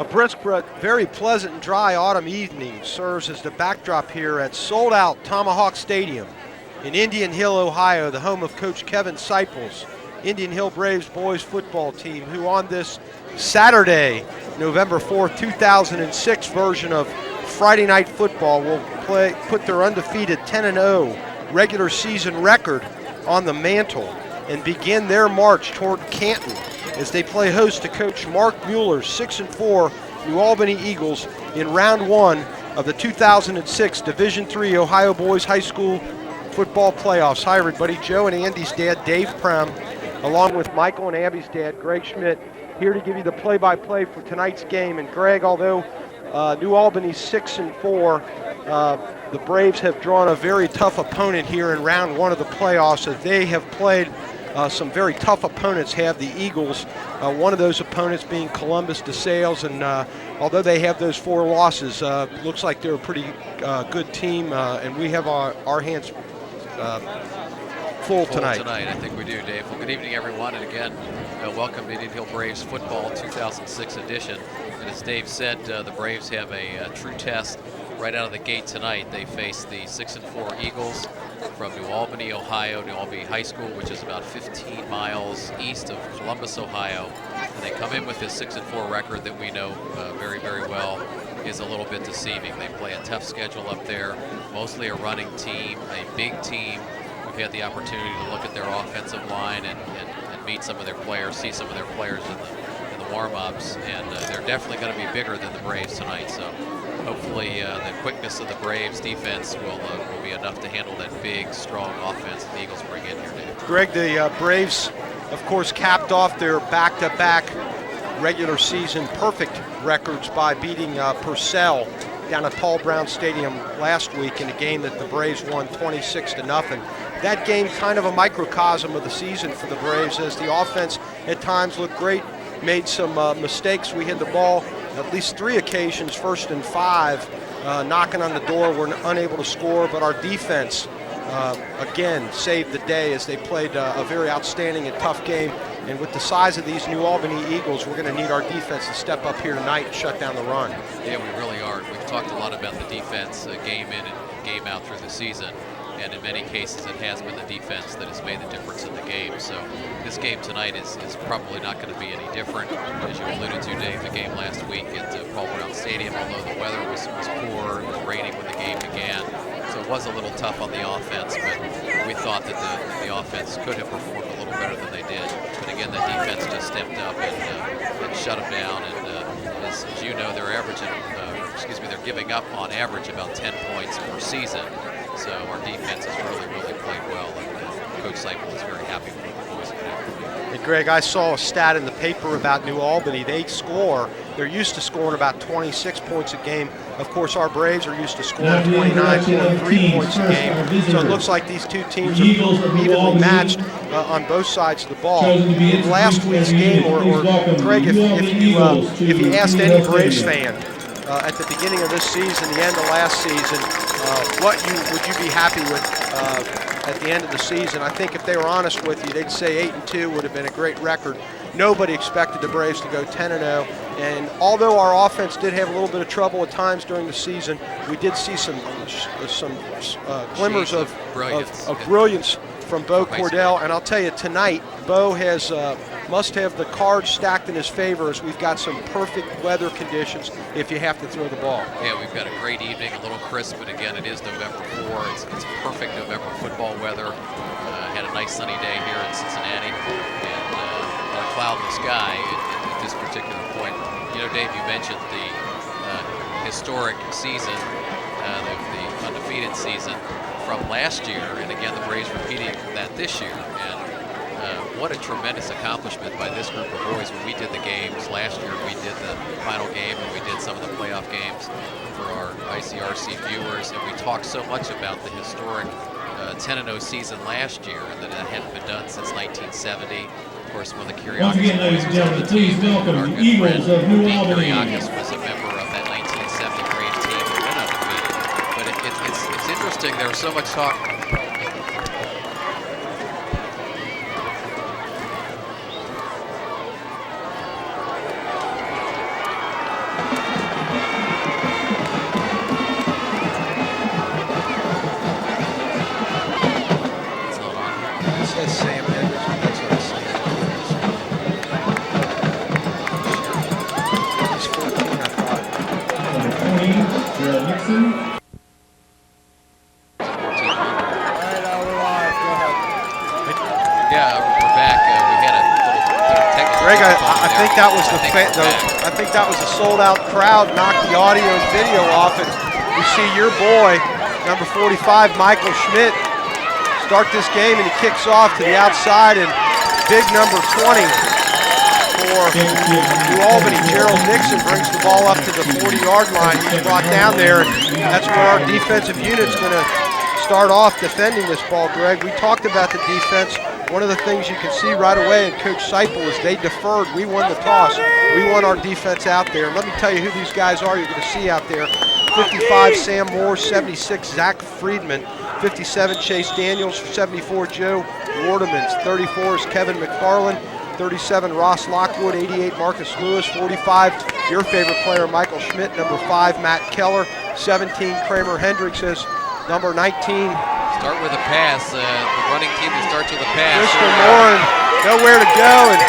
A brisk but very pleasant and dry autumn evening serves as the backdrop here at sold-out Tomahawk Stadium in Indian Hill, Ohio, the home of Coach Kevin Seipel's Indian Hill Braves boys football team, who on this Saturday, November 4th, 2006 version of Friday Night Football will put their undefeated 10-0 regular season record on the mantle and begin their march toward Canton as they play host to Coach Mark Mueller's 6-4 New Albany Eagles in round one of the 2006 Division III Ohio Boys High School Football Playoffs. Hi everybody, Joe and Andy's dad, Dave Prem, along with Michael and Abby's dad, Greg Schmidt, here to give you the play-by-play for tonight's game. And Greg, although New Albany's 6-4, the Braves have drawn a very tough opponent here in round one of the playoffs, as they have played some very tough opponents, have the Eagles. One of those opponents being Columbus DeSales, and although they have those 4 losses, looks like they're a pretty good team, and we have our hands full tonight. I think we do, Dave. Well, good evening, everyone, and again, welcome to Indian Hill Braves Football 2006 edition. And as Dave said, the Braves have a true test right out of the gate tonight. They face the 6-4 Eagles from New Albany, Ohio, New Albany High School, which is about 15 miles east of Columbus, Ohio. And they come in with this 6-4 record that we know very, very well is a little bit deceiving. They play a tough schedule up there, mostly a running team, a big team. We've had the opportunity to look at their offensive line and meet some of their players, see some of their players in the warm-ups, and they're definitely going to be bigger than the Braves tonight. So hopefully the quickness of the Braves defense will be enough to handle that big, strong offense the Eagles bring in here, Dave. Greg, the Braves, of course, capped off their back-to-back regular season perfect records by beating Purcell down at Paul Brown Stadium last week in a game that the Braves won 26-0. That game kind of a microcosm of the season for the Braves, as the offense at times looked great, made some mistakes. We had the ball at least 3 occasions, 1st and 5, knocking on the door. We're unable to score, but our defense again saved the day as they played a very outstanding and tough game. And with the size of these New Albany Eagles, we're going to need our defense to step up here tonight and shut down the run. Yeah, we really are. We've talked a lot about the defense game in and game out through the season. And in many cases, it has been the defense that has made the difference in the game. So this game tonight is probably not going to be any different. As you alluded to, Dave, the game last week at Paul Brown Stadium, although the weather was poor, it was raining when the game began. So it was a little tough on the offense, but we thought that the offense could have performed a little better than they did. But again, the defense just stepped up and shut them down. And as you know, they're averaging, they're giving up on average about 10 points per season. So our defense has really played well, and Coach Seipel is very happy with the boys. And Greg, I saw a stat in the paper about New Albany. They're used to scoring about 26 points a game. Of course, our Braves are used to scoring 29, 23 points a game. So it looks like these two teams are evenly matched on both sides of the ball. In last week's game, or Craig, if you asked any Braves fan at the beginning of this season, the end of last season, would you be happy with at the end of the season? I think if they were honest with you, they'd say 8-2 would have been a great record. Nobody expected the Braves to go 10-0, and although our offense did have a little bit of trouble at times during the season, we did see some glimmers of brilliance from Bo Cordell. And I'll tell you, tonight, Bo must have the cards stacked in his favor, as we've got some perfect weather conditions if you have to throw the ball. Yeah, we've got a great evening, a little crisp, but again, it is November 4. It's perfect November football weather. Had a nice sunny day here in Cincinnati, and not a cloud in the sky at this particular point. You know, Dave, you mentioned the historic season, the undefeated season from last year, and again, the Braves repeating that this year. And what a tremendous accomplishment by this group of boys. When we did the games last year, we did the final game and we did some of the playoff games for our ICRC viewers, and we talked so much about the historic 10-0 season last year, and that it hadn't been done since 1970. Of course, one of the Kiriakis boys was on the team, and our good friend Dean Kiriakis was a member of that 1970 Braves team that went undefeated. But it's interesting, there was so much talk. Yeah, we're back. We had a little technical. Greg, I think that was I think that was a sold-out crowd knocked the audio and video off, and we see your boy, number 45, Michael Schmidt, start this game, and he kicks off to the outside, and big number 20 for New Albany, Gerald Nixon, brings the ball up to the 40-yard line. He's brought down there, and that's where our defensive unit's going to start off defending this ball, Greg. We talked about the defense. One of the things you can see right away in Coach Seipel is they deferred. We won the toss. We want our defense out there. Let me tell you who these guys are you're going to see out there. 55, Sam Moore. 76, Zach Friedman. 57, Chase Daniels. 74, Joe Wardemans. 34 is Kevin McFarland. 37, Ross Lockwood. 88, Marcus Lewis. 45, your favorite player, Michael Schmidt. Number 5, Matt Keller. 17, Kramer Hendricks is number 19. Start with a pass. The running team that starts with a pass. Mr. Moore, nowhere to go, and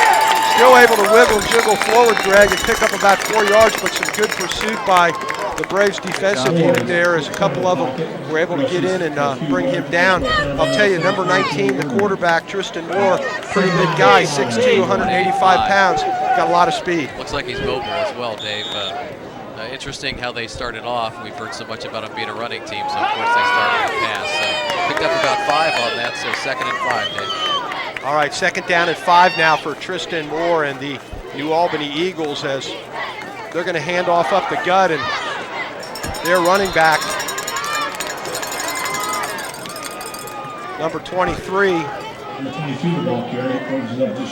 still able to wiggle and jiggle forward, Greg, and pick up about 4 yards, but some good pursuit by the Braves defensive unit there, as a couple of them were able to get in and bring him down. I'll tell you, number 19, the quarterback, Tristan Moore, pretty big guy, 6'2", 185 pounds, got a lot of speed. Looks like he's mobile as well, Dave. Interesting how they started off. We've heard so much about them being a running team, so of course they started with a pass. So picked up about 5 on that, so 2nd and 5, Dave. All right, 2nd down and 5 now for Tristan Moore and the New Albany Eagles, as they're going to hand off up the gut, and their running back, number 23,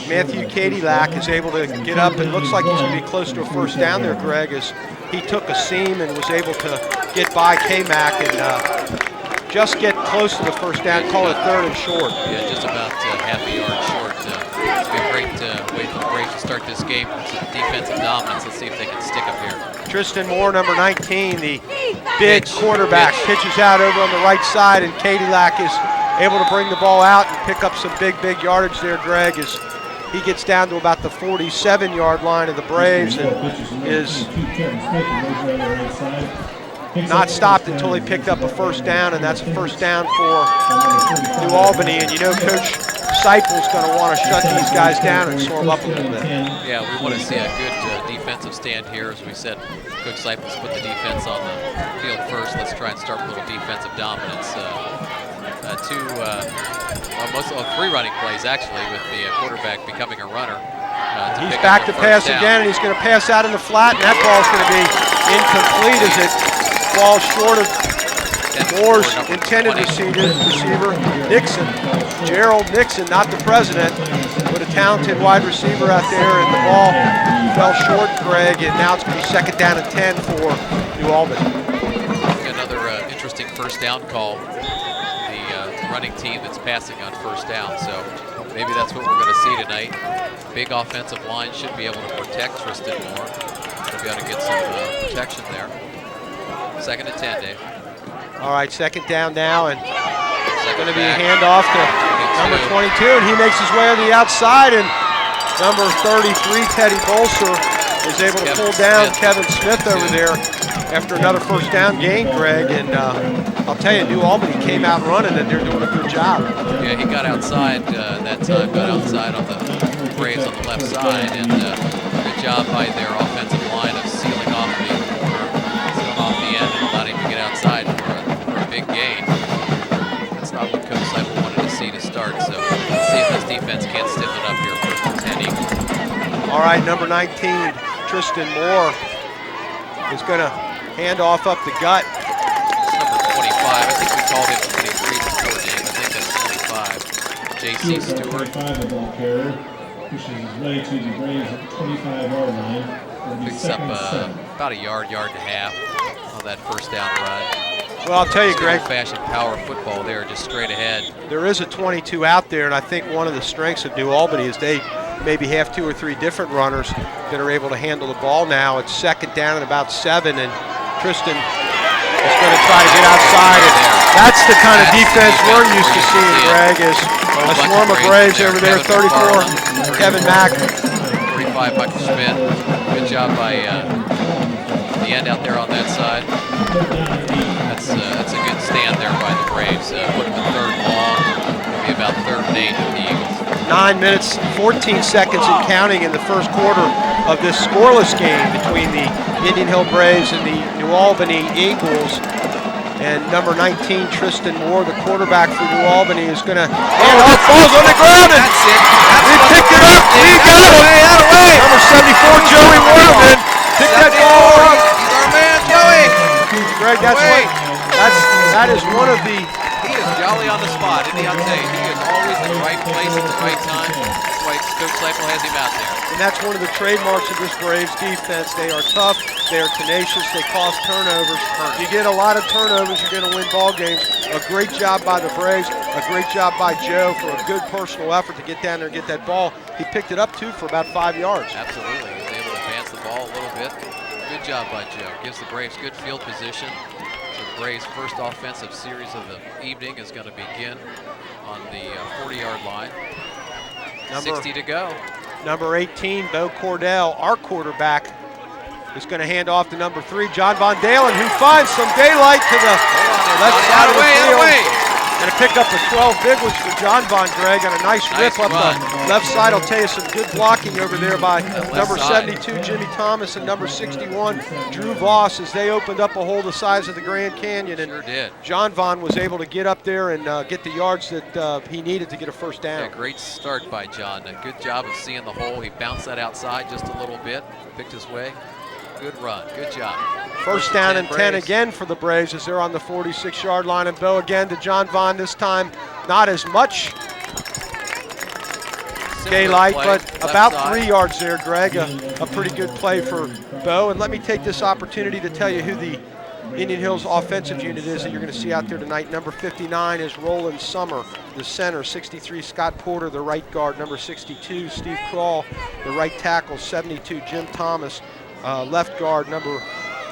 Matthew Cadillac, is able to get up and looks like he's going to be close to a first down there, Greg, as he took a seam and was able to get by K-Mac and just get close to the first down, call it 3rd and short. Yeah, just about half a yard short. It's been a great way for the Braves to start this game. It's a defensive dominance. Let's see if they can stick up here. Tristan Moore, number 19, the big quarterback, pitches out over on the right side, and Cadillac is able to bring the ball out and pick up some big yardage there, Greg, as he gets down to about the 47-yard line of the Braves and is not stopped until he picked up a first down, and that's a first down for New Albany. And you know Coach Seipel's going to want to shut these guys down and slow them up a little bit. Yeah, we want to see a good defensive stand here. As we said, Coach Seipel's put the defense on the field first. Let's try and start with a little defensive dominance. Three running plays actually, with the quarterback becoming a runner. He's back to pass again, and he's going to pass out in the flat, and that ball's going to be incomplete as it falls short of Moore's intended receiver, Nixon. Gerald Nixon, not the president, but a talented wide receiver out there, and the ball fell short, Greg, and now it's going to be 2nd down and 10 for New Albany. Another interesting first down call. Running team that's passing on first down, so maybe that's what we're going to see tonight. Big offensive line should be able to protect Tristan Moore. Should be able to get some protection there. 2nd and 10, Dave. All right, 2nd down now, and it's going to be a handoff to number 22, and he makes his way on the outside, and number 33, Teddy Bolser, is able to pull down Kevin Smith over there after another first down gain, Greg, and I'll tell you, New Albany came out running, and they're doing a good job. Yeah, he got outside that time, got outside on the Braves on the left side, and good job by their offensive line of sealing off the corner, sealing off the end, and allowing him to get outside for a big gain. That's not what Coach Seipel wanted to see to start, so let's see if this defense can't stiffen up here. 1st and 10 Eagles. All right, number 19, Tristan Moore, is going to hand off up the gut. It's number 25. I think we called him 23 before, Dave. I think that's 25. J.C. Stewart. 25, the ball carrier, pushes his way to the Braves at the 25-yard line. Picks up about a yard and a half on that first down run. Well, I'll tell you, Greg, old-fashioned power football there, just straight ahead. There is a 22 out there, and I think one of the strengths of New Albany is they maybe have 2 or 3 different runners that are able to handle the ball now. It's 2nd down and about 7, and Tristan is going to try to get outside. And that's the kind of defense we're used to seeing, Greg, is a swarm of Braves over there. 34, Kevin Mack. 35, Michael Schmidt. Good job by the end out there on that side. That's a good stand there by the Braves. Put him in third long. It'll be about 3rd and 8 for the Eagles. 9 minutes, 14 seconds and counting in the first quarter of this scoreless game between the Indian Hill Braves and the New Albany Eagles. And number 19, Tristan Moore, the quarterback for New Albany, is going to hand off. Ball's on the ground, and That's it. he picked it up. He got it. Number 74, Joey Waterman, picked that ball up. He's our man, Joey. Greg, that is one of the. He is jolly on the spot, isn't he? I'll tell you, he is always in the right place at the right time. That's why Coach Seipel has him out there. And that's one of the trademarks of this Braves defense. They are tough, they are tenacious, they cause turnovers. You get a lot of turnovers, you're going to win ball games. A great job by the Braves, a great job by Joe for a good personal effort to get down there and get that ball. He picked it up, too, for about 5 yards. Absolutely. He was able to advance the ball a little bit. Good job by Joe. Gives the Braves good field position. So the Braves' first offensive series of the evening is going to begin on the 40-yard line. 60 to go. Number 18, Bo Cordell, our quarterback, is going to hand off to number 3, John Von Dalen, who finds some daylight to the left side of the field. Going to pick up a 12 big ones for John Von, Greg, and a nice rip up the left side. I'll tell you, some good blocking over there by number 72, Jimmy Thomas, and number 61, Drew Voss, as they opened up a hole the size of the Grand Canyon. And sure did. John Von was able to get up there and get the yards that he needed to get a first down. Yeah, great start by John. A good job of seeing the hole. He bounced that outside just a little bit, picked his way. Good run. Good job. First down and 10 again for the Braves as they're on the 46-yard line. And Bo again to John Von, this time not as much daylight, but about 3 yards there, Greg. A pretty good play for Bo. And let me take this opportunity to tell you who the Indian Hills offensive unit is that you're going to see out there tonight. Number 59 is Roland Summer, the center. 63, Scott Porter, the right guard. Number 62, Steve Crawl, the right tackle. 72, Jim Thomas, left guard. Number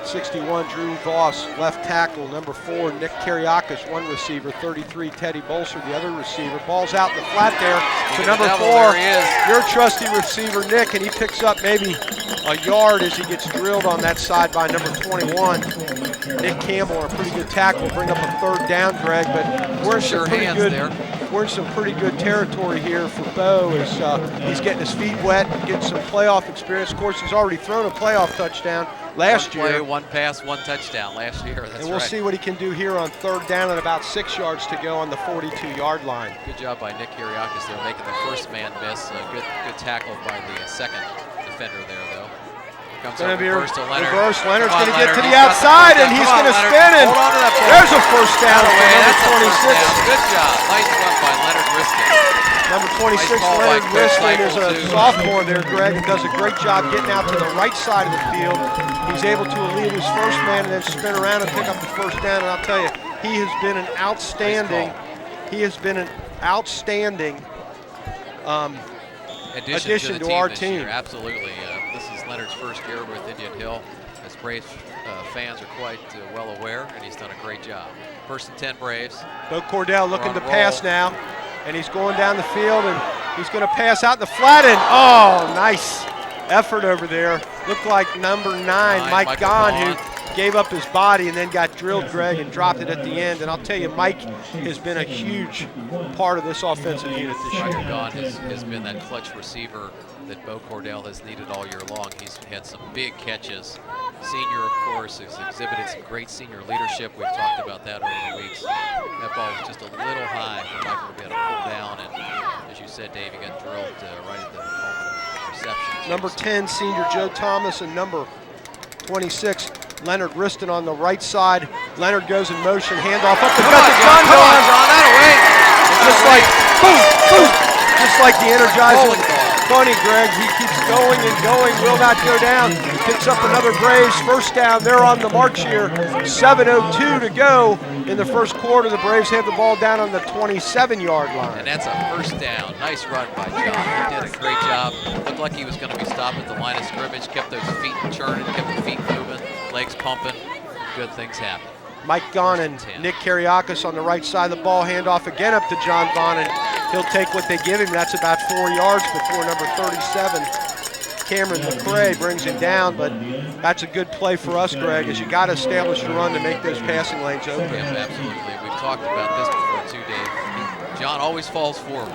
61, Drew Voss, left tackle. Number 4, Nick Kariakis, one receiver. 33, Teddy Bolser, the other receiver. Ball's out in the flat there to number 4, your trusty receiver, Nick, and he picks up maybe a yard as he gets drilled on that side by number 21, Nick Campbell. A pretty good tackle, bring up a 3rd down, Greg, but we're in some pretty good territory here for Bo as he's getting his feet wet, getting some playoff experience. Of course, he's already thrown a playoff touchdown last year. 1 pass, 1 touchdown last year. That's and we'll see what he can do here on 3rd down and about 6 yards to go on the 42-yard line. Good job by Nick Kiriakis there, making the first man miss. Good tackle by the second defender there, though. Comes going to be reverse to Leonard. Leonard's going to get to the outside, and he's going to spin, and there's a first down away. Number 26. Good job. Nice run by Leonard Riskin. Number 26, Leonard Riskin, is a sophomore there, Greg, and does a great job getting out to the right side of the field. He's able to lead his first man and then spin around and pick up the first down, and I'll tell you, he has been an outstanding, addition to our team. Absolutely. This is Leonard's first year with Indian Hill. As Braves fans are quite well aware, and he's done a great job. 1st and 10 Braves. Bo Cordell looking to pass now, and he's going down the field, and he's going to pass out in the flat end. Oh, nice effort over there. Looked like number 9, Mike Gahn, who gave up his body and then got drilled, Greg, and dropped it at the end. And I'll tell you, Mike has been a huge part of this offensive unit this year. Mike Gahn has been that clutch receiver that Bo Cordell has needed all year long. He's had some big catches. Senior, of course, has exhibited some great senior leadership. We've talked about that over the weeks. That ball was just a little high for Michael to be able to pull down, and as you said, Dave, he got drilled right at the moment of reception. Number 10, senior Joe Thomas, and number 26, Leonard Riston on the right side. Leonard goes in motion, handoff up the gut to John Von. That away. Just like, boom, boom, just like the Energizer Bunny, Greg. He keeps going and going, will not go down. Picks up another Braves first down. They're on the march here. 7:02 to go in the first quarter. The Braves have the ball down on the 27-yard line. And that's a first down. Nice run by John. He did a great job. Looked like he was going to be stopped at the line of scrimmage. Kept those feet churning, kept the feet moving, legs pumping. Good things happen. Mike Gahn and Nick Kariakis on the right side of the ball. Handoff again up to John Von, and he'll take what they give him. That's about 4 yards before number 37, Cameron McCray brings him down, but that's a good play for us, Greg, is you got to establish the run to make those passing lanes open. Yeah, absolutely. We've talked about this before too, Dave. John always falls forward.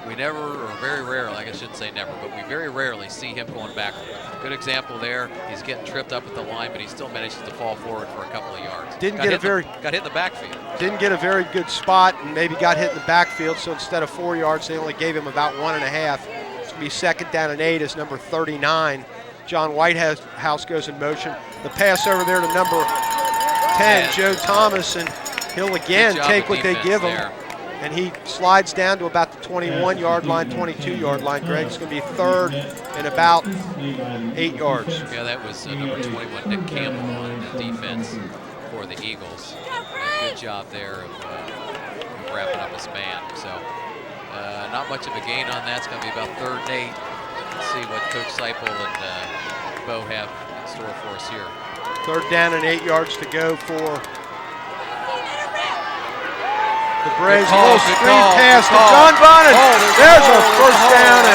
We never, or very rarely, I shouldn't say never, but we very rarely see him going backward. Good example there. He's getting tripped up at the line, but he still manages to fall forward for a couple of yards. Got hit in the backfield. Didn't get a very good spot, and maybe got hit in the backfield. So instead of 4 yards, they only gave him about 1.5. It's gonna be 2nd down and 8 as number 39. John Whitehouse goes in motion. The pass over there to number 10, Joe Thomas, and he'll again take what they give him. And he slides down to about the 21-yard line, 22-yard line, Greg. It's going to be 3rd and about 8 yards. Yeah, that was number 21, Nick Campbell, on the defense for the Eagles. Good job there of wrapping up his man. So not much of a gain on that. It's going to be about 3rd and 8. Let's see what Coach Seipel and Bo have in store for us here. 3rd down and 8 yards to go for the Braves. A little screen pass to John Vaughn. There's a first down.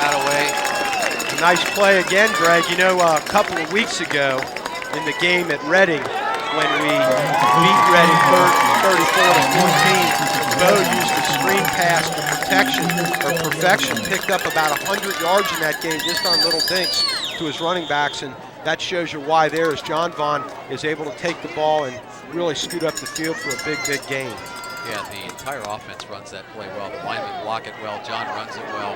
Out of way. Nice play again, Greg. You know, a couple of weeks ago in the game at Reading, when we beat Reading 34-14, Bo used the screen pass for perfection, picked up about 100 yards in that game just on little dinks to his running backs, and that shows you why there is John Vaughn is able to take the ball and really scoot up the field for a big gain. Yeah, the entire offense runs that play well. The linemen block it well. John runs it well.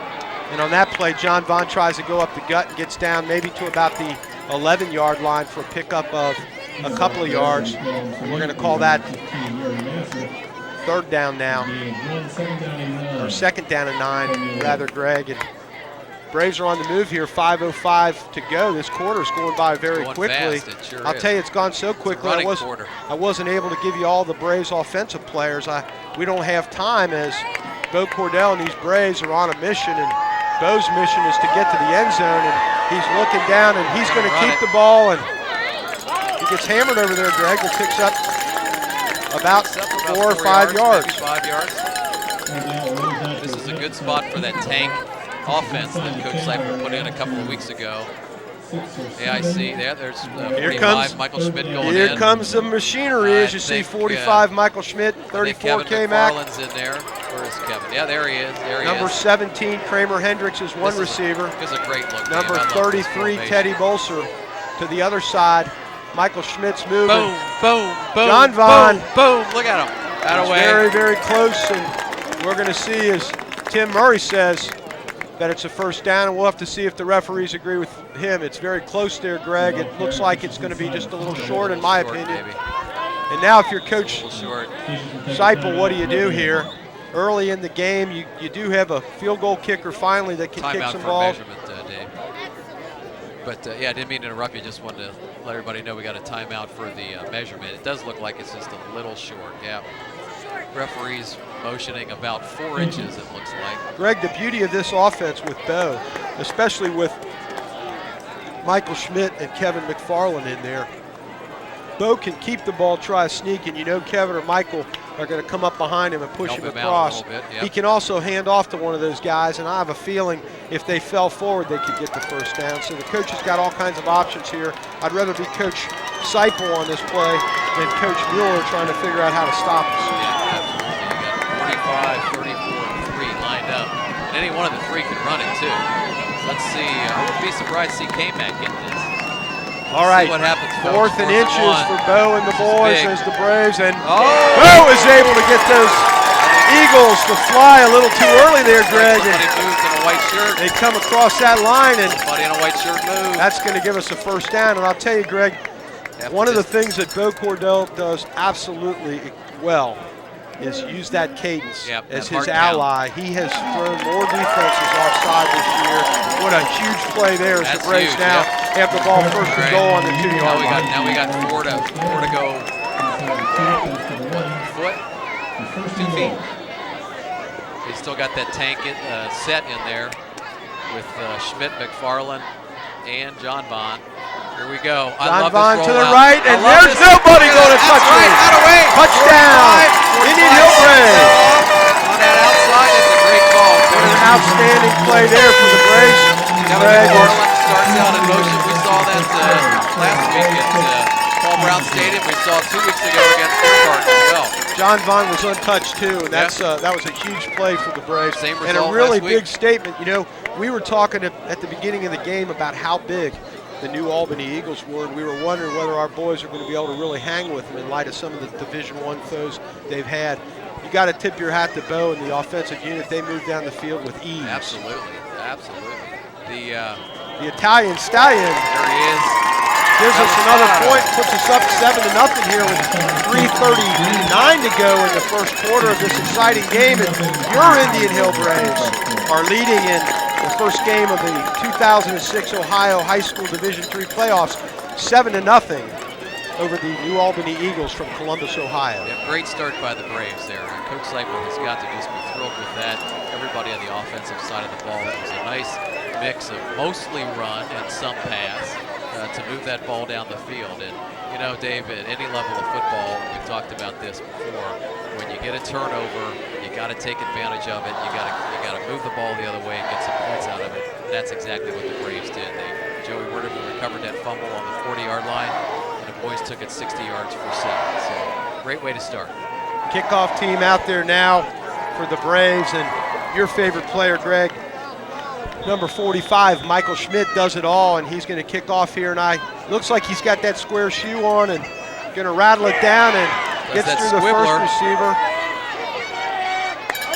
And on that play, John Vaughn tries to go up the gut and gets down maybe to about the 11-yard line for a pickup of a couple of yards. And we're going to call that 3rd down now, or 2nd down and 9, rather, Greg. And Braves are on the move here, 5:05 to go. This quarter's going by very quickly. Fast, it sure I'll is. tell you, it's gone so quickly. I wasn't able to give you all the Braves offensive players. We don't have time, as Bo Cordell and these Braves are on a mission, and Bo's mission is to get to the end zone, and he's looking down, and he's going to keep the ball, and he gets hammered over there, Greg, but picks up about 4 or 5 yards. Maybe 5 yards. This is a good spot for that tank offense that Coach Seipel put in a couple of weeks ago. Yeah, I see. There's 45, Michael Schmidt going in. Here comes the machinery, as you see, 45, Michael Schmidt, 34, K-Mac. McFarland's in there. Where is Kevin? Yeah, there he is. Number 17, Kramer Hendricks is one receiver. This is a great look. Number 33, Teddy Bolser. To the other side, Michael Schmidt's moving. Boom, boom, boom. John Vaughn. Boom, boom. Look at him. Out of way. Very close, and we're going to see, as Tim Murray says, that it's a first down, and we'll have to see if the referees agree with him. It's very close there, Greg. It looks like it's going to be just a little short, in my opinion. Maybe. And now if you're Coach Seipel, what do you do here? Early in the game, you do have a field goal kicker finally that can kick some balls. Dave. But yeah, I didn't mean to interrupt you. Just wanted to let everybody know we got a timeout for the measurement. It does look like it's just a little short. Yeah. Referees motioning about 4 inches, it looks like. Greg, the beauty of this offense with Bo, especially with Michael Schmidt and Kevin McFarland in there, Bo can keep the ball, try a sneak, and you know Kevin or Michael are going to come up behind him and push him across. He can also hand off to one of those guys, and I have a feeling if they fell forward, they could get the first down. So the coach has got all kinds of options here. I'd rather be Coach Seipel on this play than Coach Mueller trying to figure out how to stop us. Yeah, absolutely. You got 45, 34, 3 lined up. And any one of the 3 can run it, too. Let's see. I wouldn't be surprised to see K-Mac get this. All right, what happens, 4th and inches for Bo and the boys as the Braves, and Bo is able to get those Eagles to fly a little too early there, Greg. Somebody moved in a white shirt. They come across that line, and somebody in a white shirt moved. That's going to give us a first down. And I'll tell you, Greg, one of the things that Bo Cordell does absolutely well is use that cadence as his ally. He has thrown more defenses offside this year. What a huge play there as the Braves now have the ball first and goal on the 2-yard line. Now we got 4 to go. Foot? 2 feet. They still got that tank set in there with Schmidt, McFarland, and John Vaughn. Here we go. John Vaughn to the right, and there's nobody going to touch it. Touchdown, Indian Hill Braves. On that outside, it's a great call. An outstanding play there for the Braves. Kevin McFarland starts out in motion. We saw that last week at Paul Brown Stadium. We saw it 2 weeks ago against Dearborn as well. John Vaughn was untouched too, and that was a huge play for the Braves. Same and a result really last week. big statement. You know, we were talking at the beginning of the game about how big the New Albany Eagles were, and we were wondering whether our boys are going to be able to really hang with them in light of some of the Division I foes they've had. You got to tip your hat to Bo and the offensive unit. They moved down the field with ease. Absolutely, absolutely. The Italian Stallion. There he is. Gives us another point, puts us up 7-0 here with 3:39 to go in the first quarter of this exciting game. And your Indian Hill Braves are leading in the first game of the 2006 Ohio High School Division III playoffs, 7-0 over the New Albany Eagles from Columbus, Ohio. Yeah, great start by the Braves there. Coach Seipel has got to just be thrilled with that. Everybody on the offensive side of the ball. It was a nice mix of mostly run and some pass to move that ball down the field. And you know, Dave, at any level of football, we've talked about this before. When you get a turnover, you got to take advantage of it. You got to move the ball the other way and get some points out of it. That's exactly what the Braves did. Joey Werdeman recovered that fumble on the 40-yard line, and the boys took it 60 yards for 7. So great way to start. Kickoff team out there now for the Braves, and your favorite player, Greg, number 45, Michael Schmidt, does it all, and he's going to kick off here. And looks like he's got that square shoe on and going to rattle it down and gets through the first receiver.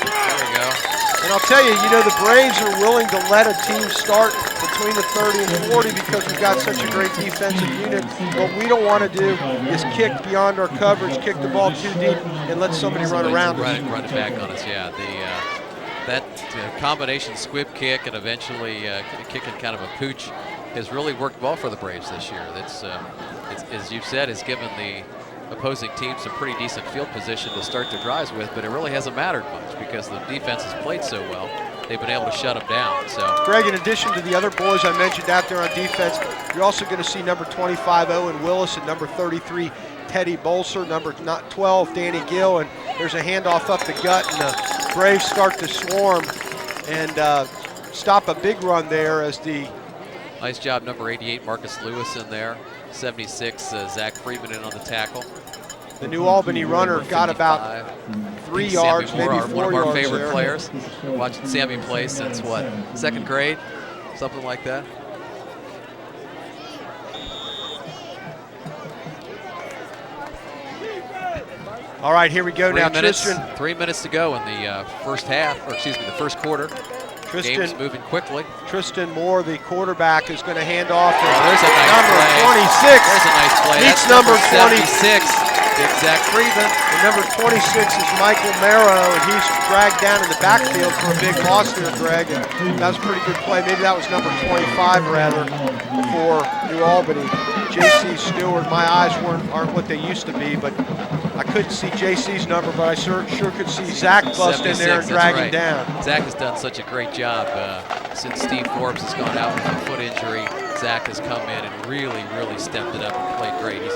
There we go. And I'll tell you, the Braves are willing to let a team start between the 30 and 40 because we've got such a great defensive unit. What we don't want to do is kick beyond our coverage, kick the ball too deep, and let somebody run around us. Run it back on us, yeah. That combination squib kick and eventually kicking kind of a pooch has really worked well for the Braves this year. It's as you've said, has given the opposing team some pretty decent field position to start their drives with, but it really hasn't mattered much because the defense has played so well. They've been able to shut them down. So, Greg, in addition to the other boys I mentioned out there on defense, you're also going to see number 25, Owen Willis, and number 33, Teddy Bolser, number 12, Danny Gill, and there's a handoff up the gut, and the Braves start to swarm and stop a big run there as the... Nice job, number 88, Marcus Lewis in there. 76, Zach Friedman in on the tackle. The New Albany runner got about 3 yards, maybe 4 yards. One of our favorite players. Watching Sammy play since what, 2nd grade? Something like that. All right, here we go now. Tristan. 3 minutes to go in the first half, or excuse me, the first quarter. Game's moving quickly. Tristan Moore, the quarterback, is going to hand off to there's a nice number play. 26. There's a nice play. Meets That's number 76. Big Zach Friedman. And number 26 is Michael Marrow, and he's dragged down in the backfield for a big loss there, Greg. And that was a pretty good play. Maybe that was number 25, rather, for New Albany. J.C. Stewart, my eyes aren't what they used to be, but I couldn't see JC's number, but I sure could see Zach bust in there and drag him down. Zach has done such a great job since Steve Forbes has gone out with a foot injury. Zach has come in and really stepped it up and played great. He's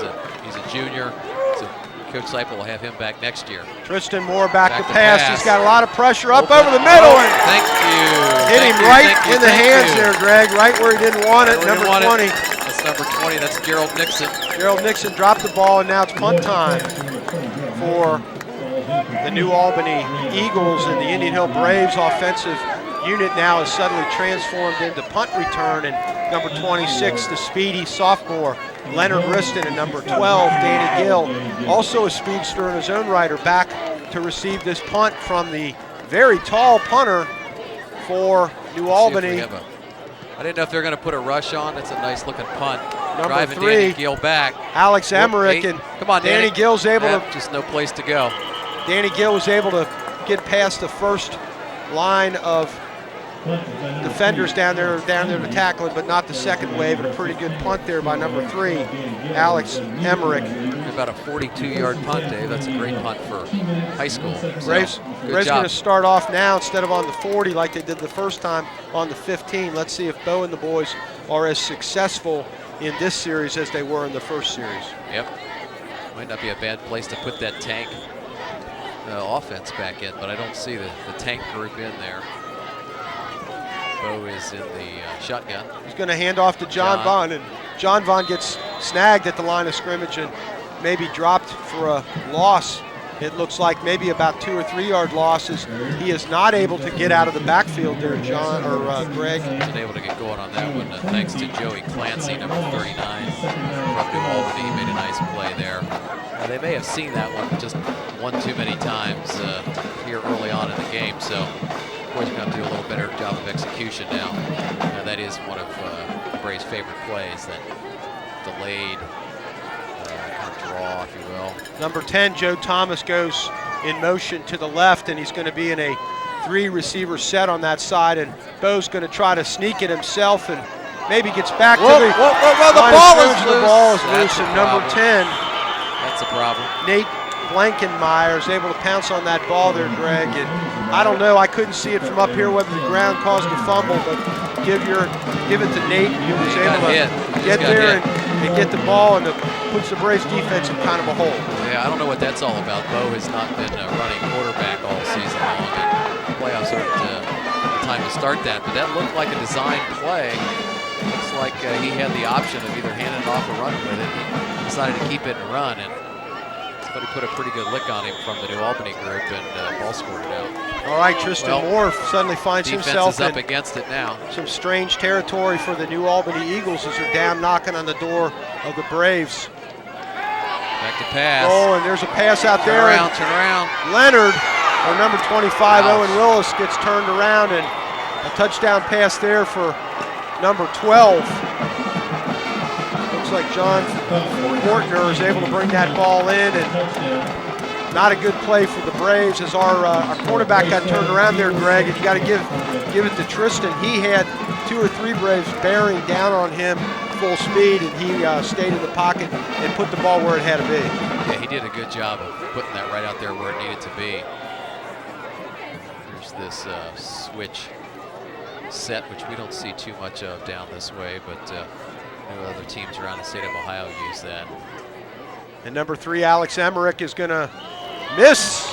a junior, so Coach Seipel will have him back next year. Tristan Moore back to pass. He's got a lot of pressure up over the middle. And thank you. Hit him right in the hands there, Greg, right where he didn't want it. Number 20. That's number 20. That's Gerald Nixon. Gerald Nixon dropped the ball, and now it's punt time for the New Albany Eagles, and the Indian Hill Braves offensive unit now is suddenly transformed into punt return, and number 26, the speedy sophomore, Leonard Riston, and number 12, Danny Gill, also a speedster in his own right, are back to receive this punt from the very tall punter for New Albany. I didn't know if they're going to put a rush on. It's a nice looking punt. Number Driving 3, Danny Gill back. Alex Emmerich, and come on, Danny Gill's able to... Just no place to go. Danny Gill was able to get past the first line of defenders down there to tackle it, but not the second wave, and a pretty good punt there by number 3, Alex Emmerich. About a 42-yard punt, Dave. That's a great punt for high school. Braves going to start off now instead of on the 40 like they did the first time, on the 15. Let's see if Bo and the boys are as successful in this series as they were in the first series. Yep. Might not be a bad place to put that tank offense back in, but I don't see the tank group in there. Bo is in the shotgun. He's going to hand off to John Vaughn, and John Vaughn gets snagged at the line of scrimmage and maybe dropped for a loss. It looks like maybe about 2 or 3 yard losses. He is not able to get out of the backfield there, Greg. Wasn't able to get going on that one, thanks to Joey Clancy, number 39 from New Albany. He made a nice play there. They may have seen that one just one too many times here early on in the game, so boys are going to do a little better job of execution now. That is one of Bray's favorite plays, that delayed kind of draw, if you will. Number 10, Joe Thomas, goes in motion to the left, and he's going to be in a 3 receiver set on that side, and Bo's going to try to sneak it himself and maybe gets back to the ball is loose. The ball is loose, and number 10. That's a problem. Nate Blankenmeyer is able to pounce on that ball there, Greg. And I don't know, I couldn't see it from up here whether the ground caused a fumble, but give it to Nate. He was able to get there and get the ball, and puts the Braves defense in kind of a hole. Yeah, I don't know what that's all about. Bo has not been running quarterback all season long, and playoffs aren't the time to start that. But that looked like a design play. Looks like he had the option of either handing it off or running with it. He decided to keep it and run, and somebody put a pretty good lick on him from the New Albany group, and ball scored it out. All right, Tristan Moore suddenly finds himself up against it now. Some strange territory for the New Albany Eagles as they're down knocking on the door of the Braves. Back to pass. Oh, and there's a pass out there. Turn around. Leonard, or number 25, Owen Willis, gets turned around, and a touchdown pass there for number 12. Looks like John Fortner is able to bring that ball in, and not a good play for the Braves as our quarterback got turned around there, Greg, and you got to give it to Tristan. He had 2 or 3 Braves bearing down on him full speed, and he stayed in the pocket and put the ball where it had to be. Yeah, he did a good job of putting that right out there where it needed to be. There's this switch set, which we don't see too much of down this way, but other teams around the state of Ohio use that. And number 3, Alex Emmerich, is going to miss.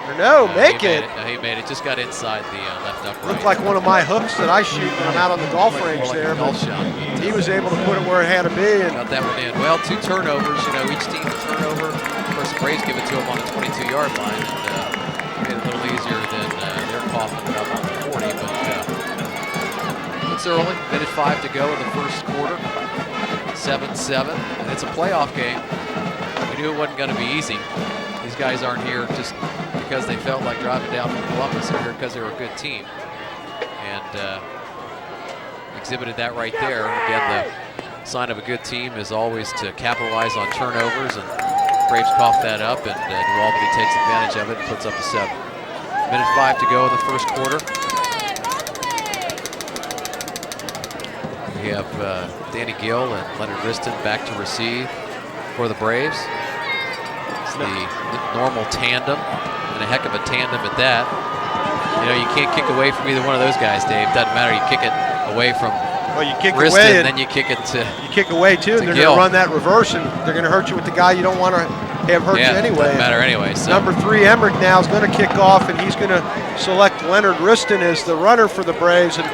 Or no, make it. No, he made it. Just got inside the left upright. Looked like one of my hooks that I shoot when I'm out on the golf range there. Golf shot. He was able to put it where it had to be. And got that one in. Well, 2 turnovers. Each team a turnover. Of course, the Braves give it to him on the 22-yard line, and made it a little easier than they're coughing it up on the 40. But it's early. Minute 5 to go in the first quarter. 7-7, and it's a playoff game. We knew it wasn't going to be easy. These guys aren't here just because they felt like driving down from Columbus. They're here because they're a good team, and exhibited that right there. Again, the sign of a good team is always to capitalize on turnovers, and Braves coughed that up, and New Albany takes advantage of it and puts up a 7. Minute 5 to go in the first quarter. We have Danny Gill and Leonard Riston back to receive for the Braves. It's the normal tandem, and a heck of a tandem at that. You can't kick away from either one of those guys, Dave. Doesn't matter. You kick it away from Riston, and then you kick it to you kick away too, and they're going to run that reverse, and they're going to hurt you with the guy you don't want to have hurt you anyway. Doesn't matter anyway. So. Number 3, Emmerich, now is going to kick off, and he's going to select Leonard Riston as the runner for the Braves, and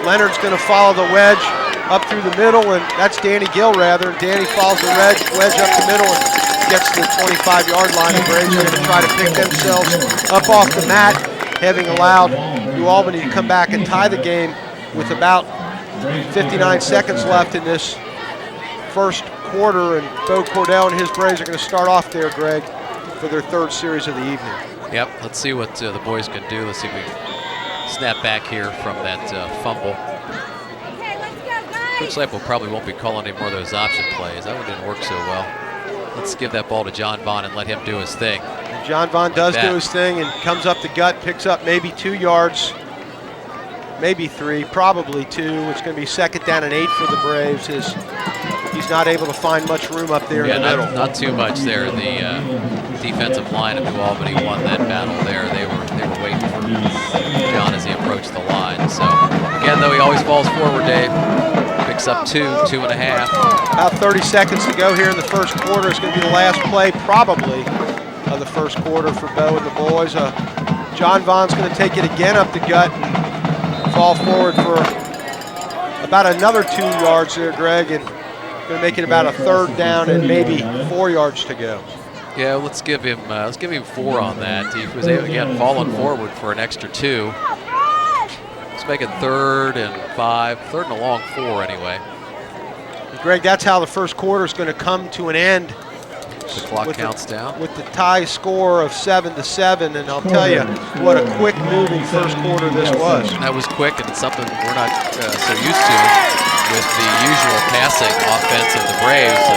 Leonard's going to follow the wedge up through the middle, and that's Danny Gill rather. Danny follows the wedge up the middle and gets to the 25-yard line. The Braves are going to try to pick themselves up off the mat, having allowed New Albany to come back and tie the game with about 59 seconds left in this first quarter, and Bo Cordell and his Braves are going to start off there, Greg, for their 3rd series of the evening. Yep, let's see what the boys can do. Let's see if we snap back here from that fumble. Coach Leopold probably won't be calling any more of those option plays. That one didn't work so well. Let's give that ball to John Vaughn and let him do his thing. And John Vaughn does do his thing and comes up the gut, picks up maybe 2 yards, maybe 3, probably 2. It's going to be 2nd down and 8 for the Braves. He's not able to find much room up there in the middle. Not too much there. The defensive line of New Albany won that battle there. They were waiting for John as he approached the line. So again, though, he always falls forward, Dave. Picks up 2.5. About 30 seconds to go here in the first quarter. It's going to be the last play, probably, of the first quarter for Bo and the boys. John Vaughn's going to take it again up the gut. fall forward for about another 2 yards there, Greg, and going to make it about a 3rd down and maybe 4 yards to go. Yeah, let's give him 4 on that. He was again falling forward for an extra 2. Let's make it 3rd and 5, 3rd and a long 4 anyway. Greg, that's how the first quarter is going to come to an end. The clock counts down. With the tie score of 7-7, and I'll tell you what a quick moving first quarter this was. That was quick, and something we're not so used to with the usual passing offense of the Braves.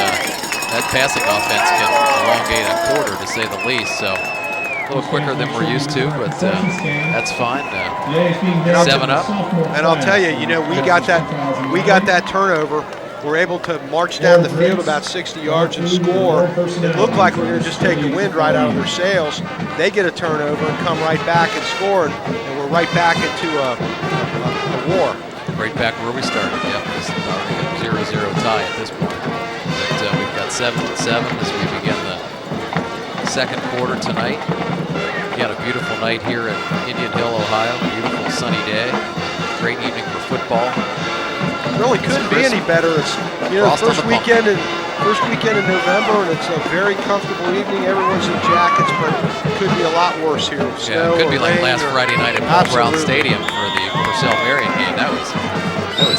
That passing offense can elongate a quarter, to say the least. So a little quicker than we're used to, but that's fine. 7 up. And I'll tell you, we got that turnover. We're able to march down the field about 60 yards and score. It looked like we were going to just take the wind right out of their sails. They get a turnover and come right back and score, and we're right back into a war. Right back where we started. Yep, it's a 0-0 tie at this point. But we've got 7-7 as we begin the second quarter tonight. We had a beautiful night here at Indian Hill, Ohio. Beautiful sunny day. Great evening for football. Really couldn't be any better. It's first weekend in November, and it's a very comfortable evening. Everyone's in jackets, but it could be a lot worse here. Yeah, it could be like last Friday night at Paul Brown Stadium for the Purcell Marion game. That was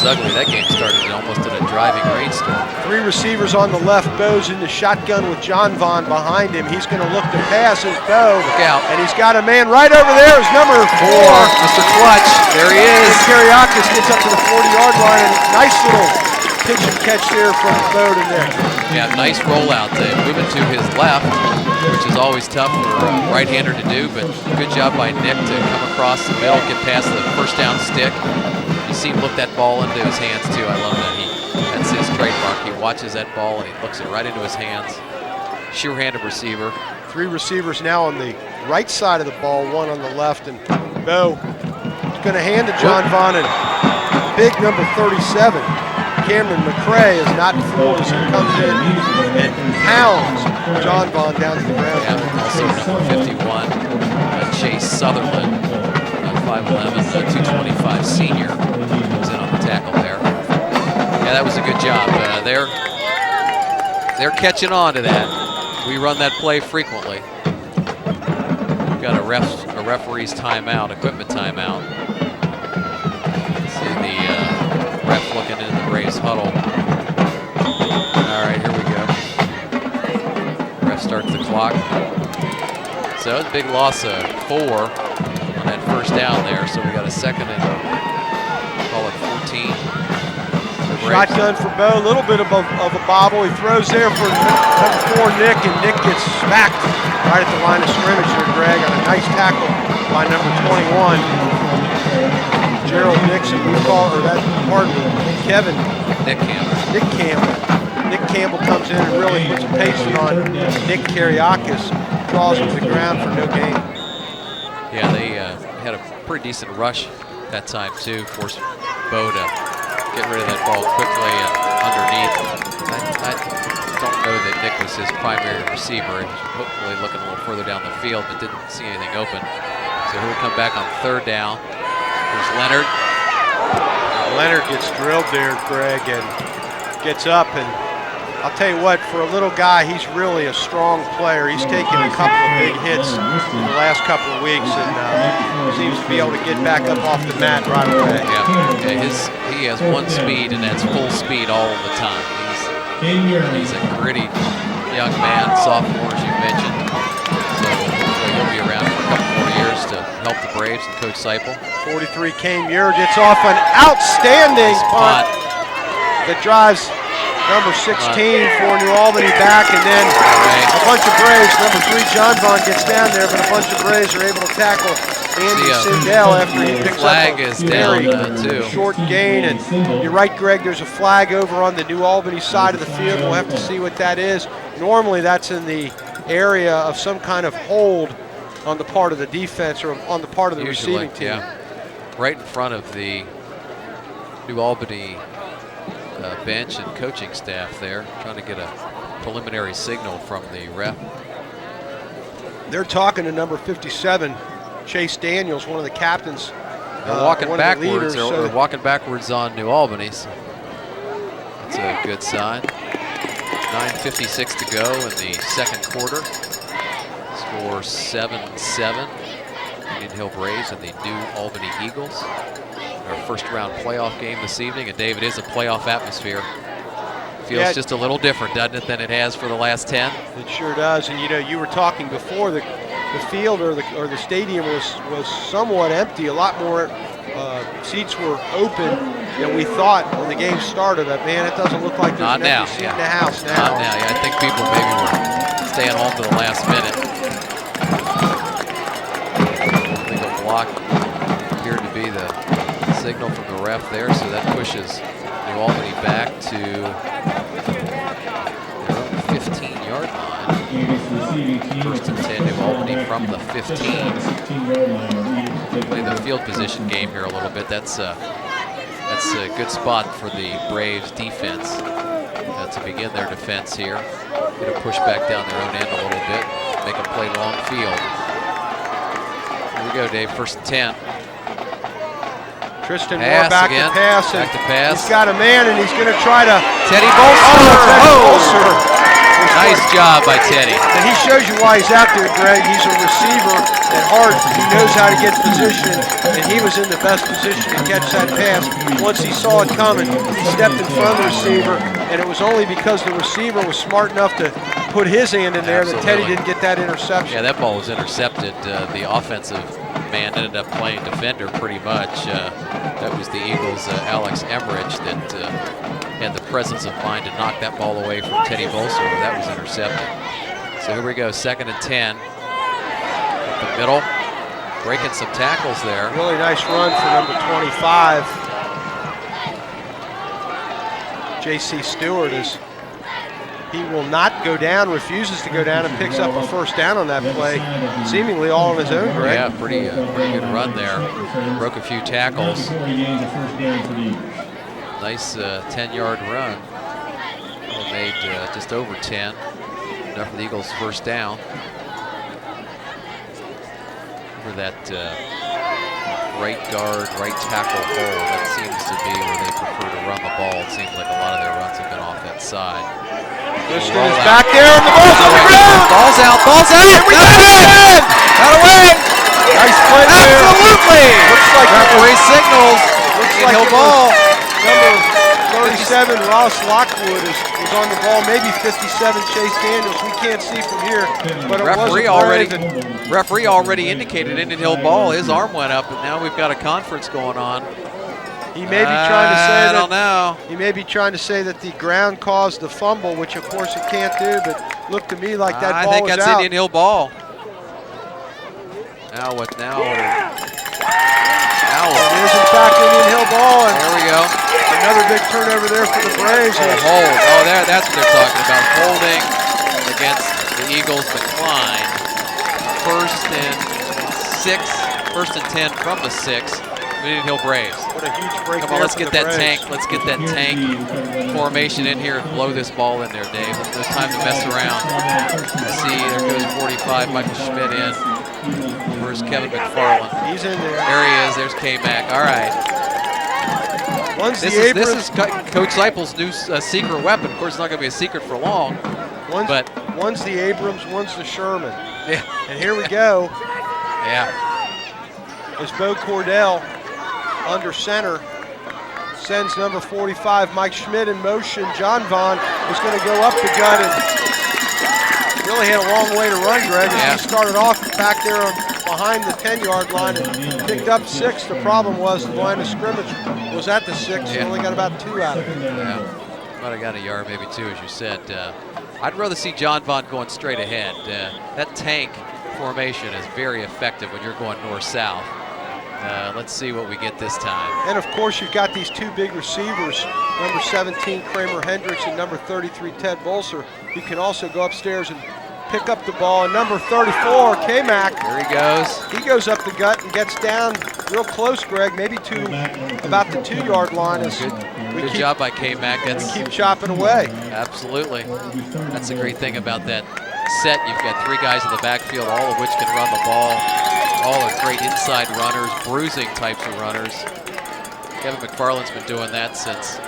ugly. That game started almost in a driving rainstorm. 3 receivers on the left. Bo's in the shotgun with John Vaughn behind him. He's going to look to pass his Bo. Look out. And he's got a man right over there. His number 4. Mr. Clutch. There he is. Kariakis gets up to the 40-yard line. And nice little pitch and catch there from Bo to Nick. Yeah, nice rollout. Moving to his left, which is always tough for a right-hander to do, but good job by Nick to come across the middle, get past the first down stick. You see him look that ball into his hands too. I love that. That's his trademark. He watches that ball and he looks it right into his hands. Sure-handed receiver. 3 receivers now on the right side of the ball, 1 on the left, and Bo is going to hand to John Vaughn, and big number 37, Cameron McCray, is not fooled as he comes in and pounds John Vaughn down to the ground. Yeah, also number 51, Chase Sutherland, 5'11", 225 senior, was in on the tackle there. Yeah, that was a good job. They're catching on to that. We run that play frequently. We've got a referee's timeout, equipment timeout. See the ref looking into the Braves huddle. All right, here we go. Ref starts the clock. So it's a big loss of 4 on that first down there. So we got a second and call it 14. Shotgun for Bo, a little bit of a bobble. He throws there for number 4, Nick, and Nick gets smacked right at the line of scrimmage here, Greg, on a nice tackle by number 21. Gerald Nixon, Kevin. Nick Campbell. Nick Campbell comes in and really puts a pacing on Nick Kariakis, draws him to the ground for no gain. Yeah, they had a pretty decent rush that time too, forced Bo to get rid of that ball quickly and underneath. I don't know that Nick was his primary receiver. He was hopefully looking a little further down the field, but didn't see anything open. So he'll come back on 3rd down. There's Leonard. Leonard gets drilled there, Greg, and gets up. And I'll tell you what, for a little guy, he's really a strong player. He's taken a couple of big hits in the last couple of weeks, and seems to be able to get back up off the mat right away. Yeah, he has 1 speed, and that's full speed all the time. He's a gritty young man, sophomore, as you mentioned. So he'll be around for a couple more years to help the Braves and Coach Seipel. 43, Kane Muir gets off an outstanding punt that drives number 16 for New Albany back, and then a bunch of Braves. Number 3, John Vaughn gets down there, but a bunch of Braves are able to tackle Andy Sindel after he picks flag up is down too. Short gain. And you're right, Greg, there's a flag over on the New Albany side of the field. We'll have to see what that is. Normally that's in the area of some kind of hold on the part of the defense or on the part of the receiving team. Yeah, right in front of the New Albany bench and coaching staff there, trying to get a preliminary signal from the ref. They're talking to number 57, Chase Daniels, one of the captains They're walking one of the backwards. leaders, They're walking backwards on New Albany. So that's a good sign. 9:56 to go in the second quarter. Score 7-7. Indian Hill Braves and the New Albany Eagles. Our first round playoff game this evening, and Dave, it is a playoff atmosphere. Feels just a little different, doesn't it, than it has for the last 10? It sure does. And you know, you were talking before, the field or the stadium was somewhat empty. A lot more seats were open than we thought when the game started. But man, it doesn't look like there's an empty seat in the house now. Not now. Yeah, I think people maybe were staying home to the last minute. Legal block appeared to be the signal from the ref there, so that pushes New Albany back to their own 15-yard line. First and 10, New Albany from the 15. Play the field position game here a little bit. That's a good spot for the Braves defense to begin their defense here. Get a push back down their own end a little bit, make them play long field. Here we go, Dave, first and 10. Tristan Moore back to pass. Back to pass. He's got a man, and he's going to try to. Teddy Bolster. Nice job by Teddy. And he shows you why he's out there, Greg. He's a receiver at heart. He knows how to get position, and he was in the best position to catch that pass. Once he saw it coming, he stepped in front of the receiver, and it was only because the receiver was smart enough to put his hand in there that Teddy didn't get that interception. Yeah, that ball was intercepted. The offensive man ended up playing defender pretty much. That was the Eagles' Alex Emmerich that had the presence of mind to knock that ball away from Teddy Bolster. That was intercepted. So here we go, second and 10. Up the middle, breaking some tackles there. Really nice run for number 25. J.C. Stewart he will not go down, refuses to go down, and picks up a first down on that play, seemingly all on his own, Greg. Yeah, pretty good run there. Broke a few tackles. Nice 10-yard run. Well, made just over 10. Enough for the Eagles' first down. For that right guard, right tackle hole, that seems to be where they prefer to run the ball. It seems like a lot of their runs have been off that side. Christian is back there, and the ball's on the ground! Ball's out! And we got it! Got away! Nice play there. Absolutely! Looks like referee signals. Looks like no ball. Number 37, Ross Lockwood, is on the ball. Maybe 57, Chase Daniels. We can't see from here, but it referee already indicated Indian Hill ball. His arm went up, and now we've got a conference going on. He may be trying to say I don't know. He may be trying to say that the ground caused the fumble, which of course it can't do. But looked to me like that ball was out. I think that's Indian Hill ball. Now what? Now what? It is in fact Indian Hill ball. And there we go. Another big turnover there for the Braves. Hold. Oh, that's what they're talking about. Holding against the Eagles' decline. First and 6. First and 10 from the 6. Indian Hill Braves. What a huge break. Come on, let's get that tank. Let's get that tank formation in here and blow this ball in there, Dave. There's time to mess around. See, there goes 45. Michael Schmidt in. Where's Kevin McFarland? He's in there. There he is. There's K-Mac. All right. This is Coach Seipel's new secret weapon. Of course, it's not going to be a secret for long. One's the Abrams, one's the Sherman. Yeah. And here we go. Yeah. As Bo Cordell under center sends number 45 Mike Schmidt in motion. John Vaughn is going to go up the gut and really had a long way to run, Greg. He started off back there behind the 10-yard line and picked up 6. The problem was the line of scrimmage was at the 6. He only got about 2 out of it. Yeah, might have got a yard, maybe 2, as you said. I'd rather see John Vaughn going straight ahead. That tank formation is very effective when you're going north-south. Let's see what we get this time. And of course, you've got these 2 big receivers, number 17 Kramer Hendricks and number 33 Ted Bolser, who can also go upstairs and pick up the ball. And number 34 K-Mac. There he goes. He goes up the gut and gets down real close, Greg, maybe to about the 2-yard line. Good job by K-Mac. Keep chopping away. Absolutely. That's the great thing about that set. You've got 3 guys in the backfield, all of which can run the ball. all are great inside runners, bruising types of runners. Kevin McFarland's been doing that since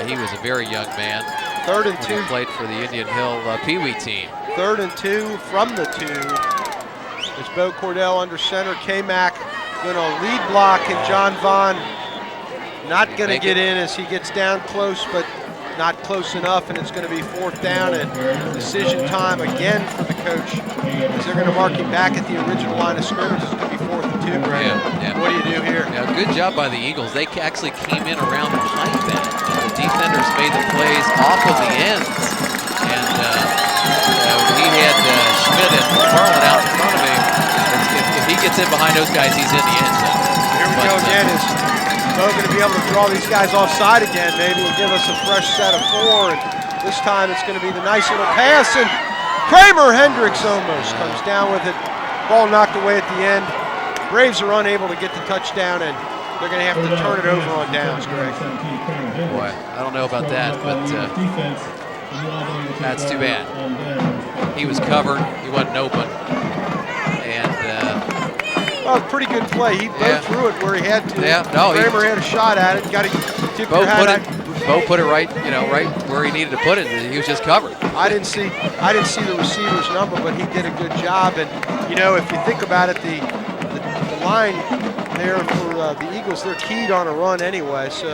he was a very young man. 3rd and 2. He played for the Indian Hill Pee Wee team. 3rd and 2 from the 2. It's Bo Cordell under center. K-Mac going to lead block, and John Vaughn not going to get in as he gets down close, but not close enough, and it's going to be 4th down and decision time again for the coach, as they're going to mark him back at the original line of scrimmage. It's going to be 4th and 2, Greg. Yeah. What do you do here? Yeah, good job by the Eagles. They actually came in around behind that. The defenders made the plays off of the ends, and he had Schmidt and McFarland out in front of him. If he gets in behind those guys, he's in the end zone. Here we go again. Is Bo going to be able to draw these guys offside again, maybe, and give us a fresh set of 4? And this time it's going to be the nice little pass, and Kramer Hendricks almost comes down with it. Ball knocked away at the end. Braves are unable to get the touchdown, and they're going to have to turn it over on downs, Greg. Boy, I don't know about that, but that's too bad. He was covered. He wasn't open. And well, pretty good play. He Bo threw it where he had to. Yeah, no, Kramer had a shot at it. Got to tip your hat. Bo put it right, right where he needed to put it. He was just covered. I didn't see the receiver's number, but he did a good job. And if you think about it, the line there for the Eagles, they're keyed on a run anyway. So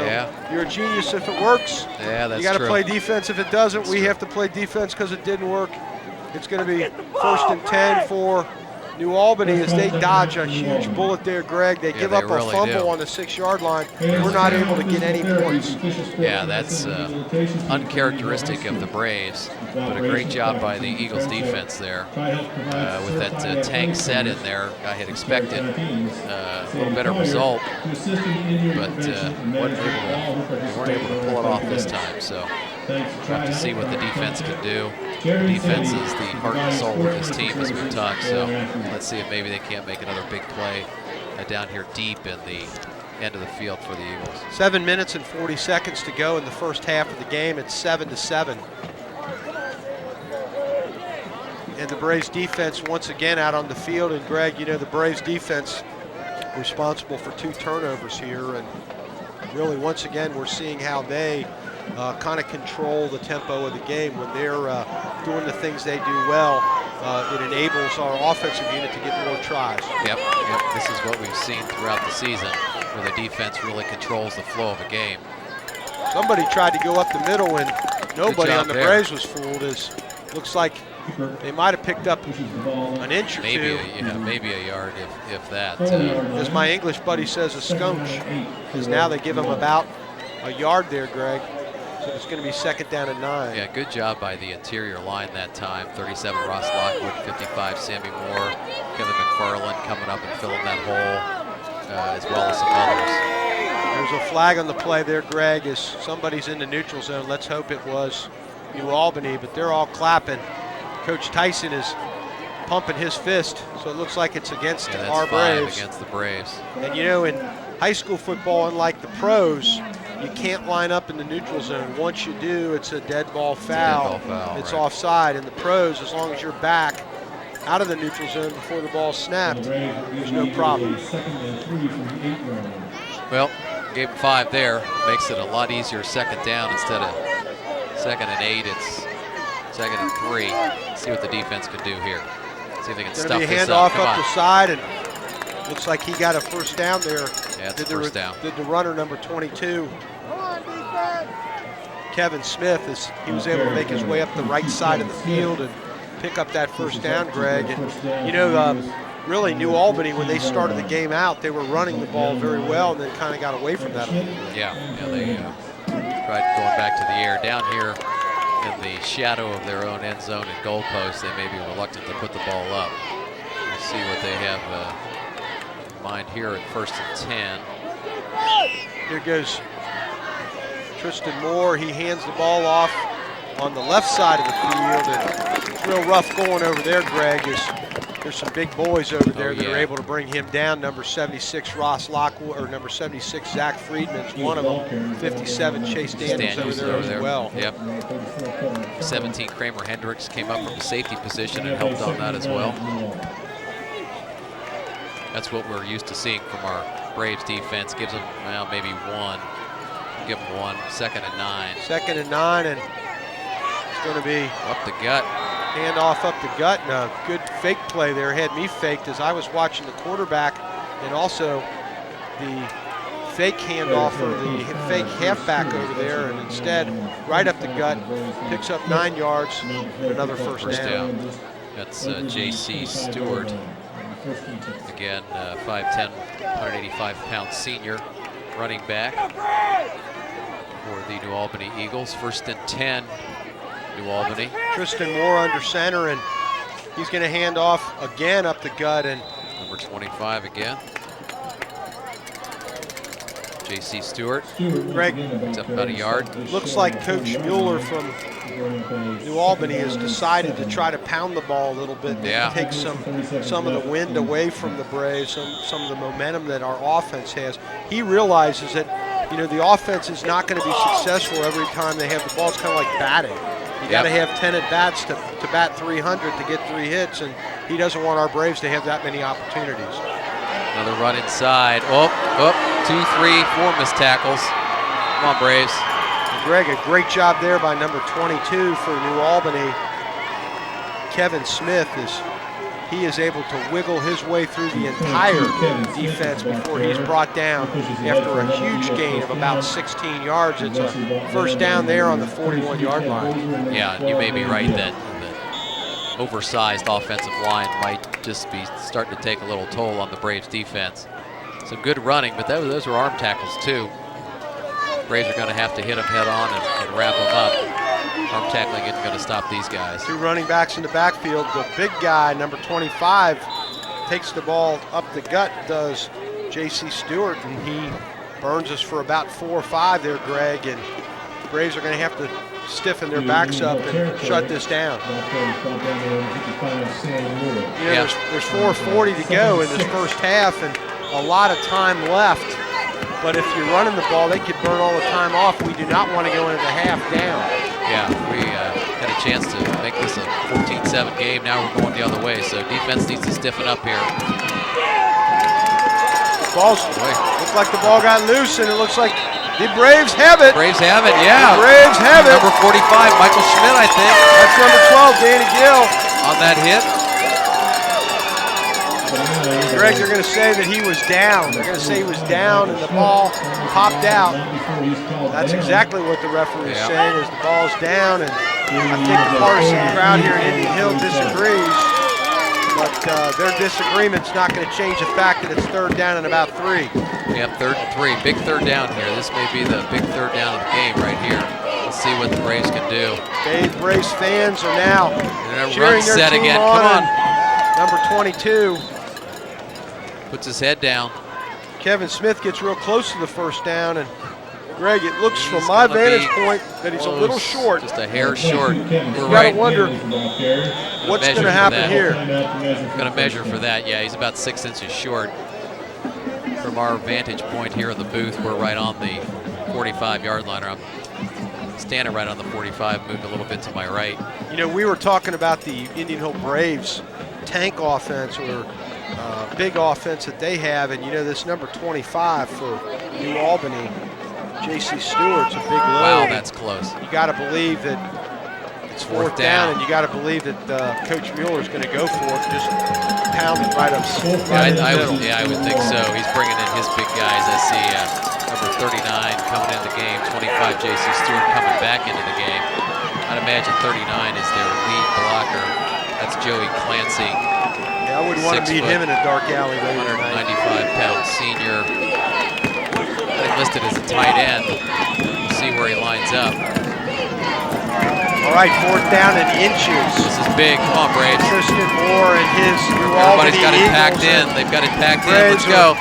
you're a genius if it works. Yeah, that's true. You got to play defense if it doesn't. We have to play defense because it didn't work. It's going to be 1st and 10 for New Albany as they dodge a huge bullet there, Greg. They give up a fumble on the 6-yard line. We're not able to get any points. Yeah, that's uncharacteristic of the Braves, but a great job by the Eagles defense there. With that tank set in there, I had expected a little better result, but weren't able to pull it off this time. So we'll have to see what the defense can do. The defense is the heart and soul of this team, as we've talked, so let's see if maybe they can't make another big play down here deep in the end of the field for the Eagles. 7 minutes and 40 seconds to go in the first half of the game. It's 7-7. And the Braves defense once again out on the field. And Greg, the Braves defense responsible for 2 turnovers here. And really, once again, we're seeing how they kind of control the tempo of the game. When they're doing the things they do well, it enables our offensive unit to get more tries. Yep. This is what we've seen throughout the season, where the defense really controls the flow of a game. Somebody tried to go up the middle, and nobody on the Braves was fooled. Looks like they might have picked up an inch or two. Maybe a yard, if that. As my English buddy says, a scunch, because now they give them about a yard there, Greg. So it's going to be 2nd down and 9. Yeah, good job by the interior line that time. 37 Ross Lockwood, 55 Sammy Moore, Kevin McFarland coming up and filling that hole, as well as some others. There's a flag on the play there, Greg, as somebody's in the neutral zone. Let's hope it was New Albany, but they're all clapping. Coach Tyson is pumping his fist, so it looks like it's against our Braves. Against the Braves. And in high school football, unlike the pros, you can't line up in the neutral zone. Once you do, it's a dead ball foul. It's offside. In the pros, as long as you're back out of the neutral zone before the ball's snapped, there's no problem. Well, gave him 5 there. Makes it a lot easier 2nd down instead of 2nd and 8. It's 2nd and 3. See what the defense can do here. See if they can stuff this up. It's going to be a handoff up the side, and looks like he got a 1st down there. Yeah, it's a 1st down. Did the runner number 22. Kevin Smith, as he was able to make his way up the right side of the field and pick up that 1st down, Greg. And really New Albany, when they started the game out, they were running the ball very well and then kind of got away from that a little bit. Yeah, they tried going back to the air. Down here in the shadow of their own end zone and goalpost, they may be reluctant to put the ball up. We'll see what they have in mind here at 1st and 10. Here goes Tristan Moore. He hands the ball off on the left side of the field, and it's real rough going over there, Greg. There's some big boys over there that are able to bring him down. Number 76, Ross Lockwood, or number 76, Zach Friedman's one of them. 57, Chase Daniels over there as well. Yep. 17, Kramer Hendricks came up from the safety position and helped on that as well. That's what we're used to seeing from our Braves defense. Gives them, well, maybe one. Give them one. 2nd and 9. 2nd and 9, and it's going to be up the gut. Handoff up the gut, and a good fake play there had me faked as I was watching the quarterback, and also the fake handoff for the fake halfback over there, and instead, right up the gut, picks up 9 yards and another first down. That's J.C. Stewart. Again, 5'10", 185-pound senior running back for the New Albany Eagles. 1st and 10, New Albany. Tristan Moore under center, and he's going to hand off again up the gut. And number 25 again. J.C. Stewart. Greg, it's up about a yard. Looks like Coach Mueller from New Albany has decided to try to pound the ball a little bit, and take some of the wind away from the Braves, some of the momentum that our offense has. He realizes that, you know, the offense is not going to be successful every time they have the ball. It's kind of like batting. You got to have 10 at-bats to bat 300 to get 3 hits, and he doesn't want our Braves to have that many opportunities. Another run inside. 2, 3, 4 missed tackles. Come on, Braves. And Greg, a great job there by number 22 for New Albany. Kevin Smith he is able to wiggle his way through the entire defense before he's brought down after a huge gain of about 16 yards. It's a first down there on the 41-yard line. Yeah, you may be right that the oversized offensive line might just be starting to take a little toll on the Braves defense. Some good running, but those were arm tackles too. Braves are going to have to hit them head on and wrap them up. Arm tackling isn't going to stop these guys. 2 running backs in the backfield. The big guy, number 25, takes the ball up the gut, does J.C. Stewart, and he burns us for about 4 or 5 there, Greg, and Braves are going to have to stiffen their backs up and shut this down. You know, there's 4:40 to go in this first half and a lot of time left, but if you're running the ball, they could burn all the time off. We do not want to go into the half down. Yeah, we had a chance to make this a 14-7 game. Now we're going the other way, so defense needs to stiffen up here. Looks like the ball got loose, and it looks like the Braves have it. Braves have it, yeah. The Braves have it. Number 45, Michael Schmidt, I think. That's number 12, Danny Gill. On that hit. Greg, they're going to say that he was down. They're going to say he was down and the ball popped out. That's exactly what the referee is saying, is the ball's down, and I think the partisan crowd here in Indian Hill disagrees, but their disagreement's not going to change the fact that it's 3rd down and about 3. Yeah, 3rd and 3. Big 3rd down here. This may be the big 3rd down of the game right here. Let's see what the Braves can do. Braves fans are now run cheering their set team again. on. Come on. Number 22. Puts his head down. Kevin Smith gets real close to the first down, and Greg, it looks from my vantage point that he's a little short. Just a hair short. We're right. Wonder what's going to happen here. Going to measure for that. Yeah, he's about 6 inches short. From our vantage point here in the booth, we're right on the 45-yard line. I'm standing right on the 45, moved a little bit to my right. You know, we were talking about the Indian Hill Braves tank offense, or big offense that they have, and you know, this number 25 for New Albany, J.C. Stewart's a big load. Wow, that's close. You got to believe that it's 4th down, and you got to believe that Coach Mueller's going to go for it, just pound it right up. I would think so. He's bringing in his big guys. I see number 39 coming into the game, 25 J.C. Stewart coming back into the game. I'd imagine 39 is their lead blocker. That's Joey Clancy. Yeah, I wouldn't want to beat him in a dark alley. 195-pound senior. Listed as a tight end. We'll see where he lines up. All right, 4th down and inches. This is big. Come on, Braves. Tristan Moore and his New Everybody's Albany got it Eagles packed in. They've got it packed in. Let's go.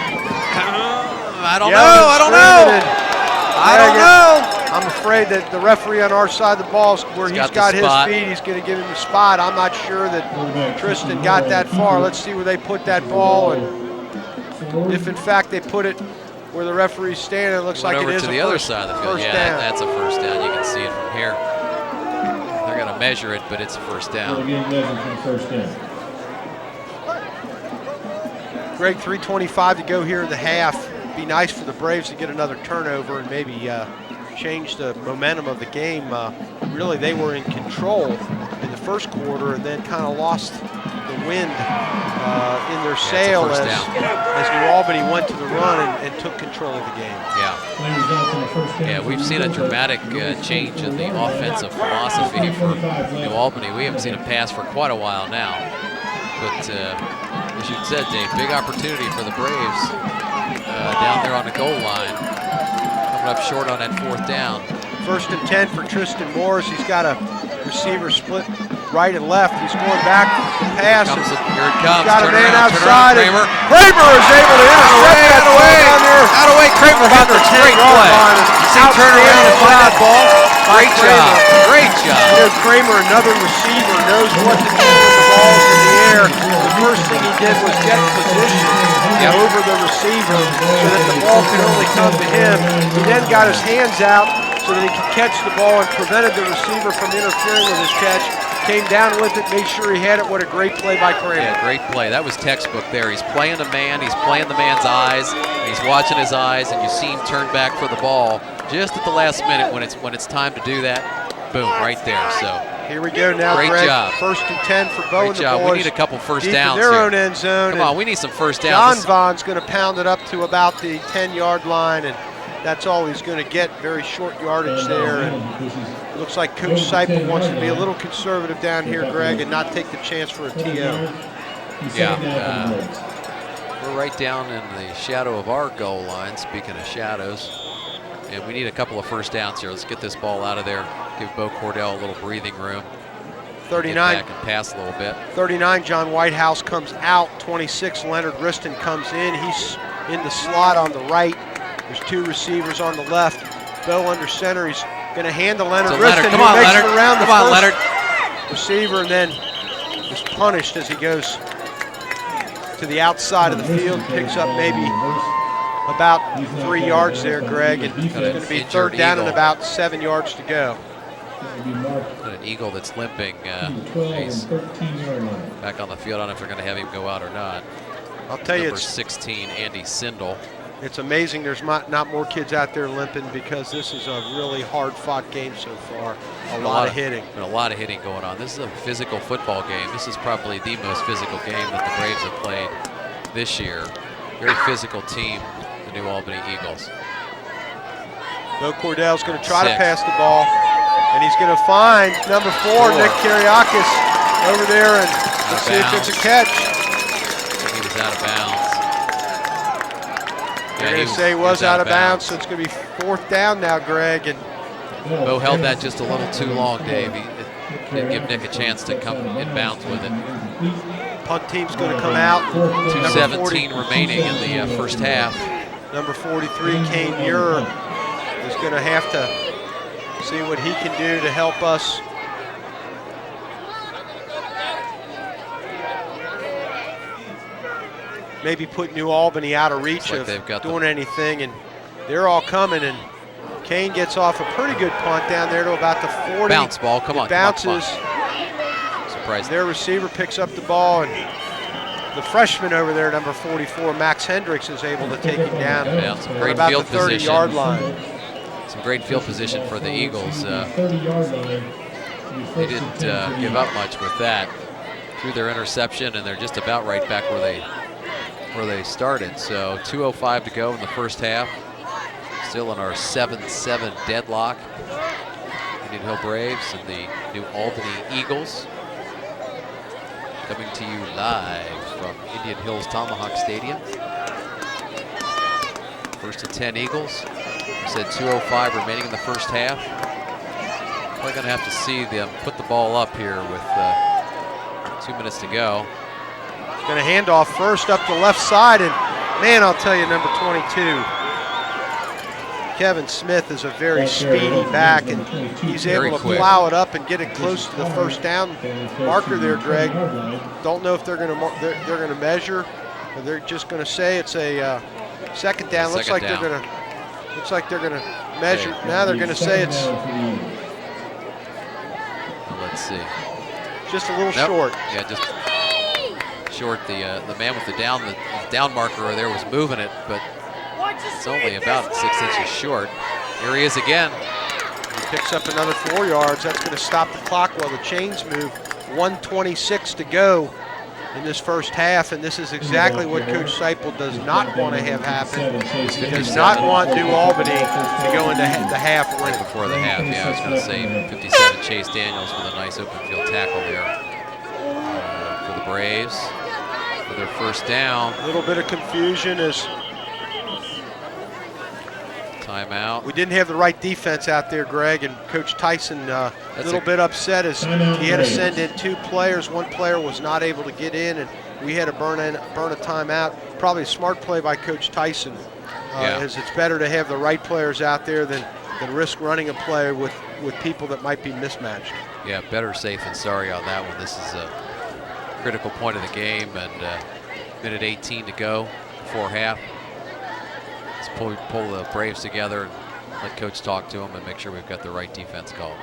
I don't know. I'm afraid that the referee on our side of the ball, where he's got his feet, he's going to give him the spot. I'm not sure that Tristan got that far. Let's see where they put that ball, and if in fact they put it where the referee's standing, it looks like it is to the other side of the field. Yeah, that's a first down. You can see it from here. They're going to measure it, but it's a first down. Greg, 3:25 to go here in the half. Be nice for the Braves to get another turnover and maybe change the momentum of the game. Really, they were in control in the first quarter and then kind of lost the wind in their sail as New Albany went to the run and took control of the game. Yeah, we've seen a dramatic change in the offensive philosophy for New Albany. We haven't seen a pass for quite a while now. But as you said, Dave, big opportunity for the Braves down there on the goal line. Coming up short on that 4th down. 1st and 10 for Tristan Morris. He's got a receiver split right and left. He's going back to pass. Here it comes. He's got a man around, outside. Kramer. Kramer is able to intercept that ball down there. Out of way, Kramer found the great play. See him turn around and find that ball. Great job. Great job. You know, Kramer, another receiver, knows what to do when the ball's in the air. The first thing he did was get position over the receiver so that the ball could only come to him. He then got his hands out so that he could catch the ball and prevented the receiver from interfering with his catch. Came down with it, made sure he had it. What a great play by Kramer. Yeah, great play. That was textbook there. He's playing the man. He's playing the man's eyes. He's watching his eyes, and you see him turn back for the ball just at the last minute when it's time to do that. Boom, right there. So here we go now, great Greg. job. 1st and 10 for Bo and the job. boys. We need a couple first Deep downs in their here. own end zone. Come on, we need some first downs. John Vaughn's going to pound it up to about the 10-yard line, and that's all he's going to get. Very short yardage there. And looks like Coach Seipel wants to be a little conservative down here, Greg, and not take the chance for a TO. Yeah. We're right down in the shadow of our goal line, speaking of shadows. And we need a couple of first downs here. Let's get this ball out of there. Give Bo Cordell a little breathing room. 39. Get back and pass a little bit. 39, John Whitehouse comes out. 26, Leonard Riston comes in. He's in the slot on the right. There's 2 receivers on the left. Bo under center. He's going to hand to Leonard Riston. Come on, makes Leonard. It around Come the on, first Leonard. Receiver, and then is punished as he goes to the outside of the field. Picks up maybe about 3 yards there, Greg. And it's going to be 3rd down and about 7 yards to go. An Eagle that's limping. He's back on the field. I don't know if they're going to have him go out or not. I'll tell you, Number it's 16, Andy Sindel. It's amazing there's not more kids out there limping because this is a really hard-fought game so far. A lot of hitting. Been a lot of hitting going on. This is a physical football game. This is probably the most physical game that the Braves have played this year. Very physical team, the New Albany Eagles. Bo Cordell's going to try to pass the ball, and he's going to find number 4, Nick Kiriakis, over there, and let's see if it's a catch. He was out of bounds. They're going to say he was out of bounds, so it's going to be 4th down now, Greg. And Bo held that just a little too long, Dave. He didn't give Nick a chance to come in bounds with it. Punt team's going to come out. 2:17 remaining in the first half. Number 43, Kane Muir, is going to have to see what he can do to help us. Maybe put New Albany out of reach of doing anything, and they're all coming, and Kane gets off a pretty good punt down there to about the 40. Bounce ball, come on. Bounces. Surprised. Their receiver picks up the ball, and the freshman over there, number 44, Max Hendricks, is able to take him down. Yeah, some great about field the 30-yard line. Some great field position for the Eagles. They didn't give up much with that. Threw their interception, and they're just about right back where they started. So 2:05 to go in the first half. Still in our 7-7 deadlock. Indian Hill Braves and the New Albany Eagles. Coming to you live from Indian Hills Tomahawk Stadium. 1st and 10 Eagles. We said 2:05 remaining in the first half. Probably gonna have to see them put the ball up here with 2 minutes to go. He's going to hand off first up the left side, and man, I'll tell you, number 22, Kevin Smith, is a very speedy back, and he's able to plow it up and get it close to the first down marker there, Greg. Don't know if they're going to measure, or they're just going to say it's a 2nd down. Looks like they're going to measure. Now they're going to say it's. Let's see. Just a little short. Yeah, just short. The man with the down marker there was moving it, but it's only about 6 inches short. Here he is again. He picks up another 4 yards. That's going to stop the clock while the chains move. 1:26 to go in this first half, and this is exactly what Coach Seipel does not want to have happen. He does not want New Albany to go into the half Right winning. before the half, yeah, I was going to say 57 Chase Daniels with a nice open field tackle there for the Braves for their first down. A little bit of confusion as timeout. we didn't have the right defense out there, Greg, and Coach Tyson a little bit upset as he had to send in 2 players. One player was not able to get in, and we had to burn a timeout. Probably a smart play by Coach Tyson, as it's better to have the right players out there than risk running a play with people that might be mismatched. Yeah, better safe than sorry on that one. This is a critical point of the game, and minute 18 to go before half. Let's pull the Braves together and let Coach talk to them and make sure we've got the right defense called.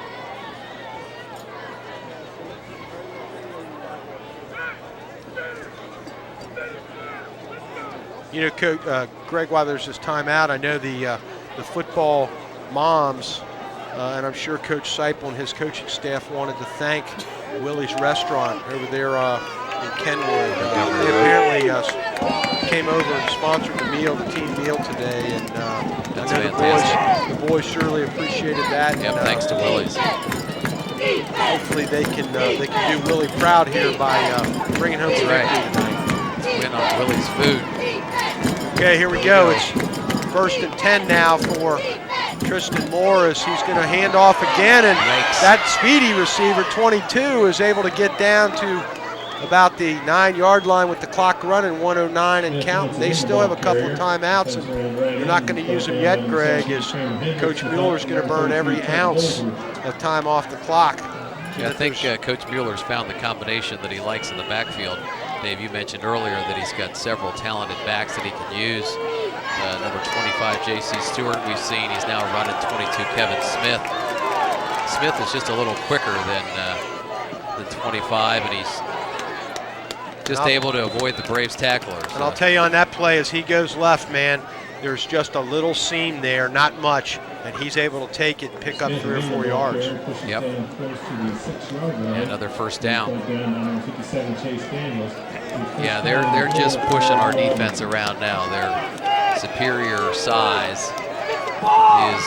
You know, Greg, while there's this timeout, I know the football moms, and I'm sure Coach Seipel and his coaching staff wanted to thank Willie's Restaurant over there in Kenwood. They apparently came over and sponsored the meal, the team meal today, and That's I know fantastic. the boys surely appreciated that. Yep, and, thanks to Willie's. Hopefully they can do Willie proud here by bringing home some victory tonight. Let's win on Willie's food. Okay, here we go. It's 1st and 10 now for Tristan Morris. He's going to hand off again, and that speedy receiver, 22, is able to get down to about the 9-yard line with the clock running, 1:09 and counting. They still have a couple of timeouts, and they're not going to use them yet, Greg, as Coach Mueller's going to burn every ounce of time off the clock. Yeah, I think Coach Mueller's found the combination that he likes in the backfield. Dave, you mentioned earlier that he's got several talented backs that he can use. Number 25, J.C. Stewart, we've seen. He's now running 22, Kevin Smith. Smith is just a little quicker than 25, and he's just able to avoid the Braves tacklers. And I'll tell you on that play, as he goes left, man, there's just a little seam there, not much, and he's able to take it and pick up 3 or 4 yards. Yep. And another first down. Yeah, they're just pushing our defense around now. Their superior size is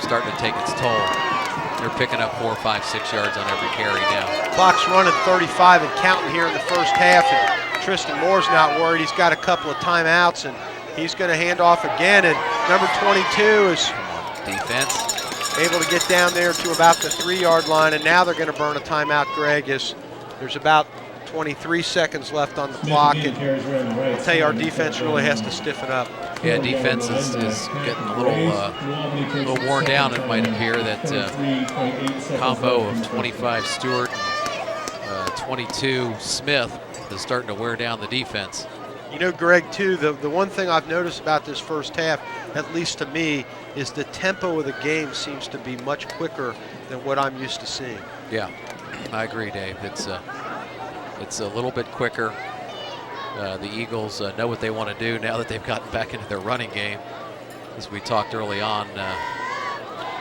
starting to take its toll. They're picking up 4, 5, 6 yards on every carry now. Clock's running 35 and counting here in the first half, and Tristan Moore's not worried. He's got a couple of timeouts, and he's going to hand off again, and number 22 is defense able to get down there to about the 3-yard line, and now they're going to burn a timeout, Greg, as there's about 23 seconds left on the clock, and I'll tell you, our defense really has to stiffen up. Yeah, defense is getting a little worn down, it might appear. That combo of 25 Stewart, 22 Smith is starting to wear down the defense. You know, Greg, too, the one thing I've noticed about this first half, at least to me, is the tempo of the game seems to be much quicker than what I'm used to seeing. Yeah, I agree, Dave. It's a little bit quicker. The Eagles know what they want to do now that they've gotten back into their running game. As we talked early on,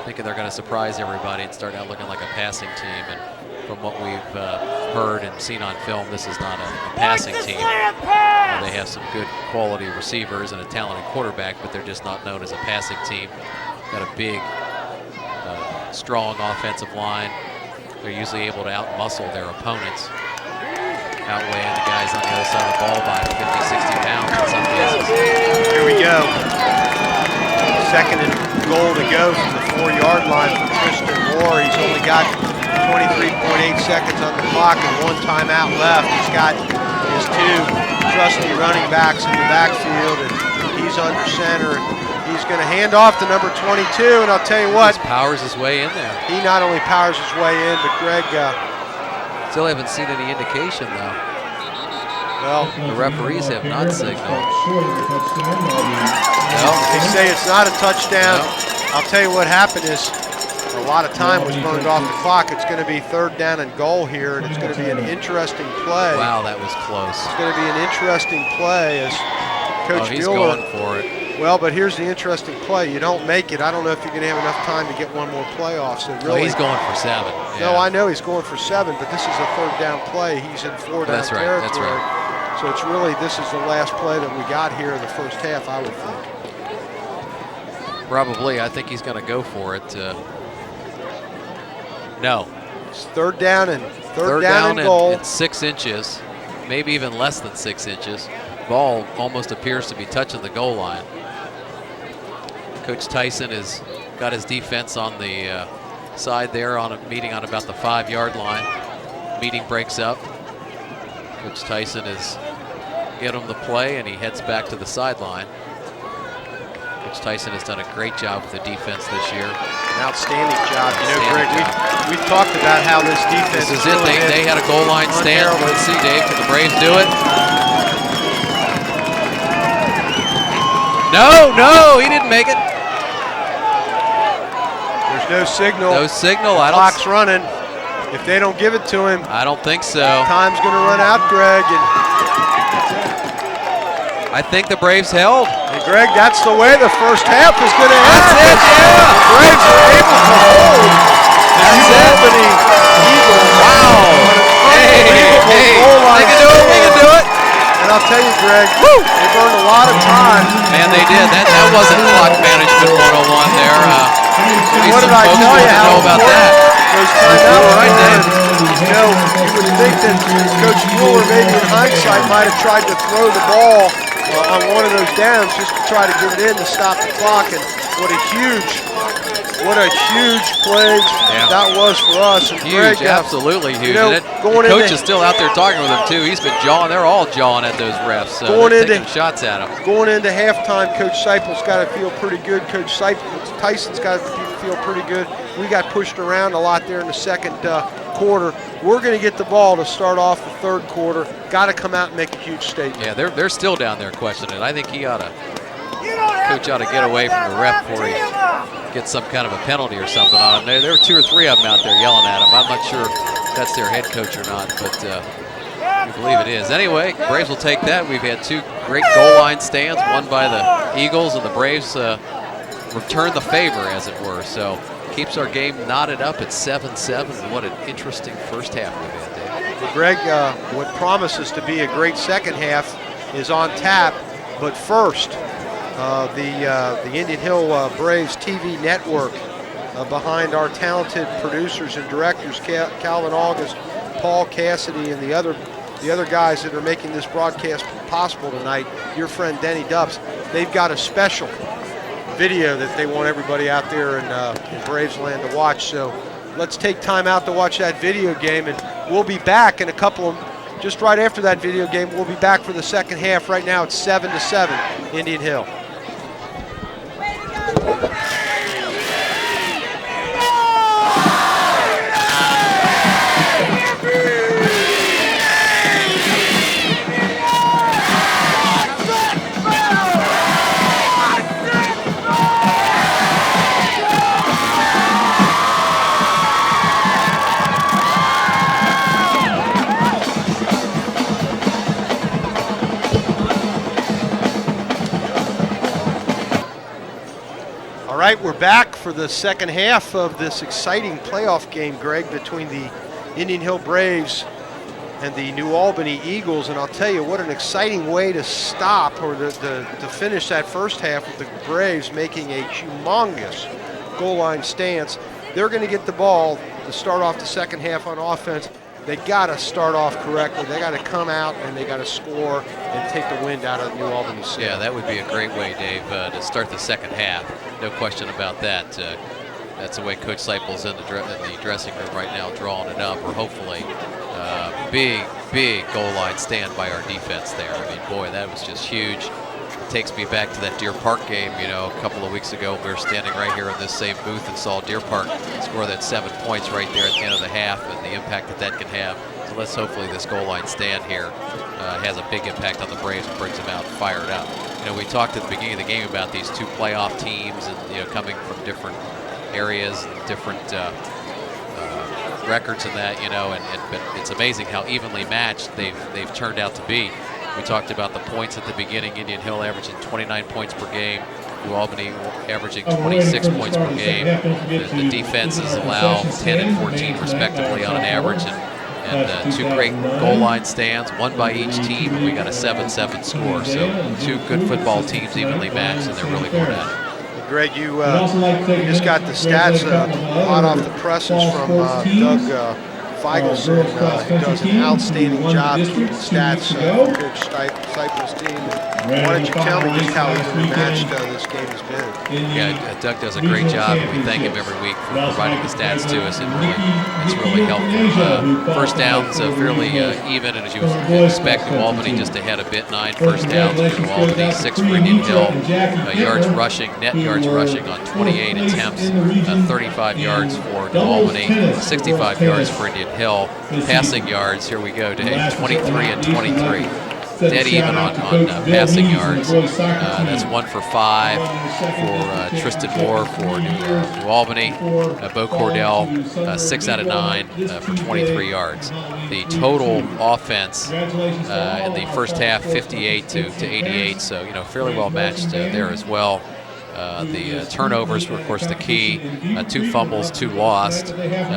thinking they're going to surprise everybody and start out looking like a passing team. And from what we've heard and seen on film, this is not a passing team. They have some good quality receivers and a talented quarterback, but they're just not known as a passing team. Got a big, strong offensive line. They're usually able to out-muscle their opponents, outweighing the guys on the other side of the ball by 50, 60 pounds in some cases. Here we go. 2nd and goal to go from the 4-yard line for Tristan Moore. He's only got 23.8 seconds on the clock and 1 timeout left. He's got his 2 trusty running backs in the backfield, and he's under center. He's going to hand off to number 22, and I'll tell you what. He powers his way in there. He not only powers his way in, but Greg. Still haven't seen any indication, though. Well, the referees have not signaled. No, they say it's not a touchdown. No. I'll tell you what happened is A lot of time was burned off the clock. It's going to be 3rd down and goal here, and it's going to be an interesting play. Wow, that was close. It's going to be an interesting play as Coach he's Mueller. going for it. Well, but here's the interesting play. You don't make it. I don't know if you're going to have enough time to get one more playoff. So really, he's going for 7. Yeah. No, I know he's going for 7, but this is a 3rd down play. He's in 4 down territory. That's right. So it's really, this is the last play that we got here in the first half, I would think. Probably. I think he's going to go for it. No. It's 3rd down and third down and goal. And 6 inches, maybe even less than 6 inches. Ball almost appears to be touching the goal line. Coach Tyson has got his defense on the side there, on a meeting on about the 5-yard line. Meeting breaks up. Coach Tyson is get him the play, and he heads back to the sideline. Coach Tyson has done a great job with the defense this year. An outstanding job. You know, Greg, we've talked about how this defense is it. They had a goal line stand. Let's see, Dave, can the Braves do it? No, he didn't make it. There's no signal. No signal. The clock's running. If they don't give it to him, I don't think so. Time's going to run out, Greg. And I think the Braves held. And Greg, that's the way the first half is going to end. That's it, yeah. The Braves are able to hold the Albany Eagles. Wow. Hey, they can do it. We can do it. And I'll tell you, Greg, they burned a lot of time. Man, they did. That wasn't clock management 101 there. What did I tell you? How about that? Those timeouts, right, Dave. You know, you would think that Coach Mueller, maybe in hindsight, might have tried to throw the ball on one of those downs just to try to get it in to stop the clock. And what a huge play that was for us. And Huge, Greg, absolutely huge. You know, the coach is still out there talking with him too. He's been jawing. They're all jawing at those refs. Taking shots at him. Going into halftime, Coach Seipel's got to feel pretty good. Coach Tyson's got to feel pretty good. We got pushed around a lot there in the second quarter. We're going to get the ball to start off the 3rd quarter. Got to come out and make a huge statement. Yeah, they're still down there questioning it. I think Coach ought to get away from the ref before he gets some kind of a penalty or something on him. There were 2 or 3 of them out there yelling at him. I'm not sure if that's their head coach or not, but we believe it is. Anyway, Braves will take that. We've had 2 great goal line stands, one by the Eagles, and the Braves return the favor, as it were. So keeps our game knotted up at 7-7. What an interesting first half we've had, Dave. Well, Greg, what promises to be a great second half is on tap, but first, the Indian Hill Braves TV network, behind our talented producers and directors, Calvin August, Paul Cassidy, and the other guys that are making this broadcast possible tonight, your friend Denny Dubs. They've got a special video that they want everybody out there in Braves land to watch. So let's take time out to watch that video game, and we'll be back in a couple of, just right after that video game, we'll be back for the second half. Right now it's 7-7, Indian Hill. All right, we're back for the second half of this exciting playoff game, Greg, between the Indian Hill Braves and the New Albany Eagles. And I'll tell you, what an exciting way to stop or to finish that first half with the Braves making a humongous goal line stance. They're going to get the ball to start off the second half on offense. They got to start off correctly. They got to come out and they got to score and take the wind out of New Albany City. Yeah, that would be a great way, Dave, to start the second half. No question about that. That's the way Coach Seipel's in the dressing room right now, drawing it up. Or hopefully, big goal line stand by our defense there. I mean, boy, that was just huge. It takes me back to that Deer Park game, you know, a couple of weeks ago. We were standing right here in this same booth and saw Deer Park score that 7 points right there at the end of the half, and the impact that can have. So let's hopefully this goal line stand here has a big impact on the Braves and brings them out fired up. You know, we talked at the beginning of the game about these 2 playoff teams and, you know, coming from different areas, different records and that, but it's amazing how evenly matched they've turned out to be. We talked about the points at the beginning. Indian Hill averaging 29 points per game. New Albany averaging 26 points per game. The defenses allow 10 and 14 respectively on an average, and two great goal line stands, one by each team, and we got a 7-7 score. So two good football teams evenly matched, and they're really going at it. Greg, you just got the stats hot off the presses from Doug Feigelson, who does an outstanding job keeping stats for Coach Seipel's team. Why don't you tell me just how evenly matched this game has been? Yeah, Doug does a great job, and we thank him every week for providing the stats to us. It's really helpful. First downs fairly even, and as you expect, New Albany just ahead a bit, 9 first downs for New Albany, 6 for Indian Hill. Yards rushing, net yards rushing on 28 attempts, 35 yards for New Albany, 65 yards for Indian Hill. Passing yards, here we go, to 23 and 23. Dead even on passing yards. That's 1 for 5 for Tristan Moore for New Albany. Bo Cordell, 6 out of 9 for 23 yards. The total offense in the first half, 58 to 88. So fairly well matched there as well. The turnovers were, of course, the key. 2 fumbles, 2 lost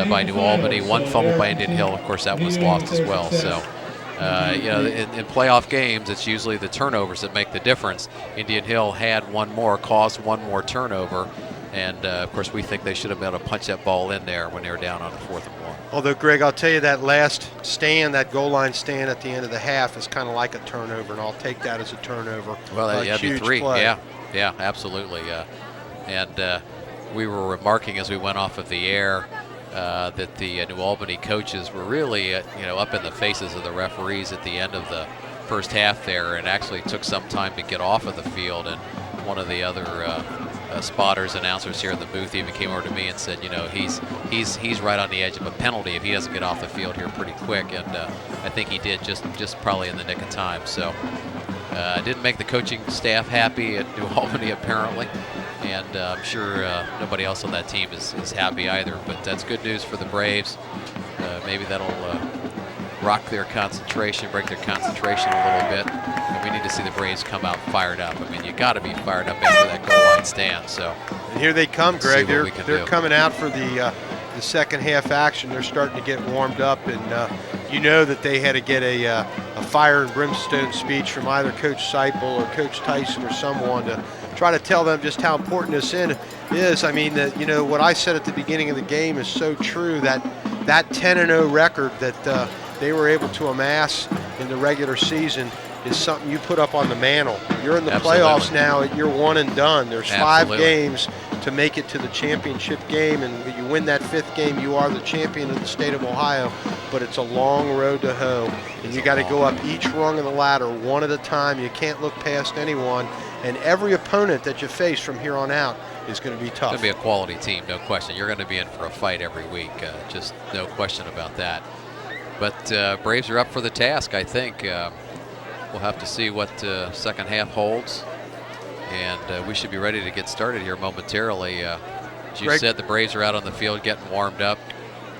by New Albany. 1 fumble by Indian Hill. Of course, that was lost as well. So. In playoff games, it's usually the turnovers that make the difference. Indian Hill had 1 more, caused 1 more turnover, and of course we think they should have been able to punch that ball in there when they were down on the 4th and 1. Although, Greg, I'll tell you that last stand, that goal line stand at the end of the half is kind of like a turnover, and I'll take that as a turnover. Well, that'd be 3. Play. Yeah, absolutely. And we were remarking as we went off of the air that the New Albany coaches were really, up in the faces of the referees at the end of the first half there, and actually took some time to get off of the field. And one of the other spotters, announcers here in the booth, even came over to me and said, he's right on the edge of a penalty if he doesn't get off the field here pretty quick. And I think he did, just probably in the nick of time. So didn't make the coaching staff happy at New Albany apparently. And I'm sure nobody else on that team is happy either. But that's good news for the Braves. Maybe that'll rock their concentration, break their concentration a little bit. And we need to see the Braves come out fired up. I mean, you got to be fired up after that goal line stand. So. And here they come, Greg. They're coming out for the second half action. They're starting to get warmed up, and that they had to get a fire and brimstone speech from either Coach Seipel or Coach Tyson or someone to try to tell them just how important this is. I mean, what I said at the beginning of the game is so true, that 10-0 record that they were able to amass in the regular season is something you put up on the mantle. You're in the playoffs now, you're 1 and done. There's 5 games to make it to the championship game, and you win that 5th game, you are the champion of the state of Ohio. But it's a long road to hoe, and you got to go up each rung of the ladder one at a time. You can't look past anyone, and every opponent that you face from here on out is going to be tough. It's going to be a quality team, no question. You're going to be in for a fight every week, just no question about that. But Braves are up for the task, I think. We'll have to see what second half holds, and we should be ready to get started here momentarily. As you said, the Braves are out on the field getting warmed up.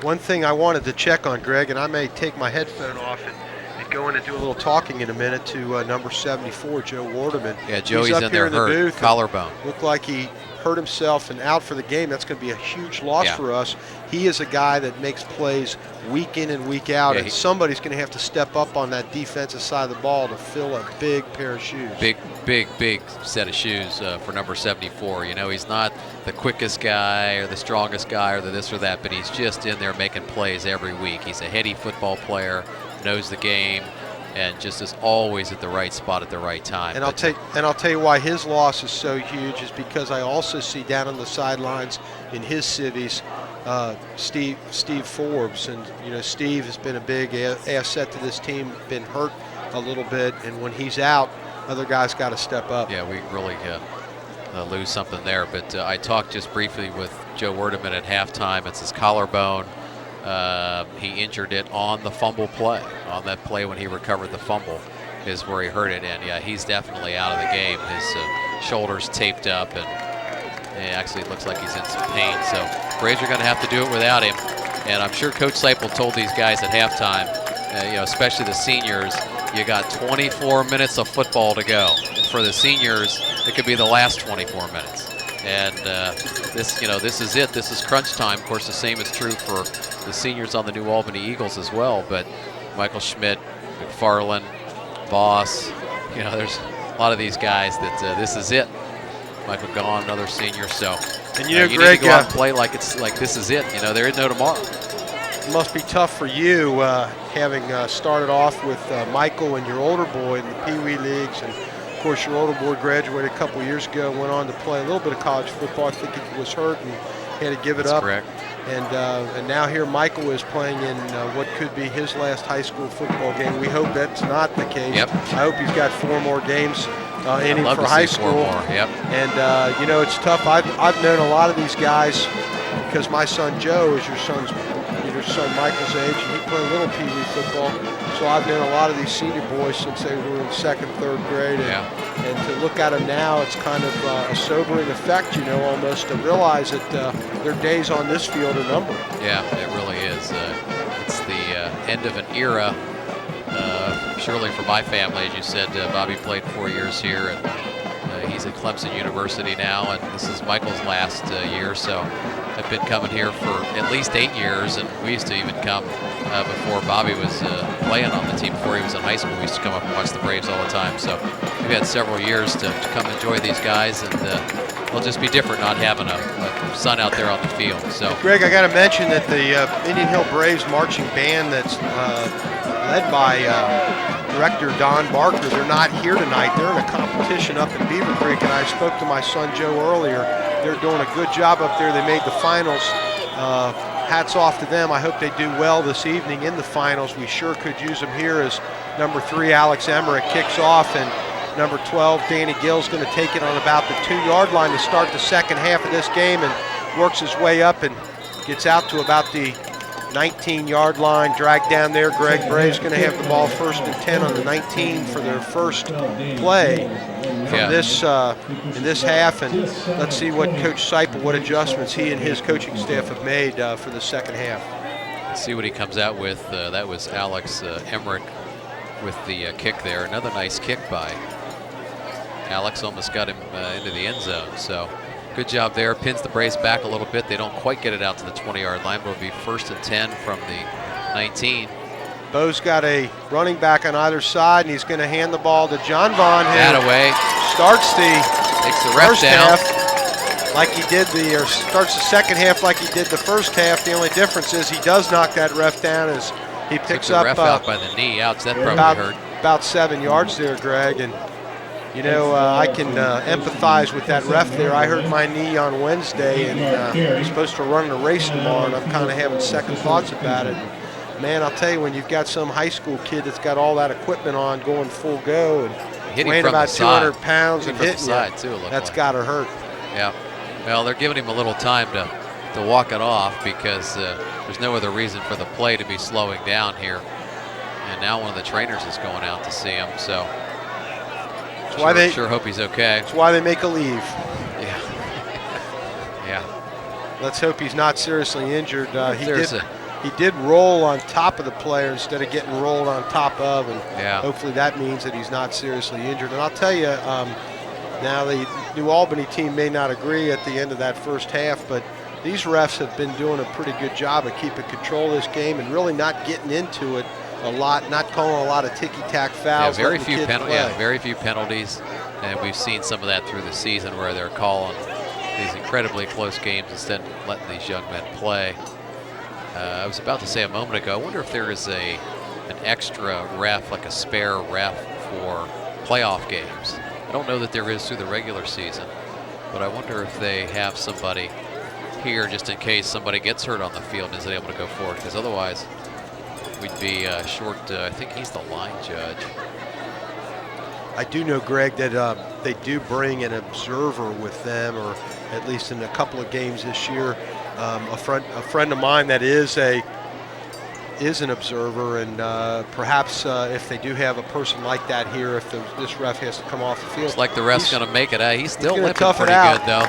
One thing I wanted to check on, Greg, and I may take my headphone off and go in and do a little talking in a minute to number 74, Joe Wardeman. Yeah, Joey's in there hurt, collarbone. Looked like he hurt himself and out for the game. That's going to be a huge loss for us. He is a guy that makes plays week in and week out, and somebody's going to have to step up on that defensive side of the ball to fill a big pair of shoes. Big set of shoes for number 74. He's not the quickest guy or the strongest guy or the this or that, but he's just in there making plays every week. He's a heady football player, knows the game, and just is always at the right spot at the right time. And I'll tell you why his loss is so huge is because I also see down on the sidelines in his cities Steve Forbes, and Steve has been a big asset to this team, been hurt a little bit, and when he's out, other guys got to step up. Yeah, we really lose something there. But I talked just briefly with Joe Wardeman at halftime. It's his collarbone. He injured it on the fumble play. On that play when he recovered the fumble is where he hurt it. And yeah, he's definitely out of the game. His shoulders taped up, and Actually, it looks like he's in some pain. So Braves are going to have to do it without him. And I'm sure Coach Seipel told these guys at halftime, especially the seniors, you got 24 minutes of football to go. And for the seniors, it could be the last 24 minutes. And this is it. This is crunch time. Of course, the same is true for the seniors on the New Albany Eagles as well. But Michael Schmidt, McFarland, Voss, there's a lot of these guys that this is it. Michael Gaughan, another senior. So, and you Greg, need to go out and play like this is it. There is no tomorrow. It must be tough for you having started off with Michael and your older boy in the Pee Wee leagues, and of course your older boy graduated a couple years ago and went on to play a little bit of college football. I think he was hurt and had to give it up. Correct. And now here Michael is playing in what could be his last high school football game. We hope that's not the case. Yep. I hope he's got 4 more games in him for high school. 4 more. Yep. And it's tough. I've known a lot of these guys because my son Joe is your son Michael's age, and he played a little Pee Wee football. So I've known a lot of these senior boys since they were in 2nd, 3rd grade. And to look at them now, it's kind of a sobering effect, almost to realize that their days on this field are numbered. Yeah, it really is. It's the end of an era. Surely for my family, as you said, Bobby played 4 years here, and he's at Clemson University now, and this is Michael's last year. So I've been coming here for at least 8 years, and we used to even come before Bobby was playing on the team. Before he was in high school, we used to come up and watch the Braves all the time. So we've had several years to come enjoy these guys, and it'll just be different not having a son out there on the field. So, Greg, I got to mention that the Indian Hill Braves marching band that's led by Director Don Barker, they're not here tonight. They're in a competition up in Beaver Creek, and I spoke to my son Joe earlier. They're doing a good job up there. They made the finals. Hats off to them. I hope they do well this evening in the finals. We sure could use them here as number 3, Alex Emmerich, kicks off, and number 12, Danny Gill's going to take it on about the 2-yard line to start the second half of this game, and works his way up and gets out to about the 19-yard line, dragged down there. Greg Braves going to have the ball 1st and 10 on the 19 for their first play from this in this half, and let's see what Coach Seipel, what adjustments he and his coaching staff have made for the second half. Let's see what he comes out with. That was Alex Emmerich with the kick there. Another nice kick by Alex, almost got him into the end zone. So good job there. Pins the Braves back a little bit. They don't quite get it out to the 20-yard line, but it'll be 1st and 10 from the 19. Bo's got a running back on either side, and he's going to hand the ball to John Vaughn, who away. Starts the Takes the ref first down. half like he did or starts the second half like he did the first half. The only difference is he does knock that ref down as he picks Took the up ref out by the knee. Ouch, that probably hurt. About 7 yards there, Greg, and I can empathize with that ref there. I hurt my knee on Wednesday, and I'm supposed to run a race tomorrow, and I'm kind of having second thoughts about it. Man, I'll tell you, when you've got some high school kid that's got all that equipment on going full go and weighing about 200 pounds and hitting you, that's got to hurt. Yeah. Well, they're giving him a little time to walk it off because there's no other reason for the play to be slowing down here. And now one of the trainers is going out to see him, so sure hope he's okay. That's why they make a leave. Yeah. Yeah. Let's hope he's not seriously injured. He did roll on top of the player instead of getting rolled on top of, and hopefully that means that he's not seriously injured. And I'll tell you, now the New Albany team may not agree at the end of that first half, but these refs have been doing a pretty good job of keeping control of this game and really not getting into it a lot, not calling a lot of ticky-tack fouls. Very few penalties, and we've seen some of that through the season where they're calling these incredibly close games instead of letting these young men play. I was about to say a moment ago, I wonder if there is an extra ref, like a spare ref for playoff games. I don't know that there is through the regular season, but I wonder if they have somebody here just in case somebody gets hurt on the field and isn't able to go forward, because otherwise we'd be short. I think he's the line judge. I do know, Greg, that they do bring an observer with them, or at least in a couple of games this year. A friend of mine that is an observer, and perhaps if they do have a person like that here, if this ref has to come off the field. It's like the ref's going to make it. He's still limping pretty good, though.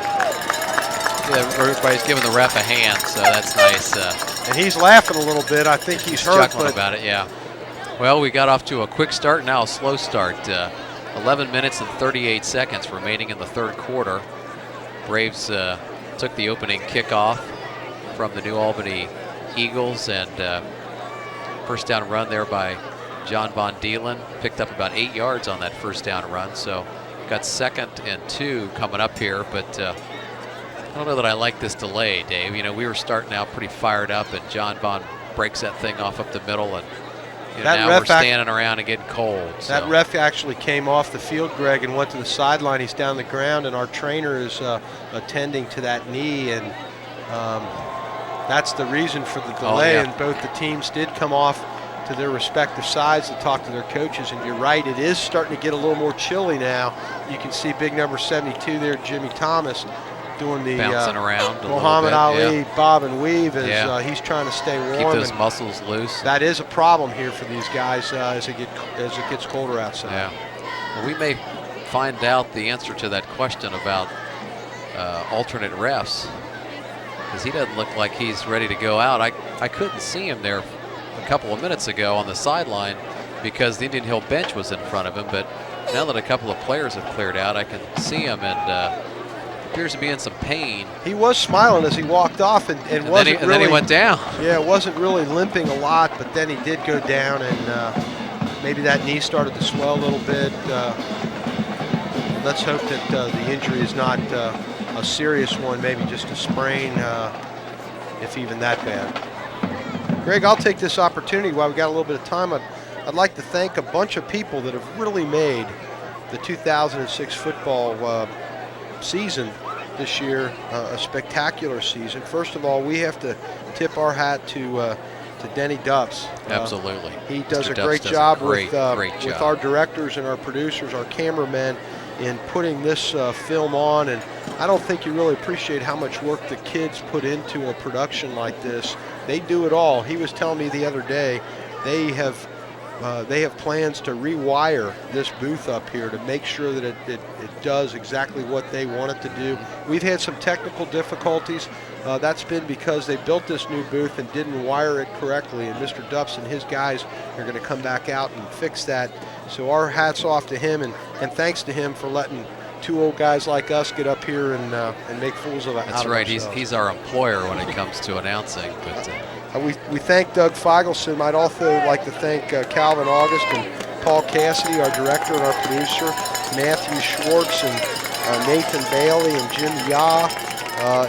everybody's giving the ref a hand, so that's nice. And he's laughing a little bit. I think he's hurt. Chuckling about it, yeah. Well, we got off to a quick start, now a slow start. 11 minutes and 38 seconds remaining in the third quarter. Braves took the opening kickoff from the New Albany Eagles, and first down run there by John Von Deelen. Picked up about 8 yards on that first down run, so got 2nd and 2 coming up here, but I don't know that I like this delay, Dave. You know, we were starting out pretty fired up, and John Von breaks that thing off up the middle, and now we're standing around and getting cold. That ref actually came off the field, Greg, and went to the sideline. He's down the ground, and our trainer is attending to that knee, and that's the reason for the delay. And both the teams did come off to their respective sides to talk to their coaches, and you're right, it is starting to get a little more chilly now. You can see big number 72 there, Jimmy Thomas, doing the bouncing around Muhammad Ali bob and weave as he's trying to stay warm. Keep those muscles loose. That is a problem here for these guys as it gets colder outside. Yeah. Well, we may find out the answer to that question about alternate refs, because he doesn't look like he's ready to go out. I couldn't see him there a couple of minutes ago on the sideline because the Indian Hill bench was in front of him, but now that a couple of players have cleared out, I can see him, and appears to be in some pain. He was smiling as he walked off, and then he went down. Yeah, it wasn't really limping a lot, but then he did go down, and maybe that knee started to swell a little bit. Let's hope that the injury is not a serious one, maybe just a sprain, if even that bad. Greg, I'll take this opportunity while we got a little bit of time. I'd like to thank a bunch of people that have really made the 2006 football season this year a spectacular season. First of all, we have to tip our hat to Denny Duffs. Absolutely. He does a great job with our directors and our producers, our cameramen, in putting this film on, and I don't think you really appreciate how much work the kids put into a production like this. They do it all. He was telling me the other day they have plans to rewire this booth up here to make sure that it does exactly what they want it to do. We've had some technical difficulties. That's been because they built this new booth and didn't wire it correctly, and Mr. Duffs and his guys are going to come back out and fix that. So our hats off to him, and thanks to him for letting two old guys like us get up here and make fools of ourselves. That's right. He's our employer when it comes to announcing. But we thank Doug Feigelson. I'd also like to thank Calvin August and Paul Cassidy, our director and our producer, Matthew Schwartz and Nathan Bailey and Jim Yah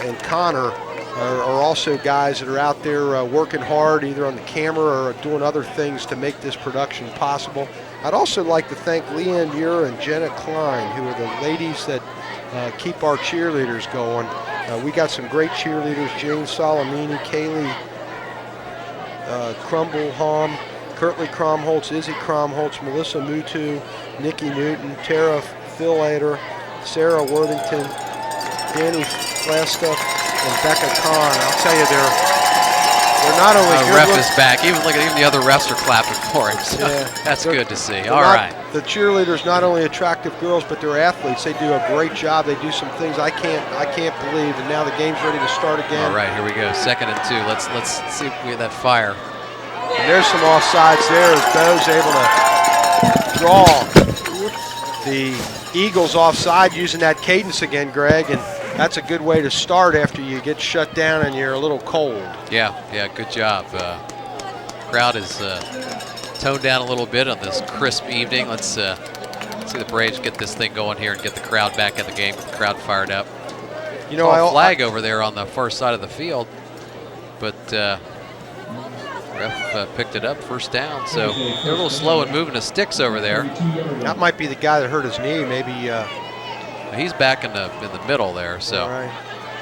and Connor are also guys that are out there working hard either on the camera or doing other things to make this production possible. I'd also like to thank Leanne Muir and Jenna Klein, who are the ladies that keep our cheerleaders going. We got some great cheerleaders: Jane Solomini, Kaylee Crumbleholm, Kirtley Kromholtz, Izzy Kromholtz, Melissa Mutu, Nikki Newton, Tara Philater, Sarah Worthington, Danny Flaska, and Becca Kahn. I'll tell you, they're not only good. Ref is back. Even the other refs are clapping for him. So that's good to see. All right. The cheerleaders, not only attractive girls, but they're athletes. They do a great job. They do some things I can't believe. And now the game's ready to start again. All right, here we go. 2nd and 2. Let's see if we get that fire. And there's some offsides there as Bo's able to draw the Eagles offside using that cadence again, Greg. And that's a good way to start after you get shut down and you're a little cold. Yeah, good job. Crowd is toned down a little bit on this crisp evening. Let's see the Braves get this thing going here and get the crowd back in the game, get the crowd fired up. You know, a flag over there on the far side of the field, but ref picked it up, first down. So they're a little slow in moving the sticks over there. That might be the guy that hurt his knee. Maybe he's back in the middle there. So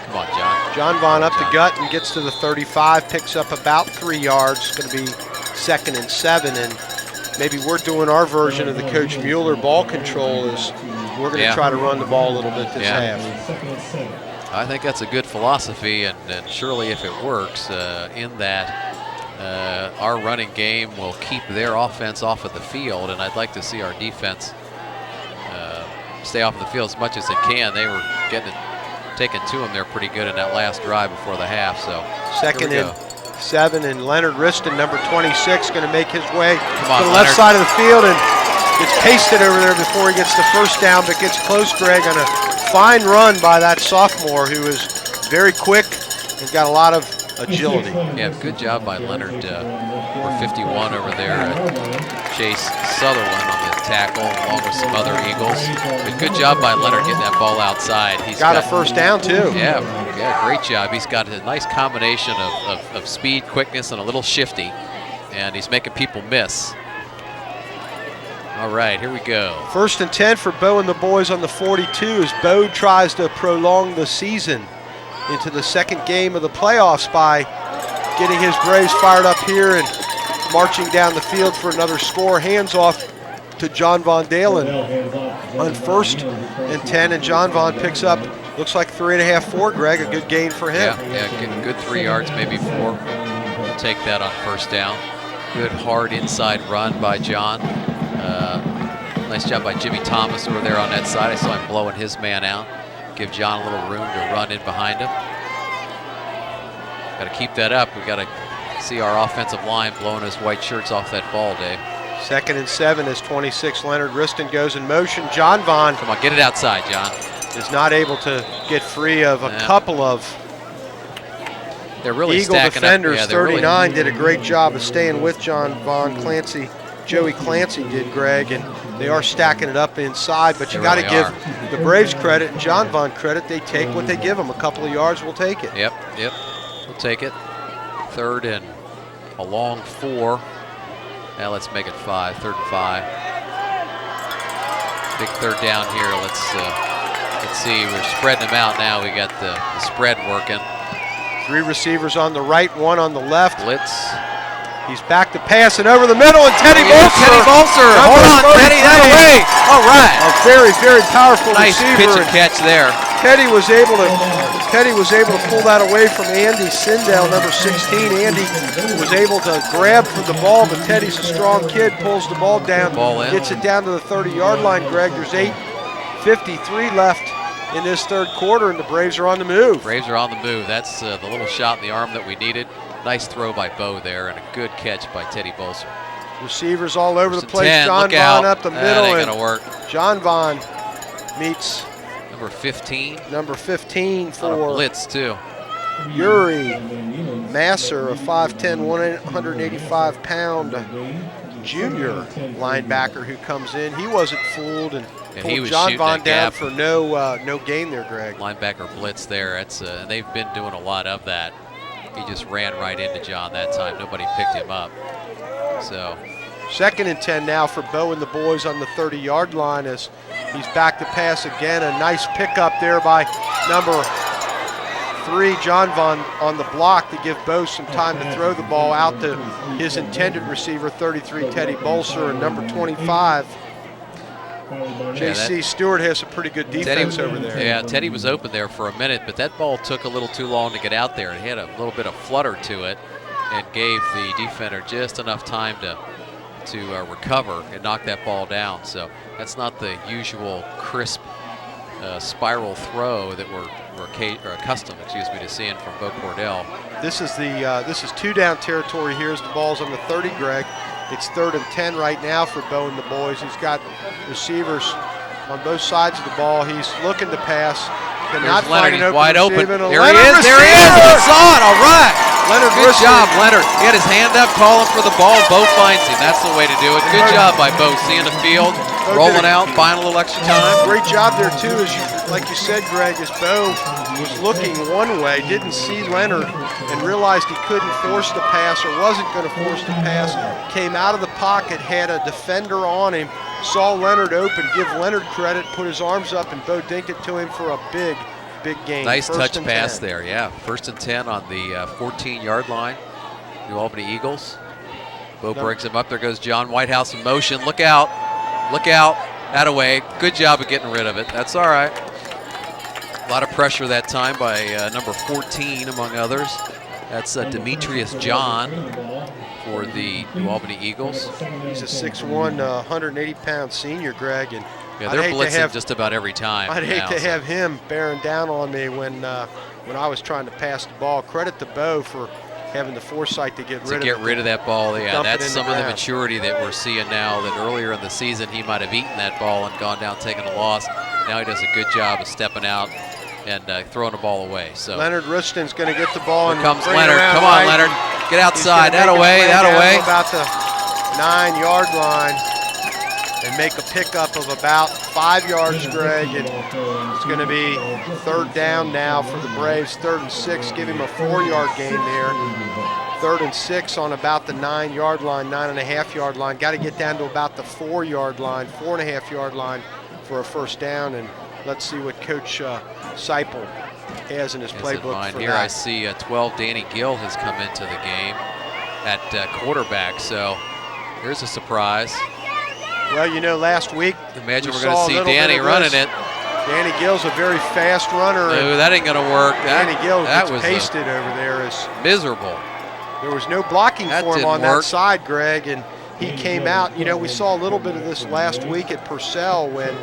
come on, John. John Vaughn up the gut and gets to the 35, picks up about 3 yards. It's going to be 2nd and 7, and maybe we're doing our version of the Coach Mueller ball control. Is we're going to try to run the ball a little bit this half. I think that's a good philosophy, and surely if it works, in that our running game will keep their offense off of the field, and I'd like to see our defense stay off of the field as much as it can. They were getting it taken to him there pretty good in that last drive before the half. So second and 7, and Leonard Riston, number 26, going to make his way to the Leonard. left side of the field and gets pasted over there before he gets the first down, but gets close, Greg, on a fine run by that sophomore who is very quick and got a lot of agility. Yeah, good job by Leonard. Number 51 over there, Chase Sutherland on the tackle, along with some other Eagles. But good job by Leonard getting that ball outside. He's got a first down, too. Yeah, great job. He's got a nice combination of speed, quickness, and a little shifty, and he's making people miss. All right, here we go. 1st and 10 for Bo and the boys on the 42 as Bo tries to prolong the season into the second game of the playoffs by getting his Braves fired up here and marching down the field for another score. Hands off to John Von Dalen on 1st and 10, and John Von picks up, looks like 3.5, 4, Greg, a good gain for him. Yeah, good 3 yards, maybe 4. We'll take that on 1st down. Good hard inside run by John. Nice job by Jimmy Thomas over there on that side. I saw him blowing his man out. Give John a little room to run in behind him. Got to keep that up. We got to see our offensive line blowing his white shirts off that ball, Dave. 2nd and 7 as 26 Leonard Riston goes in motion. John Von, come on, get it outside, John. Is not able to get free of a couple of they're really Eagle defenders. 39 did a great job of staying with John Von. Joey Clancy did, Greg, and they are stacking it up inside, but you got to give the Braves credit and John Von credit. They take what they give them. A couple of yards, we'll take it. Yep, we'll take it. 3rd and a long 4. Now let's make it 5, 3rd and 5. Big 3rd down here. Let's see, we're spreading them out now. We got the spread working. 3 receivers on the right, 1 on the left. Blitz. He's back to pass and over the middle, and Teddy Bolser. Hold on, Teddy, that away. All right. A very, very powerful nice receiver. Nice pitch and catch there. Teddy was able to pull that away from Andy Sindel, number 16. Andy was able to grab for the ball, but Teddy's a strong kid, pulls the ball down, gets it down to the 30-yard line, Greg. There's 8:53 left in this 3rd quarter, and the Braves are on the move. Braves are on the move. That's the little shot in the arm that we needed. Nice throw by Bo there, and a good catch by Teddy Bolser. Receivers all over the place. 10, John Von up the middle, ain't gonna work. John Von meets number 15. Number 15 for on a blitz too. Yuri Masser, a 5'10", 185-pound junior linebacker who comes in. He wasn't fooled and pulled he was John Von down gap. for no gain there, Greg. Linebacker blitz there. That's and they've been doing a lot of that. He just ran right into John that time. Nobody picked him up. So 2nd and 10 now for Bo and the boys on the 30-yard line as he's back to pass again. A nice pickup there by number 3, John Von, on the block to give Bo some time to throw the ball out to his intended receiver, 33, Teddy Bolser, and number 25, J.C. Stewart has a pretty good defense over there. Yeah, Teddy was open there for a minute, but that ball took a little too long to get out there. It had a little bit of flutter to it and gave the defender just enough time to recover and knock that ball down. So that's not the usual crisp spiral throw that we're accustomed, to seeing from Bo Cordell. This is 2-down territory here as the ball's on the 30, Greg. It's 3rd and 10 right now for Bo and the boys. He's got receivers on both sides of the ball. He's looking to pass. Cannot find an open wide open. There he is. There he is. We saw it. All right. Good job, Leonard. He had his hand up, calling for the ball. Bo finds him. That's the way to do it. Good job by Bo, seeing the field, rolling out, buying a little extra time. Great job there too, like you said, Greg, as Bo was looking one way, didn't see Leonard, and realized he couldn't force the pass or wasn't going to force the pass. Came out of the pocket, had a defender on him, saw Leonard open, give Leonard credit, put his arms up, and Bo dinked it to him for a big gain. Nice touch pass there, yeah. 1st and 10 on the 14-yard line. New Albany Eagles. Bo brings him up. There goes John Whitehouse in motion. Look out. Look out. That away. Good job of getting rid of it. That's all right. A lot of pressure that time by number 14, among others. That's Demetrius John for the New Albany Eagles. He's a 6'1", 180-pound senior, Greg, and Yeah, they're blitzing just about every time. I'd hate to have him bearing down on me when I was trying to pass the ball. Credit to Bo for having the foresight to get rid of that ball. Yeah, that's some of the maturity that we're seeing now. That earlier in the season he might have eaten that ball and gone down taking a loss. Now he does a good job of stepping out and throwing the ball away. So Leonard Riston's going to get the ball. Here comes Leonard. Come on, Leonard. Get outside. That away. About the 9-yard line and make a pickup of about 5 yards, Greg. And it's going to be 3rd down now for the Braves. 3rd and 6. Give him a 4-yard gain there. 3rd and 6 on about the 9-yard line, 9.5-yard line. Got to get down to about the 4-yard line, 4.5-yard line for a 1st down. And let's see what Coach Seipel has in his playbook for here that. I see 12, Danny Gill has come into the game at quarterback. So here's a surprise. Well, you know, last week, imagine we're going to see Danny running it. Danny Gill's a very fast runner. No, that ain't going to work. Danny Gill gets pasted over there. Miserable. There was no blocking for him on that side, Greg, and he came out. You know, we saw a little bit of this last week at Purcell when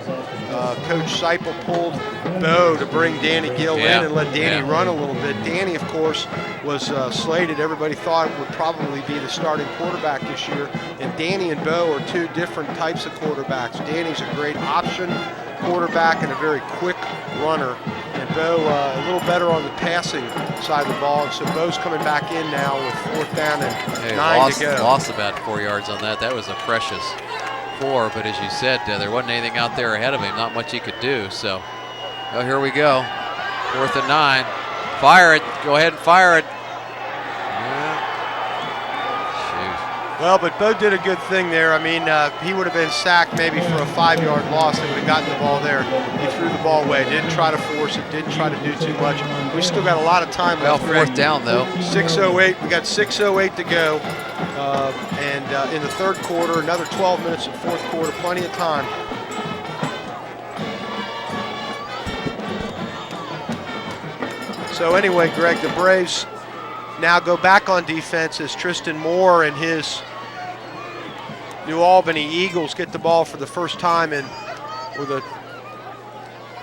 Coach Seipel pulled Bo to bring Danny Gill in and let Danny run a little bit. Danny, of course, was slated. Everybody thought would probably be the starting quarterback this year. And Danny and Bo are 2 different types of quarterbacks. Danny's a great option quarterback and a very quick runner. And Bo a little better on the passing side of the ball. And so Bo's coming back in now with 4th down and 9 to go. Lost about 4 yards on that. That was a precious 4. But as you said, there wasn't anything out there ahead of him. Not much he could do. So here we go. 4th and 9. Fire it. Go ahead and fire it. Well, but Bo did a good thing there. I mean, he would have been sacked maybe for a 5-yard loss. They would have gotten the ball there. He threw the ball away. Didn't try to force it. Didn't try to do too much. We still got a lot of time left. 4th down, though. 6:08. We got 6:08 to go. And in the 3rd quarter, another 12 minutes in 4th quarter. Plenty of time. So anyway, Greg, the Braves now go back on defense as Tristan Moore and his New Albany Eagles get the ball for the first time or the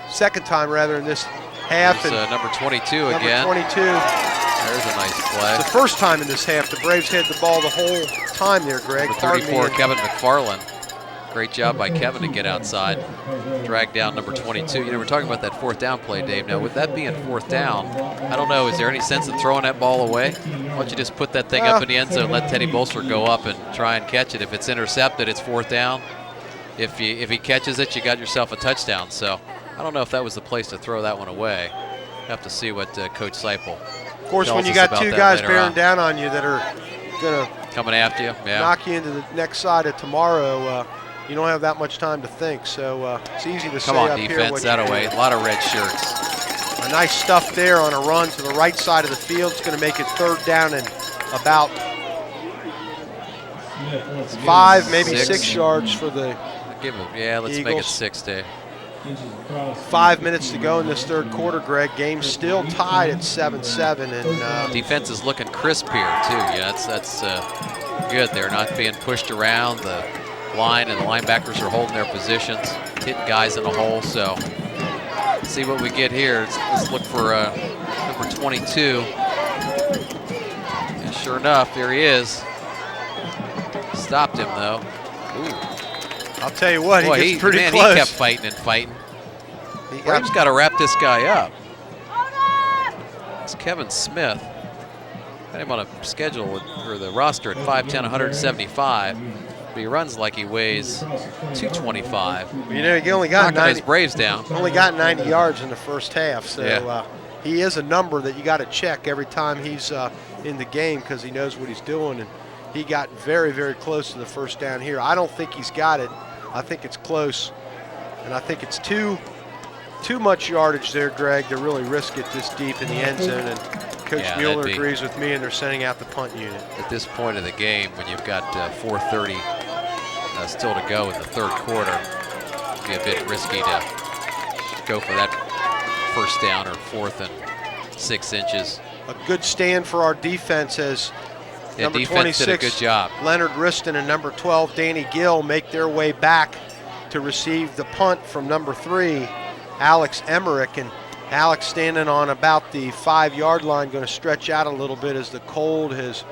2nd time rather in this half. And number 22 again. Number 22. There's a nice play. It's the first time in this half. The Braves had the ball the whole time there, Greg. Number 34, Kevin McFarland. Great job by Kevin to get outside, drag down number 22. You know, we're talking about that 4th down play, Dave. Now, with that being 4th down, I don't know, is there any sense in throwing that ball away? Why don't you just put that thing up in the end zone, let Teddy Bolster go up and try and catch it. If it's intercepted, it's 4th down. If he catches it, you got yourself a touchdown. So I don't know if that was the place to throw that one away. Have to see what Coach Seipel. Of course, when you got 2 guys bearing down on you that are going to coming after you, knock you into the next side of tomorrow, you don't have that much time to think, so it's easy to say up here. Come on, defense, that away. A lot of red shirts. A nice stuff there on a run to the right side of the field. It's going to make it 3rd down and about 5, maybe 6 yards for the let's Eagles. make it 6, Dave. 5 minutes to go in this 3rd quarter, Greg. Game still tied at 7-7, and defense is looking crisp here too. Yeah, that's good. They're not being pushed around. The line and the linebackers are holding their positions, hitting guys in the hole. So see what we get here. Let's look for number 22. And sure enough, there he is. Stopped him though. Ooh. I'll tell you what, he gets pretty close. He kept fighting and fighting. Braves got to wrap this guy up. It's Kevin Smith. Got him on a schedule or the roster at 5'10", 175. But he runs like he weighs 225. You know, he only got 90. His Braves down. Only got 90 yards in the first half, so he is a number that you got to check every time he's in the game because he knows what he's doing. And he got very, very close to the 1st down here. I don't think he's got it. I think it's close, and I think it's too much yardage there, Greg, to really risk it this deep in the end zone. And Coach Mueller agrees with me, and they're sending out the punt unit. At this point of the game, when you've got 4:30 still to go in the 3rd quarter, it'd be a bit risky to go for that 1st down or 4th and 6 inches. A good stand for our defense as number 26 did a good job. Leonard Riston and number 12 Danny Gill make their way back to receive the punt from number 3, Alex Emmerich. And Alex standing on about the 5-yard line, going to stretch out a little bit as the cold has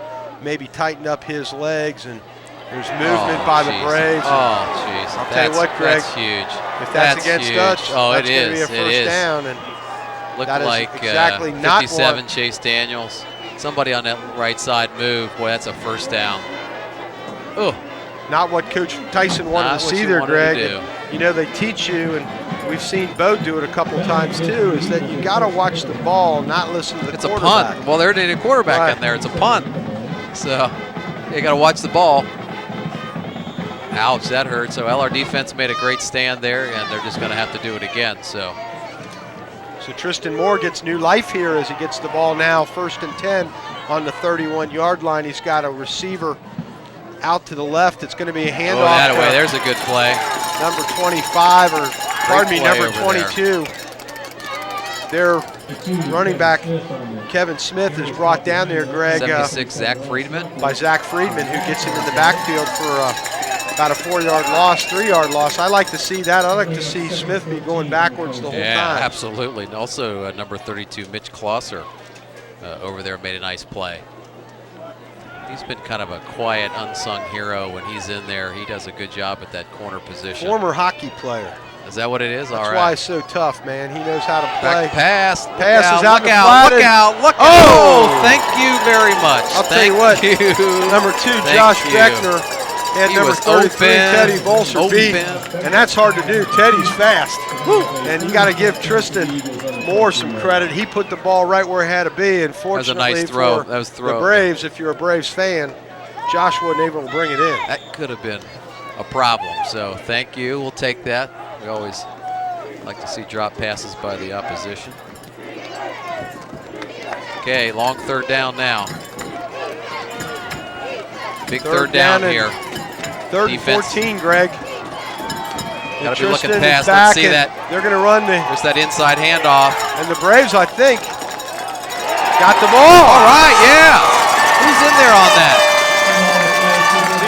maybe tightened up his legs, and there's movement by the Braves. Oh, jeez. I'll tell you what, Greg. That's huge. If that's against huge. us, oh, that's it going to be a is. first down. And looked that is like exactly not 57 what, Chase Daniels. Somebody on that right side move. Boy, that's a first down. Oh, not what Coach Tyson wanted to see there, Greg. And, you know, they teach you, and we've seen Bo do it a couple times too, is that you got to watch the ball, not listen to the quarterback. It's a punt. Well, there ain't a quarterback in there. It's a punt. So you got to watch the ball. Ouch, that hurt. So LR defense made a great stand there, and they're just going to have to do it again. So Tristan Moore gets new life here as he gets the ball now 1st and 10 on the 31-yard line. He's got a receiver out to the left. It's going to be a handoff. Oh, that way. There's a good play. Number 25, or pardon me, number 22. Their running back, Kevin Smith, is brought down there, Greg. 76, Zach Friedman. By Zach Friedman, who gets him in the backfield for about a 4-yard loss, 3-yard loss. I like to see that. I like to see Smith be going backwards the whole time. Yeah, absolutely. And also number 32, Mitch Klosser, over there made a nice play. He's been kind of a quiet, unsung hero when he's in there. He does a good job at that corner position. Former hockey player. Is that what it is? That's all right. why he's so tough, man. He knows how to play. Back pass. Pass is out. Look out. Look out. Look out. Oh, thank you very much. I'll tell you what. Number 2, Josh Beckner. And number 33, Teddy Bolser beat. And that's hard to do. Teddy's fast. Woo. And you got to give Tristan Moore some credit. He put the ball right where it had to be. And fortunately, that was a nice throw. For that was the Braves, if you're a Braves fan, Josh wasn't able to bring it in. That could have been a problem. So thank you. We'll take that. We always like to see drop passes by the opposition. Okay, long 3rd down now. Big third down here. 3rd and 14, Greg. Got to be looking past. Let's see that. They're going to run the. There's that inside handoff. And the Braves, I think, got the ball. All right, yeah. Who's in there on that?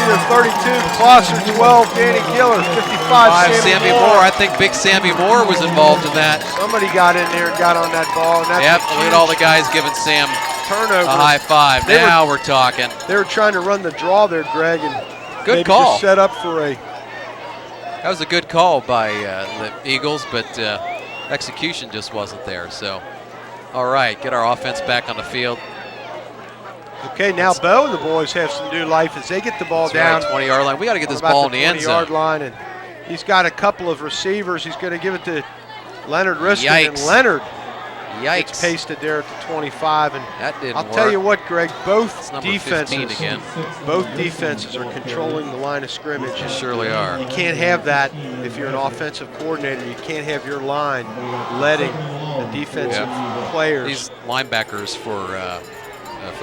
Either 32, Klosser, 12, Danny Giller, 55, Sammy Moore. I think Big Sammy Moore was involved in that. Somebody got in there and got on that ball. And that's yep, look at all the guys giving Sam turnover. A high five. Now we're talking. They were trying to run the draw there, Greg, and good call. Just set up for a. That was a good call by the Eagles, but execution just wasn't there. So, all right, get our offense back on the field. Okay, now Bo and the boys have some new life as they get the ball down. 20-yard line. We got to get this ball in the end zone. 20-yard line, and he's got a couple of receivers. He's going to give it to Leonard Riston. Yikes. And Leonard Yikes. gets pasted there at the 25. And that didn't I'll work. tell you what, Greg, both defenses are controlling the line of scrimmage. They surely are. You can't have that if you're an offensive coordinator. You can't have your line letting the defensive players. These linebackers for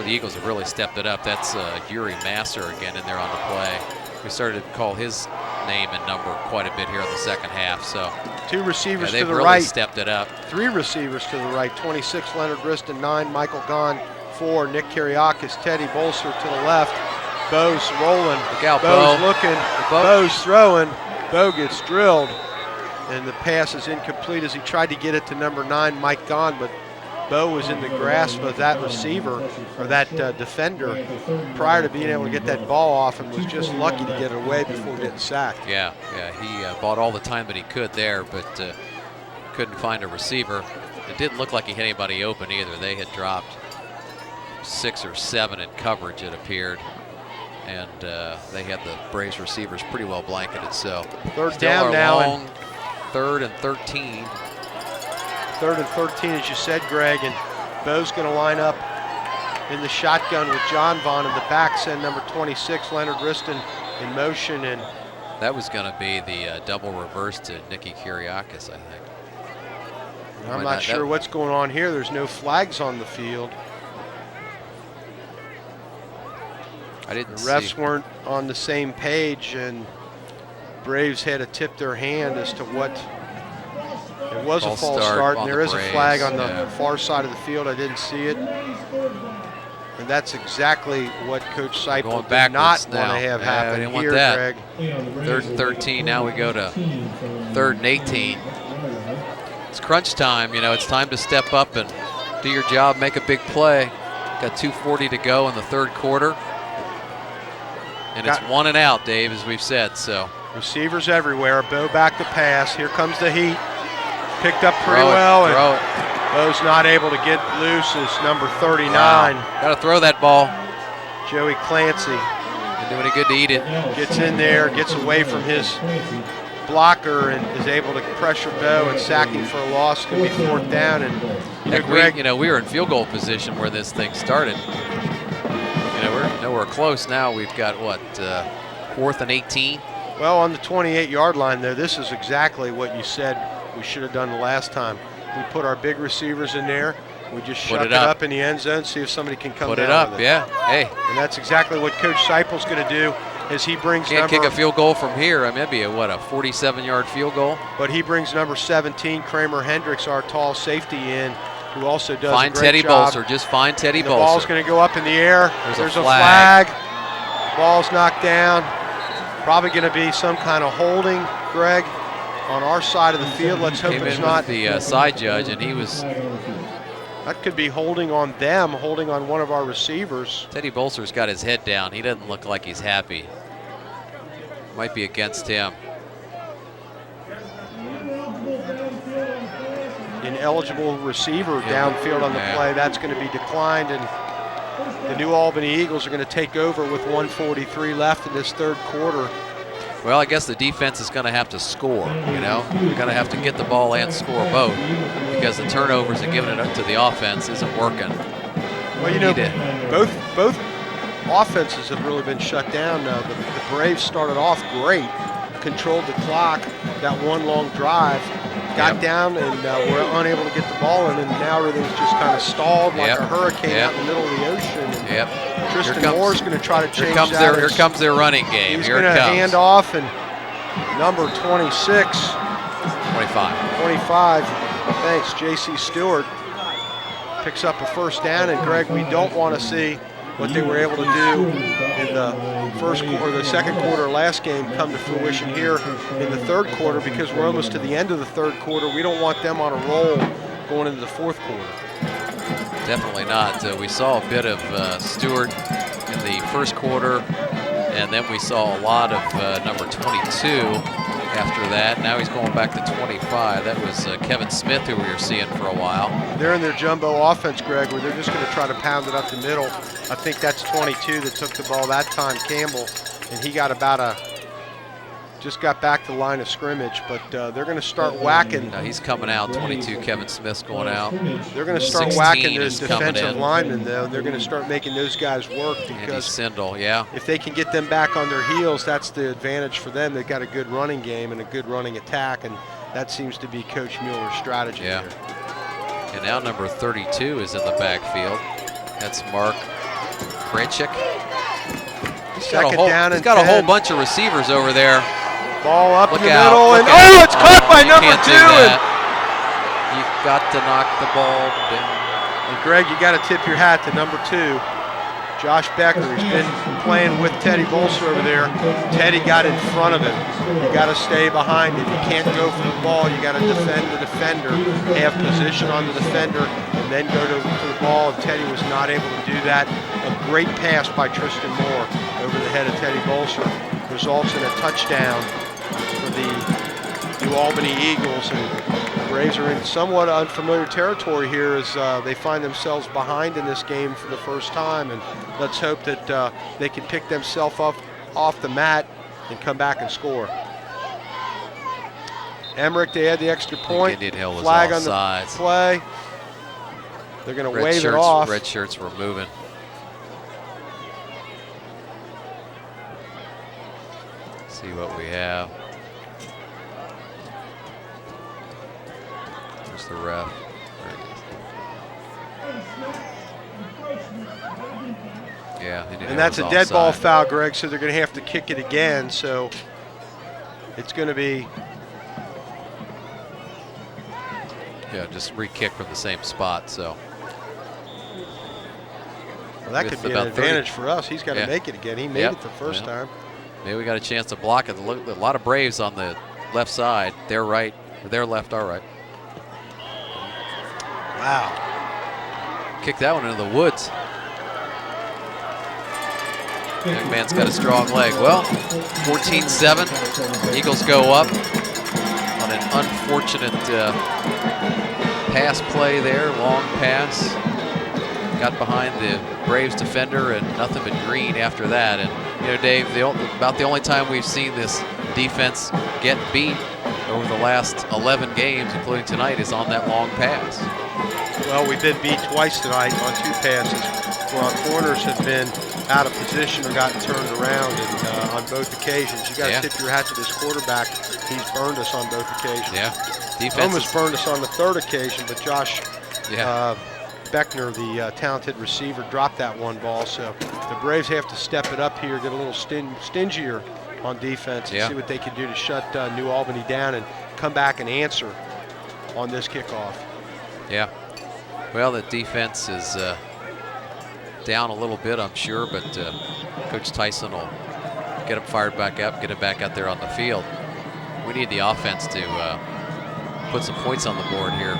the Eagles have really stepped it up. That's Yuri Masser again in there on the play. We started to call his name and number quite a bit here in the second half. So 2 receivers to the really right. Stepped it up. 3 receivers to the right. 26 Leonard Riston, 9 Michael Gahn, 4 Nick Kiriakis, Teddy Bolser to the left. Bo's rolling. Look out, Bo's Bo. looking. Bo's throwing. Bo gets drilled, and the pass is incomplete as he tried to get it to number 9 Mike Gahn, but Bo was in the grasp of that receiver or that defender prior to being able to get that ball off, and was just lucky to get it away before getting sacked. Yeah, he bought all the time that he could there, but couldn't find a receiver. It didn't look like he had anybody open either. They had dropped 6 or 7 in coverage, it appeared, and they had the Braves receivers pretty well blanketed. So 3rd down now. Long 3rd and 13. 3rd and 13, as you said, Greg, and Bo's going to line up in the shotgun with John Vaughn in the back, send number 26, Leonard Riston, in motion. And that was going to be the double reverse to Nicky Kiriakis, I think. I'm not sure what's going on here. There's no flags on the field. I didn't The refs weren't on the same page, and Braves had to tip their hand as to what. It was a false start, and there is a flag on the far side of the field. I didn't see it. And that's exactly what Coach Seipel Going did backwards not want now. to have Yeah, happen we didn't want here, that. Greg. 3rd and 13. Now we go to 3rd and 18. It's crunch time. You know, it's time to step up and do your job, make a big play. Got 2:40 to go in the 3rd quarter. And it's 1 and out, Dave, as we've said. So receivers everywhere. Bo back to pass. Here comes the heat. Picked up pretty throw well. it, throw it. Bo's not able to get loose as number 39. Wow. Got to throw that ball. Joey Clancy Didn't do any good to eat it. gets in there, gets away from his blocker, and is able to pressure Bo and sack him for a loss. Could be 4th down. And Heck, Greg, we were in field goal position where this thing started. You know, we're nowhere close now. We've got what, 4th and 18. well, on the 28-yard line there, this is exactly what you said we should have done the last time. We put our big receivers in there. We just shut it up in the end zone, see if somebody can come down. Put it up, with it. yeah. Hey. And that's exactly what Coach Seipel's going to do. As he brings Can't kick a field goal from here. I mean, that'd be a 47-yard field goal. But he brings number 17, Kramer Hendricks, our tall safety, in, who also does find a great Teddy job. Bolser. Just find Teddy The Bolser. ball's going to go up in the air. There's a a flag. Ball's knocked down. Probably going to be some kind of holding, Greg, on our side of the field. Let's hope Came it's in not. with the side judge, and he was. That could be holding on them, holding on one of our receivers. Teddy Bolser's got his head down. He doesn't look like he's happy. Might be against him. Ineligible receiver downfield on the play. That's going to be declined, and the New Albany Eagles are going to take over with 1:43 left in this 3rd quarter. Well, I guess the defense is going to have to score, you know. They're going to have to get the ball and score both because the turnovers and giving it up to the offense isn't working. Well, you know, both offenses have really been shut down now. The Braves started off great, controlled the clock, that one long drive, got down and were unable to get the ball in, and now everything's just kind of stalled like a hurricane out in the middle of the ocean. And Tristan Moore's going to try to change that. Here comes their running game. He's going to hand off, and number 26. 25. Thanks, J.C. Stewart picks up a 1st down, and Greg, we don't want to see what they were able to do in the 1st quarter, the 2nd quarter last game come to fruition here in the 3rd quarter, because we're almost to the end of the 3rd quarter. We don't want them on a roll going into the 4th quarter. Definitely not. We saw a bit of Stewart in the 1st quarter, and then we saw a lot of number 22 after that. Now he's going back to 25. That was Kevin Smith, who we were seeing for a while. They're in their jumbo offense, Greg, where they're just going to try to pound it up the middle. I think that's 22 that took the ball that time, Campbell, and he got about just got back to the line of scrimmage, but they're going to start whacking. No, he's coming out, 22, Kevin Smith's going out. They're going to start whacking those defensive linemen, though. They're going to start making those guys work, because Sindel, if they can get them back on their heels, that's the advantage for them. They've got a good running game and a good running attack, and that seems to be Coach Mueller's strategy here. And now number 32 is in the backfield. That's Mark Krenchik. He's got a whole bunch of receivers over there. Ball up in the middle, and it's caught by number 2. You've got to knock the ball down. And Greg, you got to tip your hat to number 2, Josh Becker. He's been playing with Teddy Bolser over there. Teddy got in front of him. You got to stay behind him. You can't go for the ball. You got to defend the defender, have position on the defender, and then go for the ball. And Teddy was not able to do that. A great pass by Tristan Moore over the head of Teddy Bolser results in a touchdown for the New Albany Eagles. And the Braves are in somewhat unfamiliar territory here as they find themselves behind in this game for the first time. And let's hope that they can pick themselves up off the mat and come back and score. Emmerich, they had the extra point. Flag on the play. They're going to wave it off. Red shirts were moving. See what we have. There's the ref. Yeah, and that's a dead ball foul, Greg, so they're going to have to kick it again. So it's going to be. Yeah, just re-kick from the same spot, so. Well, that could be an advantage for us. He's got to make it again. He made it the first time. Maybe we got a chance to block it. A lot of Braves on the left side. Their right, their left, our right. Wow. Kick that one into the woods. Young man's got a strong leg. Well, 14-7. Eagles go up on an unfortunate pass play there, long pass. Got behind the Braves defender and nothing but green after that. And you know, Dave, about the only time we've seen this defense get beat over the last 11 games, including tonight, is on that long pass. Well, we've been beat twice tonight on 2 passes where our corners have been out of position or gotten turned around, and on both occasions. You got to tip your hat to this quarterback. He's burned us on both occasions. Yeah, defense almost burned us on the 3rd occasion, but Josh Beckner, the talented receiver, dropped that one ball. So the Braves have to step it up here, get a little stingier on defense, and see what they can do to shut New Albany down and come back and answer on this kickoff. Yeah. Well, the defense is down a little bit, I'm sure, but Coach Tyson will get them fired back up, get them back out there on the field. We need the offense to put some points on the board here.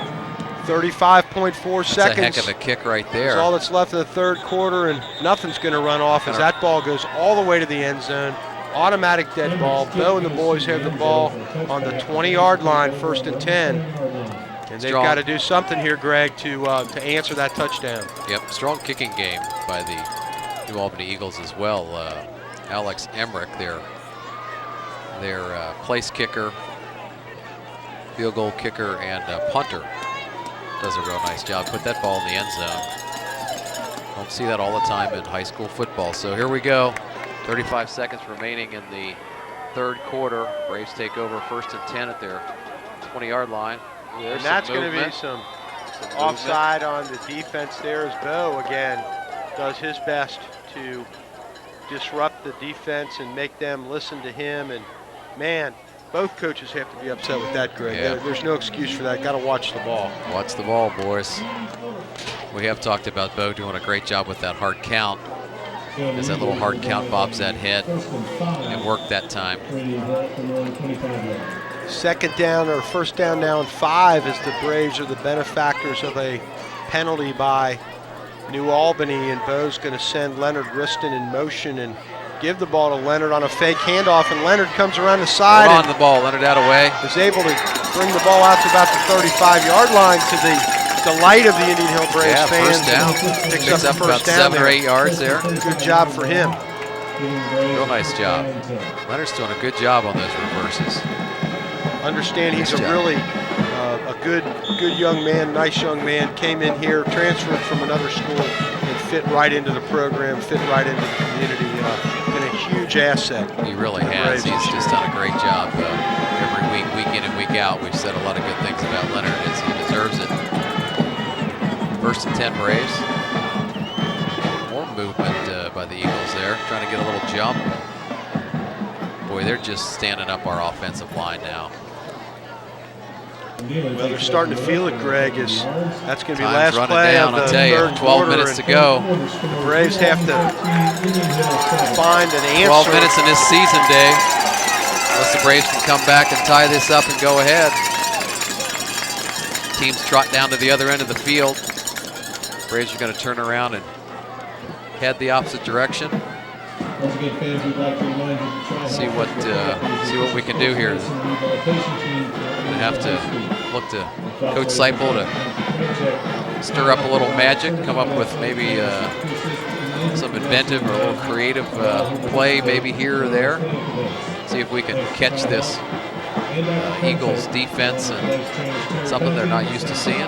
35.4 seconds. That's a heck of a kick right there. That's all that's left in the 3rd quarter, and nothing's going to run off as that ball goes all the way to the end zone. Automatic dead ball. Bo and the boys have the ball on the 20-yard line, 1st and 10. And they've got to do something here, Greg, to answer that touchdown. Yep, strong kicking game by the New Albany Eagles as well. Alex Emmerich, their place kicker, field goal kicker, and punter, does a real nice job. Put that ball in the end zone. Don't see that all the time in high school football. So here we go. 35 seconds remaining in the 3rd quarter. Braves take over 1st and 10 at their 20-yard line. And that's going to be some offside on the defense there as Bo, again, does his best to disrupt the defense and make them listen to him. And, man, both coaches have to be upset with that, Greg. Yeah. There's no excuse for that. Got to watch the ball. Watch the ball, boys. We have talked about Bo doing a great job with that hard count. As that little hard count bobs that head. It worked that time. 2nd down or 1st down now and 5 as the Braves are the benefactors of a penalty by New Albany, and Bo's going to send Leonard Riston in motion and give the ball to Leonard on a fake handoff, and Leonard comes around the side on the ball. Leonard out away. Is able to bring the ball out to about the 35-yard line to the delight of the Indian Hill Braves fans. First down. Picks up about 7 or 8 yards there. Good job for him. Real nice job. Leonard's doing a good job on those reverses. Understand he's a really good young man, nice young man. Came in here, transferred from another school, and fit right into the program, fit right into the community. Been a huge asset. He really has. He's just done a greek job every week, week in and week out. We've said a lot of good things about Leonard as he deserves it. 1st and 10 Braves. More movement by the Eagles there, trying to get a little jump. Boy, they're just standing up our offensive line now. Well, they're starting to feel it, Greg. That's going to be Time's last play down, of the I'll tell you. 3rd 12 quarter, minutes to go. The Braves have to find an answer. 12 minutes in this season, Dave. Unless the Braves can come back and tie this up and go ahead. Teams trot down to the other end of the field. Braves are going to turn around and head the opposite direction. See what we can do here. We're going to have to look to Coach Seipel to stir up a little magic, come up with maybe some inventive or a little creative play maybe here or there. See if we can catch this Eagles defense and something they're not used to seeing.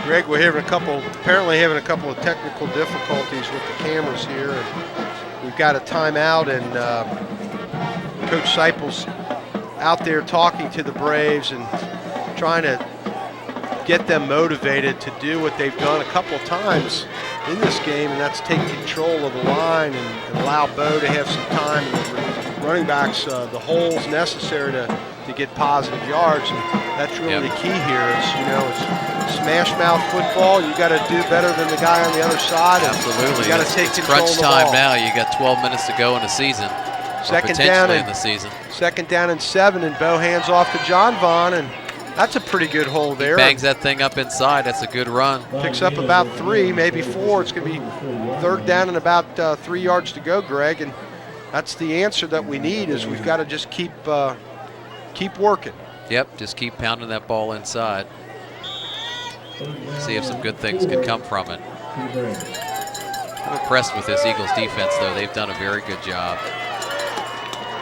Greg, we're apparently having a couple of technical difficulties with the cameras here. And we've got a timeout, and Coach Seipel's out there talking to the Braves and trying to get them motivated to do what they've done a couple of times in this game, and that's take control of the line and allow Bo to have some time and the running backs the holes necessary to get positive yards. And that's really the key here is, it's smash mouth football. You got to do better than the guy on the other side. Absolutely. You got to take control crunch of the time ball. now. You got 12 minutes to go in the season. Second potentially down in the season. 2nd down and 7, and Bo hands off to John Vaughn, and that's a pretty good hole there. Bangs that thing up inside. That's a good run. Picks up about 3, maybe 4. It's going to be 3rd down and about 3 yards to go, Greg, and that's the answer that we need. Is we've got to just keep working. Yep, just keep pounding that ball inside. See if some good things can come from it. I'm impressed with this Eagles defense, though. They've done a very good job.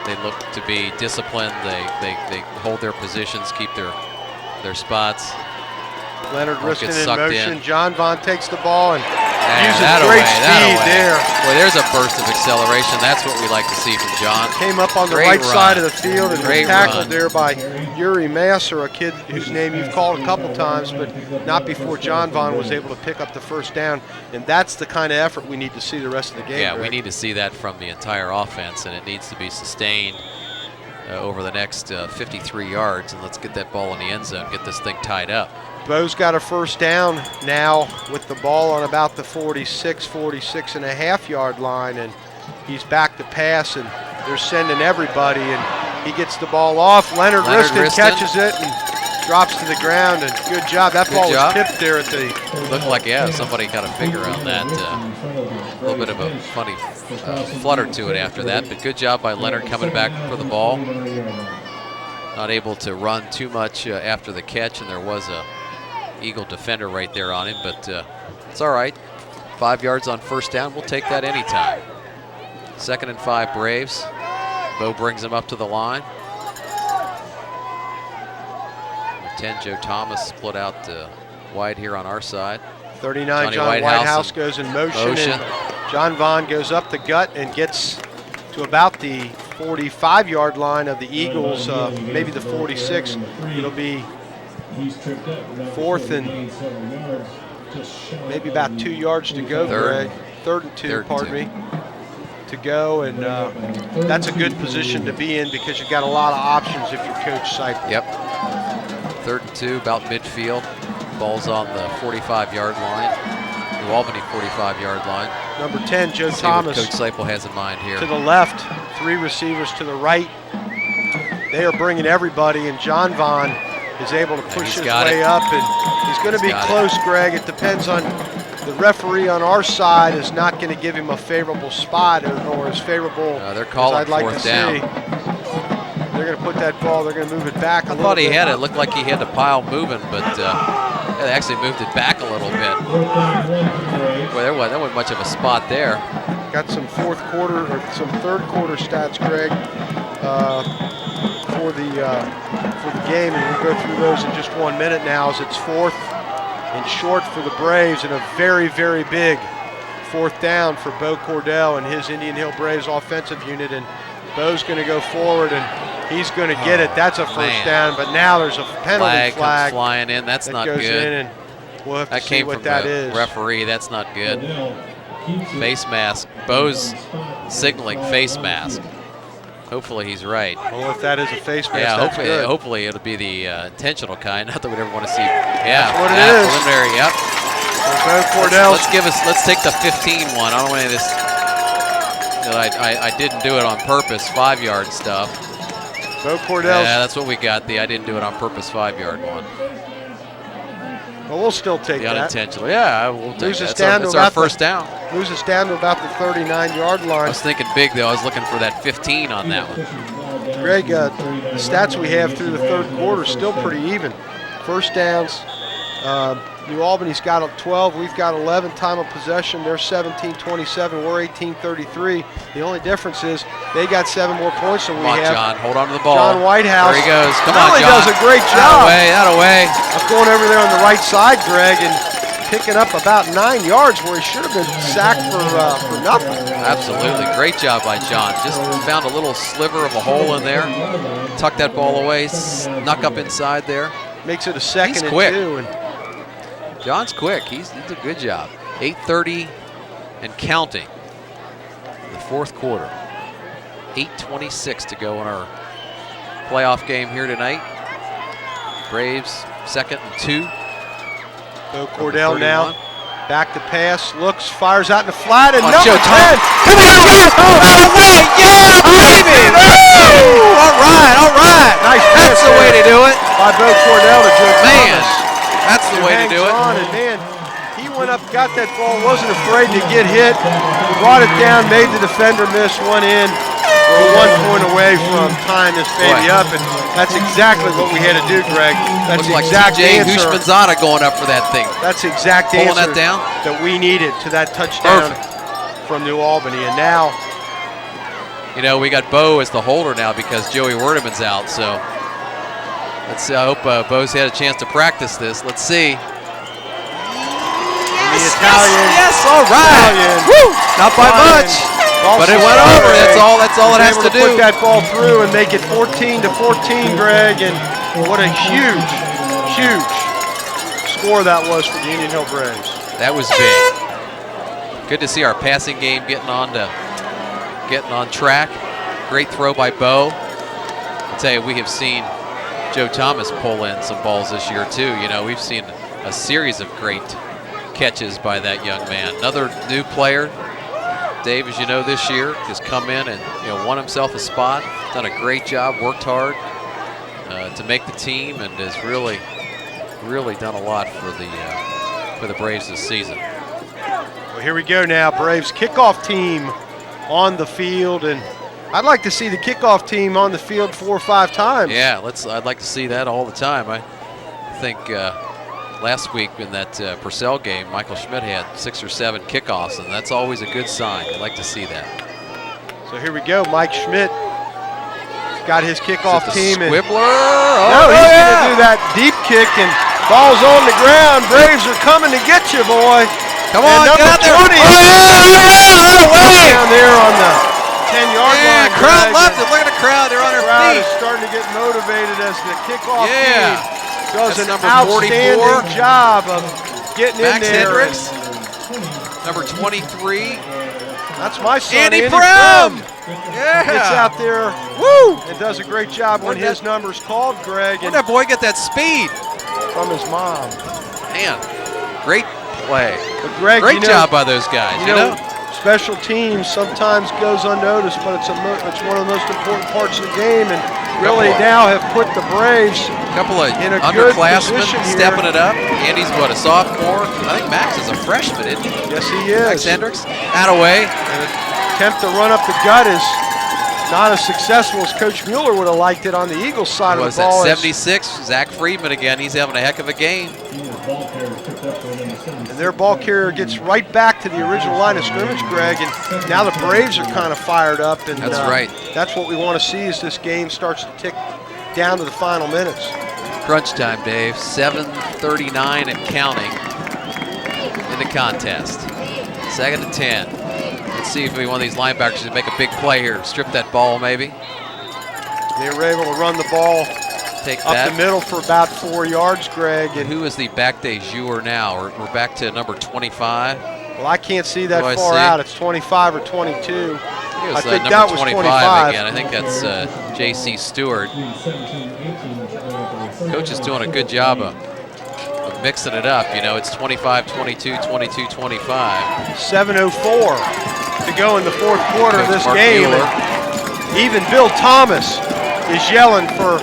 They look to be disciplined. They hold their positions, keep their spots. Leonard Riston in sucked motion. in. John Vaughn takes the ball and uses that great away, speed there. Boy, there's a burst of acceleration. That's what we like to see from John. Came up on the Great right run. side of the field and was Great tackled run. there by Yuri Masser, a kid whose name you've called a couple times, but not before John Vaughn was able to pick up the 1st down. And that's the kind of effort we need to see the rest of the game. Yeah, Greg. we need to see that from the entire offense, and it needs to be sustained over the next 53 yards. And let's get that ball in the end zone, get this thing tied up. Bo's got a 1st down now with the ball on about the 46 and a half yard line, and he's back to pass, and they're sending everybody, and he gets the ball off. Leonard Riston catches it and drops to the ground, and good job. That ball was tipped there at the... Looked like, somebody got a finger on that. A little bit of a funny flutter to it after that, but good job by Leonard coming back for the ball. Not able to run too much after the catch, and there was a Eagle defender right there on him, but it's all right. 5 yards on 1st down. We'll take that anytime. 2nd and 5 Braves. Bo brings him up to the line. 10 Joe Thomas split out wide here on our side. 39 John Whitehouse goes in motion. And John Vaughn goes up the gut and gets to about the 45 yard line of the Eagles, maybe the 46. It'll be 4th and maybe about 2 yards to go, Greg. 3rd and 2, pardon me, to go, and that's a good position to be in because you've got a lot of options if you're Coach Seipel. Yep. 3rd and 2, about midfield. Ball's on the 45 yard line. New Albany 45 yard line. Number 10, Joe Let's Thomas. See what Coach Seipel has in mind here. To the left, 3 receivers to the right. They are bringing everybody, and John Vaughn is able to push his way up, and he's going to be close, Greg. It depends on the referee on our side is not going to give him a favorable spot or as favorable they're calling as I'd like 4th to down. see. They're going to put that ball, they're going to move it back a little bit. I thought he had it. It looked like he had the pile moving, but they actually moved it back a little bit. Boy, there wasn't much of a spot there. Got some 4th quarter or some 3rd quarter stats, Greg, for the game, and we'll go through those in just 1 minute now as it's 4th and short for the Braves and a very, very big 4th down for Bo Cordell and his Indian Hill Braves offensive unit, and Bo's going to go forward and he's going to get it. That's a 1st down, but now there's a penalty flag comes flying in. That's not goes good. In, and we'll have to that see came what from that the is. referee. That's not good. Face mask. Bo's signaling face mask. Hopefully he's right. Well, if that is a face mask, yeah, that's good. hopefully it'll be the intentional kind. Not that we'd ever want to see. Yeah, that's what it is. Preliminary. Yep. Bo Cordell. Let's take the 15 one. I don't want any of this. I didn't do it on purpose 5 yard stuff. Bo Cordell. Yeah, that's what we got. The I didn't do it on purpose 5 yard one. Well, we'll still take the that. Unintentional. Yeah, we'll take that. It's our 1st down. Moves us down to about the 39 yard line. I was thinking big though. I was looking for that 15 on that one. Greg, the stats we have through the 3rd quarter is still pretty even. 1st downs, New Albany's got 12, we've got 11. Time of possession, they're 17-27, we're 18-33. The only difference is they got 7 more points than we have. John, hold on to the ball. John Whitehouse. There he goes. Come on, John. Does a great job. That away. Of going over there on the right side, Greg, and picking up about 9 yards where he should have been sacked for nothing. Absolutely. Great job by John. Just found a little sliver of a hole in there. Tuck that ball away, snuck up inside there. Makes it a 2nd and quick. 2. John's quick. He's a good job. 8:30 and counting. The fourth quarter. 8:26 to go in our playoff game here tonight. Braves 2nd and 2. Bo Cordell now back to pass, looks, fires out in the flat, and number 10. Come on, Joe! Yeah, baby! All right. Nice pass. That's the way to do it. By Bo Cordell to Joe Man, Thomas. that's the way to do it. And man, he went up, got that ball, wasn't afraid to get hit. Brought it down, made the defender miss, one in. We're 1 point away from tying this baby up, and that's exactly what we had to do, Greg. That's Looks like the exact TJ answer. Hushmanzada going up for that thing. That's the exact Pulling answer that down? that we needed to that touchdown from New Albany. And now, You know, we got Bo as the holder now because Joey Werdeman's out. So let's see. I hope Bo's had a chance to practice this. Let's see. the Italian. Yes, all right. Italian. Woo! Not by much, but it went over. That's all it has to do. Put that ball through and make it 14-14, Greg. And what a huge score that was for the Indian Hill Braves. That was big. Good to see our passing game getting on track. Great throw by Bo. I'll tell you, we have seen Joe Thomas pull in some balls this year too. You know, we've seen a series of great catches by that young man. Another new player, Dave, as you know, this year has come in and won himself a spot. Done a great job, worked hard to make the team, and has really done a lot for the Braves this season. Well, here we go now. Braves kickoff team on the field, and I'd like to see the kickoff team on the field 4 or 5 times. Yeah, I'd like to see that all the time. I think last week in that Purcell game, Michael Schmidt had 6 or 7 kickoffs, and that's always a good sign. I'd like to see that. So here we go. Mike Schmidt got his kickoff team. Squibbler? He's going to do that deep kick, and ball's on the ground. Braves are coming to get you, boy. Come on, number get out 20 there. down there on the 10-yard line. Crowd loved it. Look at the crowd. They're on their crowd feet. is starting to get motivated as the kickoff team does That's an number outstanding 44. job of getting Max in there. Hendricks. Number 23. That's my son, Andy Prum. Prum. Gets Yeah. out there Woo! and does a great job when his number's called, Greg, Where'd and that boy get that speed? from his mom. Man, great play. But Greg, Great job by those guys, you know? Special teams sometimes goes unnoticed, but it's one of the most important parts of the game, and really now have put the Braves A couple of in a good underclassmen position here. stepping it up. Andy's what, a sophomore? I think Max is a freshman, isn't he? Yes, he is. Max Hendricks. Attaway. An attempt to run up the gut is not as successful as Coach Mueller would have liked it on the Eagles side of the ball. That 76? Zach Friedman again. He's having a heck of a game. And their ball carrier gets right back to the original line of scrimmage, Greg, and now the Braves are kind of fired up. And That's right. That's what we want to see as this game starts to tick down to the final minutes. Crunch time, Dave. 7:39 and counting in the contest. 2nd and 10. Let's see if one of these linebackers can make a big play here. Strip that ball, maybe. They were able to run the ball Take up that. the middle for about 4 yards, Greg. And Who is the back de jour now? We're back to number 25. well, I can't see that Do I far see? out. It's 25 or 22. It was, I think number that was 25 again. I think that's J.C. Stewart. Coach is doing a good job of mixing it up. You know, it's 25, 22, 22, 25. 7:04 to go in the fourth quarter of Coach this Mark game. Mueller. And even Bill Thomas is yelling for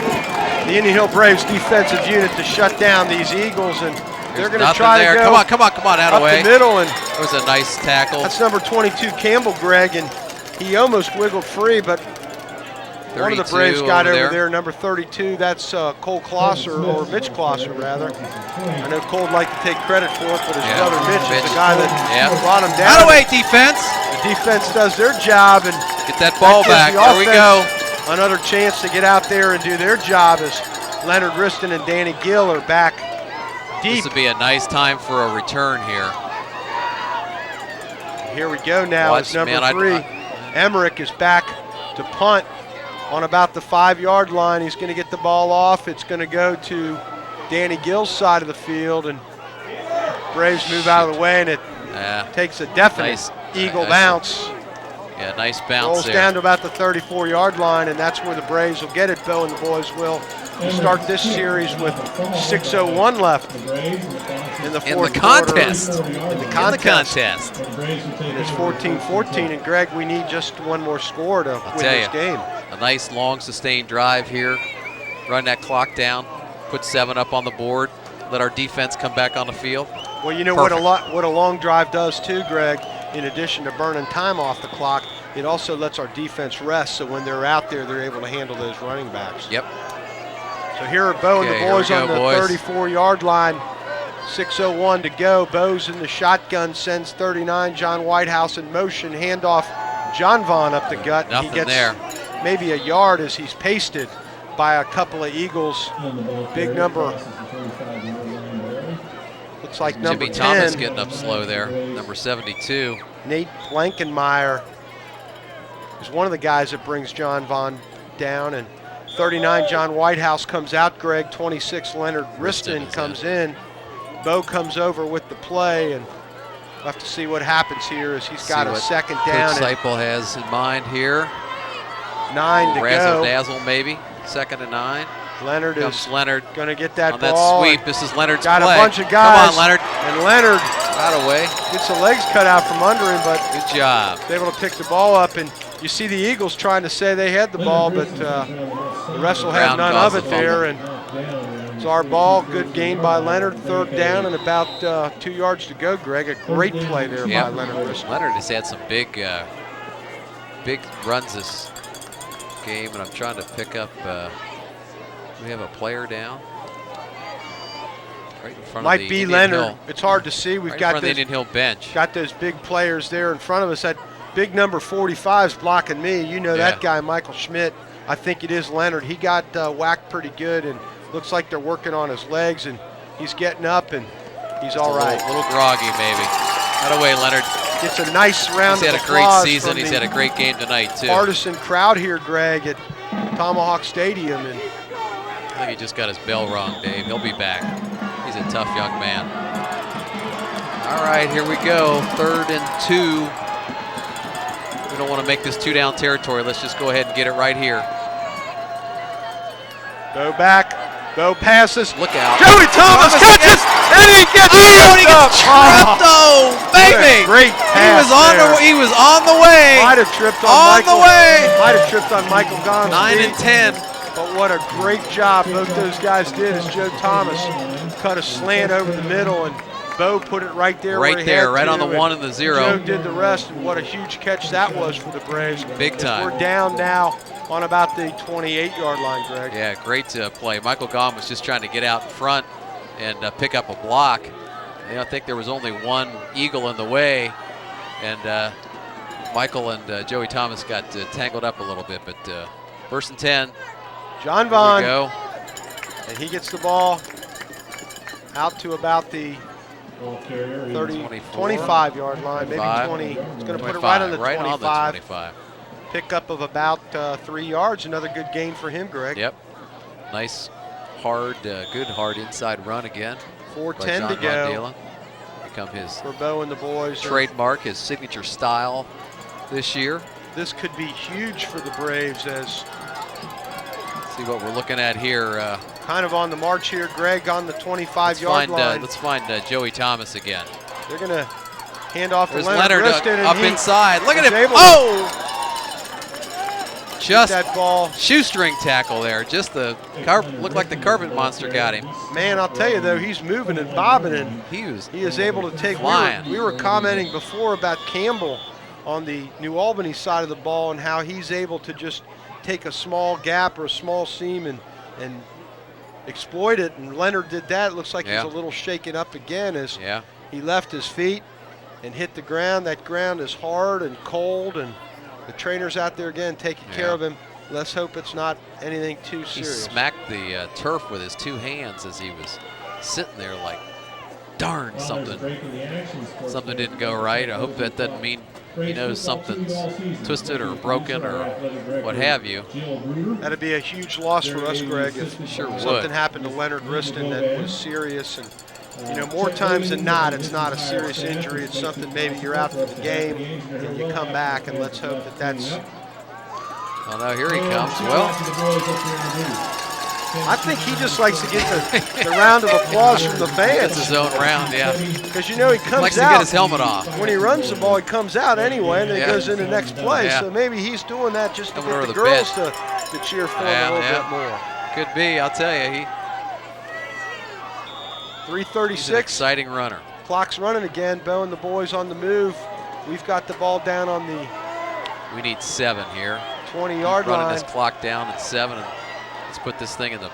the Indian Hill Braves defensive unit to shut down these Eagles, and they're going to try there. to go Come on, out up of the way. the middle, and That was a nice tackle. that's number 22 Campbell, Greg, and he almost wiggled free, but one of the Braves got over there. Number 32, that's Cole Klosser, or Mitch Klosser, rather. I know Cole would like to take credit for it, but his brother Mitch is the guy that brought him down. Out of the way, defense. The defense does their job, and Get that ball gives back. the There we go. offense another chance to get out there and do their job as Leonard Riston and Danny Gill are back deep. This would be a nice time for a return here. Here we go now as number 3. Emmerich is back to punt on about the 5-yard line. He's going to get the ball off. It's going to go to Danny Gill's side of the field, and Braves move out of the way, and takes a definite eagle bounce. Yeah, nice bounce Rolls there. down to about the 34-yard line, and that's where the Braves will get it. Bo and the boys will start this series with 6:01 left in the fourth contest. quarter. In the contest. And it's 14-14, and Greg, we need just one more score to win this game. A nice long sustained drive here. Run that clock down, put 7 up on the board, let our defense come back on the field. Well, you know what a long drive does too, Greg, in addition to burning time off the clock, it also lets our defense rest, so when they're out there, they're able to handle those running backs. Yep. So here are Bo and the boys on the 34-yard line. 6:01 to go. Bo's in the shotgun, sends 39, John Whitehouse in motion. Handoff, John Vaughn up the gut. Nothing he gets there. Maybe a yard as he's pasted by a couple of Eagles. Big number. Looks like number 10. Jimmy Thomas getting up slow there. Number 72. Nate Blankenmeyer is one of the guys that brings John Vaughn down. And 39, John Whitehouse comes out, Greg. 26, Leonard Riston comes in. Bo comes over with the play, and we'll have to see what happens here as he's got a second down. Coach Seipel has in mind here. 9 to go. Razzle-dazzle maybe. 2nd and 9. Leonard is going to get that on ball. That sweep. This is Leonard's got play. A bunch of guys. Come on, Leonard. And Leonard got away. Gets the legs cut out from under him, but good job. He's able to pick the ball up. And you see the Eagles trying to say they had the ball, but the refs will have none of it there. And it's our ball. Good gain by Leonard. 3rd down and about 2 yards to go, Greg. A great play there by Leonard. Leonard has had some big runs this game, and I'm trying to pick up. We have a player down. Right in front Might of the be Indian Leonard. Hill. It's hard to see. We've got the Indian Hill bench. Got those big players there in front of us. That big number 45 is blocking me. You know that guy, Michael Schmidt. I think it is Leonard. He got whacked pretty good, and looks like they're working on his legs, and he's getting up, and he's all right. A little groggy, maybe. Not away, Leonard. Gets a nice round of applause. He's had a great season. He's had a great game tonight, too. Partisan crowd here, Greg, at Tomahawk Stadium. And I think he just got his bell rung, Dave. He'll be back. He's a tough young man. All right, here we go. 3rd and 2. We don't want to make this 2-down territory. Let's just go ahead and get it right here. Go back. Bo passes. Look out. Joey Thomas catches, and he gets tripped. Oh, baby. Great pass. He was on the way. Might have tripped on Michael. Might have tripped on Michael Gomes. 9 and 10. But what a great job both those guys did as Joe Thomas cut a slant over the middle, and Bo put it right there. Right there, right on the 1 and the 0. Joe did the rest, and what a huge catch that was for the Braves. Big time. We're down now on about the 28-yard line, Greg. Yeah, great play. Michael Gomes was just trying to get out in front and pick up a block. I think there was only one Eagle in the way, and Michael and Joey Thomas got tangled up a little bit, but 1st and 10. John Vaughn, go. And he gets the ball out to about the 25-yard line, maybe 20. It's going to put it right on the 25. Pickup of about 3 yards. Another good gain for him, Greg. Yep. Nice, hard, good hard inside run again. 4:10 to go. Become his for Bo and the boys. Trademark, his signature style this year. This could be huge for the Braves as. See what we're looking at here. Kind of on the march here, Greg, on the 25-yard line. Let's find Joey Thomas again. They're going to hand off to Leonard Riston, up inside. Look at him. Just that ball. Shoestring tackle there. Just looked like the carpet monster got him. Man, I'll tell you though, he's moving and bobbing, and he is able to take. We were commenting before about Campbell on the New Albany side of the ball and how he's able to just take a small gap or a small seam and exploit it. And Leonard did that. It looks like he's a little shaken up again as he left his feet and hit the ground. That ground is hard and cold, and the trainer's out there again taking care of him. Let's hope it's not anything too serious. He smacked the turf with his 2 hands as he was sitting there like, darn, something didn't go right. I hope that doesn't mean he knows something's twisted or broken or what have you. That'd be a huge loss for us, Greg, if something happened to Leonard Riston that was serious. And You know, more times than not, it's not a serious injury. It's something maybe you're out for the game and you come back, and let's hope that that's. Oh, no, here he comes. Well, I think he just likes to get the round of applause from the fans. It's his own round, yeah. Because, you know, he comes Likes out. to get his helmet off. When he runs the ball, he comes out anyway, and then he goes in the next play. Yeah. So maybe he's doing that just to Coming get over the the girls bench. to cheer for him a little bit more. Could be, I'll tell you. He's 3:36. an exciting runner. Clock's running again. Bo and the boys on the move. We've got the ball down on the We need 7 here. 20-yard Running line. this clock down at 7, and let's put this thing in the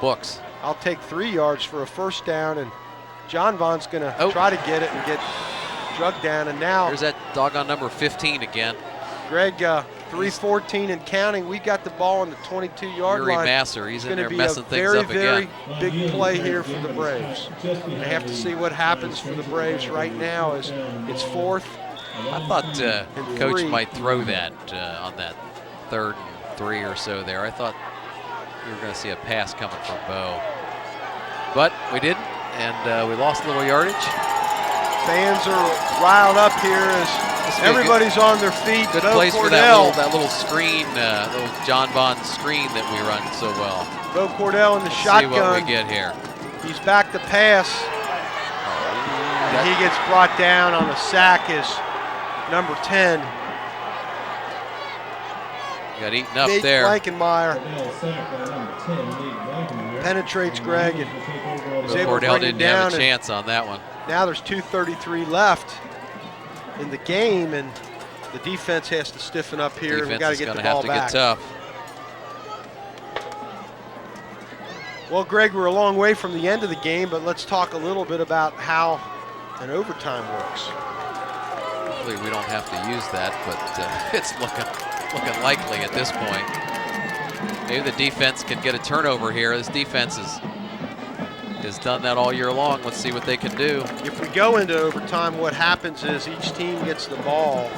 books. I'll take 3 yards for a first down, and John Vaughn's going to try to get it and get drugged down. And now there's that doggone number 15 again. Greg, 3:14 and counting. We got the ball on the 22-yard Yuri line. Masser, he's in there It's messing going to things be a up very, again. very big play here for the Braves. They have to see what happens for the Braves right now as it's 4th. I thought Coach 3. might throw that on that 3rd and 3 or so there. I thought we were going to see a pass coming from Bo. But we didn't, and we lost a little yardage. Fans are riled up here as everybody's on their feet. Good Bo place for Cordell. that little screen, little John Vaughn screen that we run so well. Bo Cordell in the shotgun. See what we get here. He's back to pass. And he gets brought down on a sack as number 10. Got eaten up Nate there. Blankenmeyer penetrates Greg and is able to Cordell bring him didn't have down. a chance on that one. Now there's 2:33 left in the game, and the defense has to stiffen up here. Defense We've got to is get going the to have ball to back. get tough. Well, Greg, we're a long way from the end of the game, but let's talk a little bit about how an overtime works. Hopefully we don't have to use that, but it's looking likely at this point. Maybe the defense can get a turnover here. This defense has done that all year long. Let's see what they can do. If we go into overtime, what happens is each team gets the ball.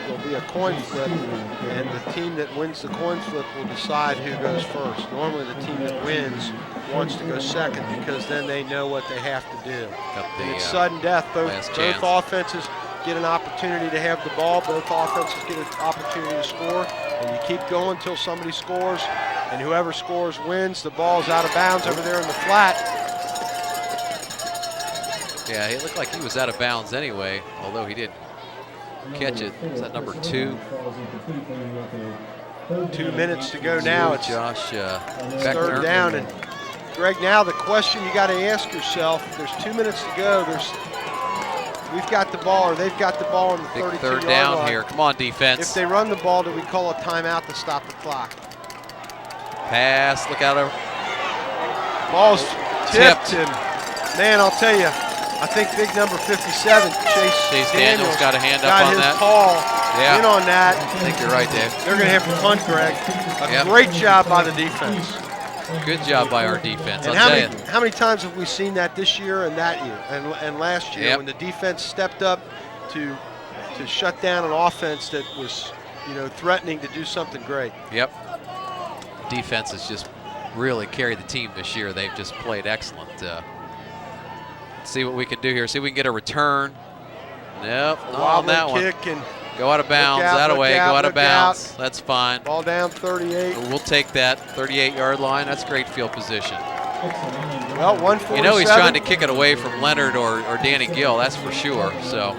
There'll be a coin flip, and the team that wins the coin flip will decide who goes first. Normally the team that wins wants to go second because then they know what they have to do. And it's sudden death. Both offenses get an opportunity to have the ball. Both offenses get an opportunity to score. And you keep going until somebody scores. And whoever scores wins. The ball's out of bounds over there in the flat. Yeah, it looked like he was out of bounds anyway, although he didn't catch it. Is that number 2? 2 minutes to go now. It's Josh third down. And Greg, now the question you got to ask yourself, there's 2 minutes to go. We've got the ball, or they've got the ball on the 32-yard line. Third down here. Come on, defense. If they run the ball, do we call a timeout to stop the clock? Pass. Look out. Ball's tipped. And man, I'll tell you, I think big number 57, Chase Daniels got a hand up got on his that. call in on that. I think you're right, Dave. They're going to have to punt, Greg. A great job by the defense. Good job by our defense. And I'll tell you. how many times have we seen that this year and that year and last year when the defense stepped up to shut down an offense that was, threatening to do something great. Yep. Defense has just really carried the team this year. They've just played excellent. See what we can do here. See if we can get a return. Nope, not on that one. Kick and go out of bounds. That away. Go out of bounds. That's fine. Ball down 38. We'll take that 38-yard line. That's great field position. Well, 147. You know he's trying to kick it away from Leonard or Danny Gill, that's for sure. So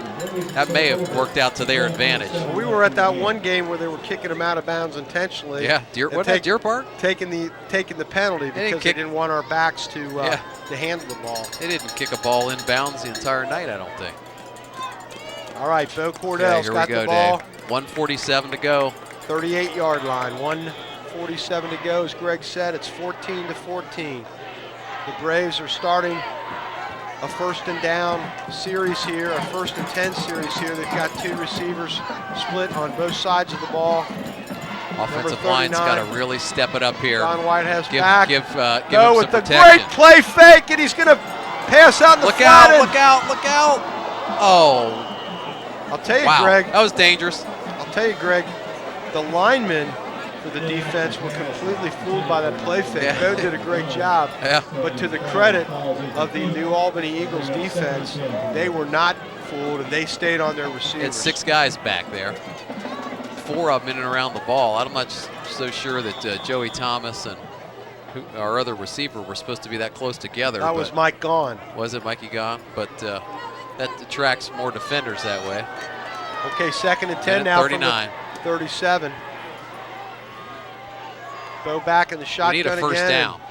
that may have worked out to their advantage. Well, we were at that one game where they were kicking him out of bounds intentionally. Yeah, wasn't that Deer Park? Taking the penalty because they didn't want our backs to handle the ball. They didn't kick a ball in bounds the entire night, I don't think. All right, Bo Cordell's got the ball. Dave. 1:47 to go. 38-yard line. 1:47 to go. As Greg said, it's 14-14. The Braves are starting a 1st and down series here, a 1st and 10 series here. They've got 2 receivers split on both sides of the ball. Offensive line's got to really step it up here. John White has back. Give him with some the protection. great play fake, and he's going to pass out in the flat. Look out, look out. Oh. I'll tell you, wow. Greg. That was dangerous. I'll tell you, Greg, the lineman for the defense were completely fooled by that play fake. Yeah. Bo did a great job. Yeah. But to the credit of the New Albany Eagles defense, they were not fooled and they stayed on their receivers. It's 6 guys back there. 4 of them in and around the ball. I'm not so sure that Joey Thomas and our other receiver were supposed to be that close together. That was Mike Gahn. Was it Mikey Gahn? But that attracts more defenders that way. Okay, 2nd and 10 now 39. from the 37. Bo back in the shotgun We need a first again. down.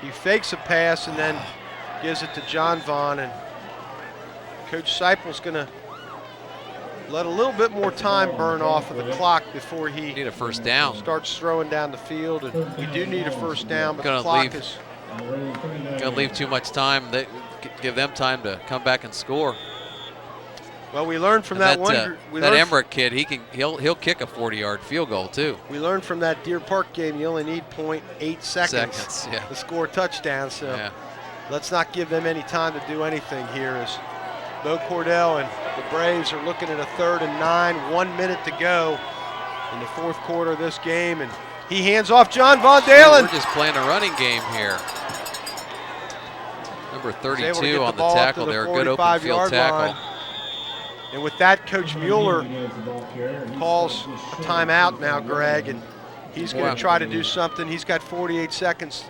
He fakes a pass and then gives it to John Vaughn, and Coach Seipel's going to let a little bit more time burn off of the clock before he Need a first down. starts throwing down the field. And we do need a first down, but Gonna the clock leave. is Gonna leave too much time. They give them time to come back and score. well. We learned from And that one. We that learned Emmerich kid, he'll kick a 40-yard field goal too. We learned from that Deer Park game you only need 0.8 seconds Yeah. to score a touchdown. So Yeah. let's not give them any time to do anything here as Bo Cordell and the Braves are looking at a 3rd and 9, 1 minute to go in the 4th quarter of this game. And he hands off John Von Dalen. We're just playing a running game here. Number Able to get 32 on the ball up tackle to the there. Good open 45-yard field tackle. line. And with that, Coach Mueller calls a timeout now, Greg, and he's going Wow. to try to do something. He's got 48 seconds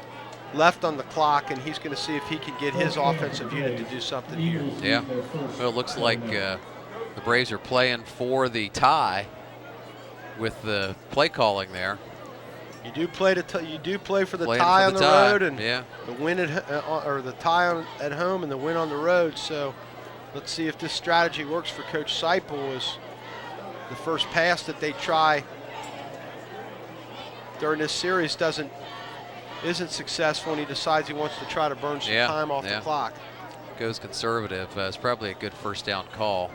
left on the clock, and he's going to see if he can get his offensive unit to do something here. Yeah. Well, it looks like the Braves are playing for the tie with the play calling there. You do play for the Playing tie for on the the tie. road, and Yeah. the win or the tie at home and the win on the road. So let's see if this strategy works for Coach Seipel. Is the first pass that they try during this series isn't successful, and he decides he wants to try to burn some time off the clock. Goes conservative. It's probably a good first down call.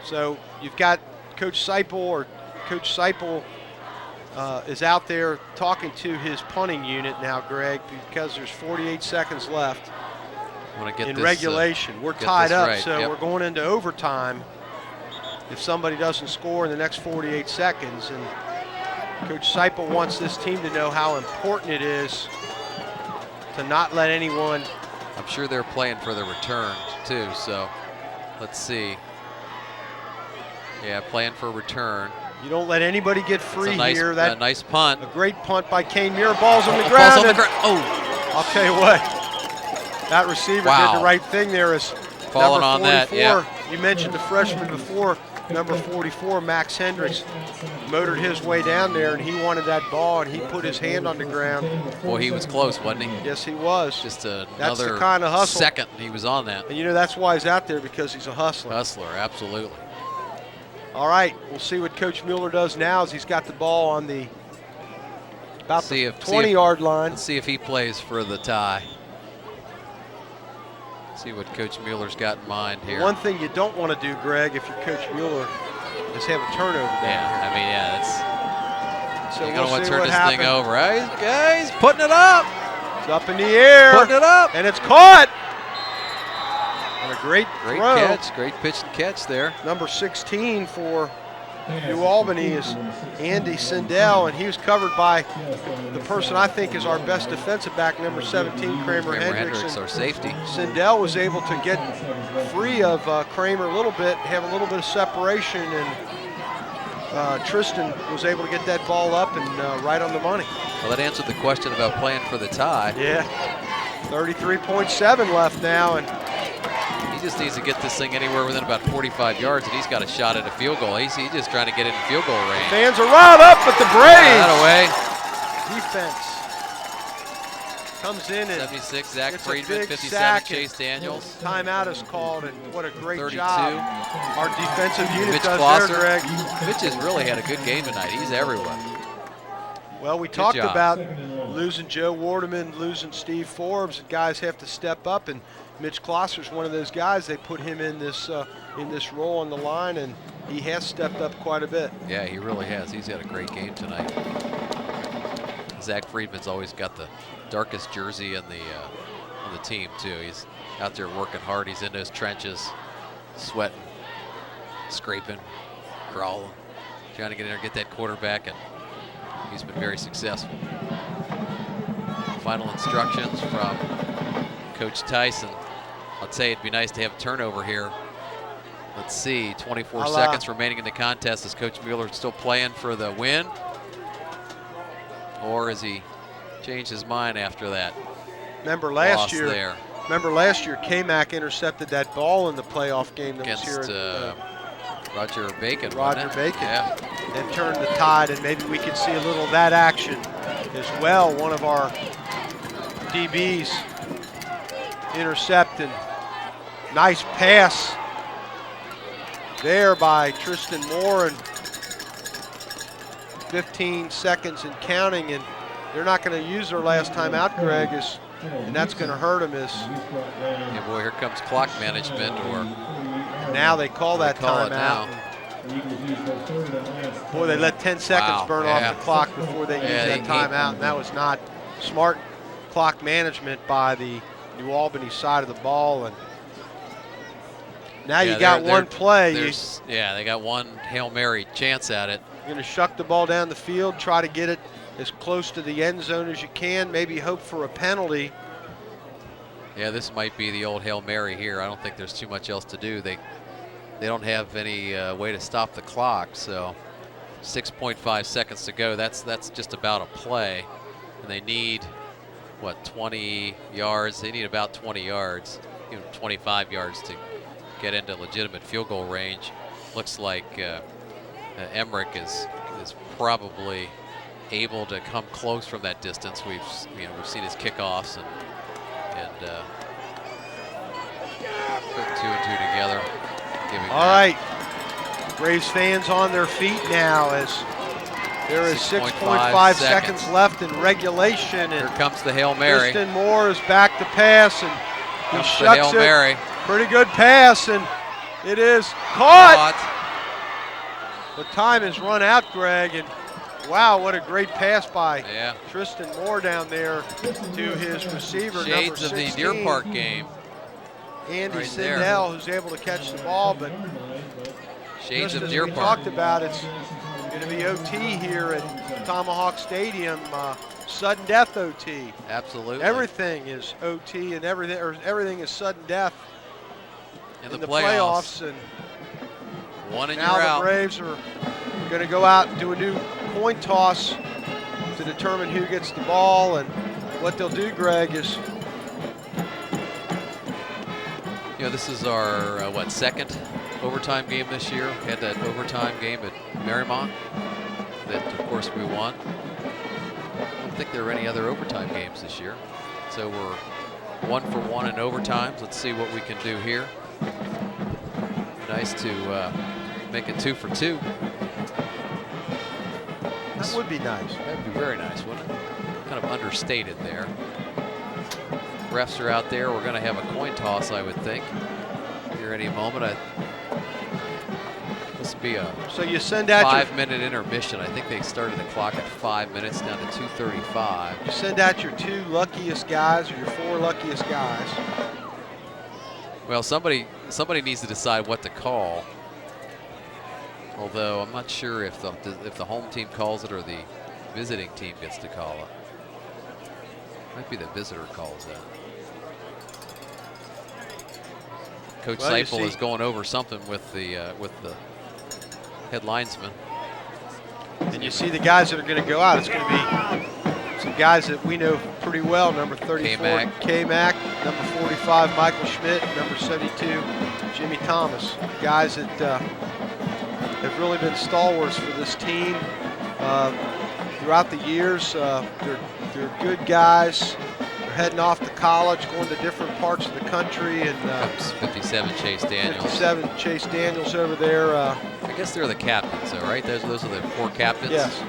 So you've got Coach Seipel is out there talking to his punting unit now, Greg, because there's 48 seconds left in regulation. We're tied up, right. so we're going into overtime if somebody doesn't score in the next 48 seconds. And Coach Seipel wants this team to know how important it is to not let anyone. I'm sure they're playing for the return too, so let's see. Yeah, playing for return. You don't let anybody get free here. A nice punt. A great punt by Kane Muir. Ball's on the ground. Oh! I'll tell you what. That receiver did the right thing there. Is falling number 44. on that. Yeah. You mentioned the freshman before. Number 44, Max Hendricks, motored his way down there, and he wanted that ball, and he put his hand on the ground. Boy, he was close, wasn't he? Yes, he was. Just That's the another kind of hustle. second he was on that. And you know that's why he's out there, because he's a hustler. Hustler, absolutely. All right, we'll see what Coach Mueller does now as he's got the ball on the about the 20-yard line. Let's see if he plays for the tie. See what Coach Mueller's got in mind here. One thing you don't want to do, Greg, if you're Coach Mueller, is have a turnover down here. I mean, that's. So you're we'll gonna want to see turn what this happens. thing over. Guys, putting it up. It's up in the air. Putting it up. And it's caught. And a great throw. Catch, great pitch and catch there. Number 16 for New Albany is Andy Sindel, and he was covered by the person I think is our best defensive back, number 17, Kramer Hendricks. Our safety. Sindel was able to get free of Kramer a little bit, have a little bit of separation, and Tristan was able to get that ball up and right on the money. Well, that answered the question about playing for the tie. Yeah, 33.7 left now, and he just needs to get this thing anywhere within about 45 yards, and he's got a shot at a field goal. He's just trying to get in field goal range. Fans are riled up, but the Braves. That away. Defense comes in, and 76, Zach it's a Friedman, big 57, sack, Chase Daniels. Timeout is called, and what a great 32. job our defensive unit Mitch does Klosser. there, Greg. Mitch has really had a good game tonight. He's everywhere. Well, we talked job. about losing Joe Wardeman, losing Steve Forbes, and guys have to step up, and Mitch Klosser's one of those guys. They put him in this role on the line, and he has stepped up quite a bit. Yeah, he really has. He's had a great game tonight. Zach Friedman's always got the darkest jersey on the team too. He's out there working hard. He's in those trenches, sweating. scraping, crawling, trying to get in there, get that quarterback, and he's been very successful. Final instructions from Coach Tyson. I'd say it'd be nice to have a turnover here. Let's see, 24 seconds remaining in the contest. Is Coach Mueller still playing for the win? Or has he changed his mind after that? Remember last year, there. K-Mac intercepted that ball in the playoff game that Against, was here at Roger Bacon. Roger Bacon. Yeah. And turned the tide, and maybe we could see a little of that action as well. One of our DBs intercepting. Nice pass there by Tristan Moore, and 15 seconds and counting, and they're not going to use their last time out, Greg, and that's going to hurt them. Yeah, boy, here comes clock management, or now they call that timeout. Boy, they let 10 seconds burn off the clock before they use that timeout, and that was not smart clock management by the New Albany side of the ball. And now you got one play. They got one Hail Mary chance at it. You're going to shuck the ball down the field, try to get it as close to the end zone as you can, maybe hope for a penalty. Yeah, this might be the old Hail Mary here. I don't think there's too much else to do. They don't have any way to stop the clock, so 6.5 seconds to go. That's just about a play, and they need, what, 20 yards? They need about 20 yards, even 25 yards to get into legitimate field goal range. Looks like Emmerich is probably able to come close from that distance. We've seen his kickoffs and put 2 and 2 together. All right, Braves fans on their feet now as there is 6.5 seconds left in regulation. And here comes the Hail Mary. Tristan Moore is back to pass, and he shucks Hail Mary. Pretty good pass, and it is caught. The time has run out, Greg, and wow, what a great pass by Tristan Moore down there to his receiver, Shades number 16. of the Deer Park game. Andy right Sindel, who's able to catch the ball, but Shades just of as Deer we Park. talked about, it's going to be OT here at Tomahawk Stadium, sudden death OT. Absolutely. Everything is OT, and everything is sudden death in the playoffs. And one and now you're the out. Braves are going to go out and do a new coin toss to determine who gets the ball. And what they'll do, Greg, is this is our second overtime game this year. We had that overtime game at Marymount that, of course, we won. I don't think there were any other overtime games this year. So we're 1 for 1 in overtimes. Let's see what we can do here. Nice to make it 2 for 2. that would be nice. That'd be very nice, wouldn't it? Kind of understated there. Refs are out there. We're going to have a coin toss, I would think, here any moment. This would be a so you send out 5-minute intermission. I think they started the clock at 5 minutes down to 2:35. You send out your 2 luckiest guys or your 4 luckiest guys. Well, somebody needs to decide what to call. Although I'm not sure if the home team calls it or the visiting team gets to call it. Might be the visitor calls that. Coach Seipel is going over something with the head linesman. And you see the guys that are going to go out. It's going to be some guys that we know pretty well. Number 34, K-Mac. Number 45, Michael Schmidt. Number 72, Jimmy Thomas. Guys that have really been stalwarts for this team throughout the years. They're good guys. They're heading off to college, going to different parts of the country. And 57 Chase Daniels. 57 Chase Daniels over there. I guess they're the captains, though, right? Those are the 4 captains. Yes.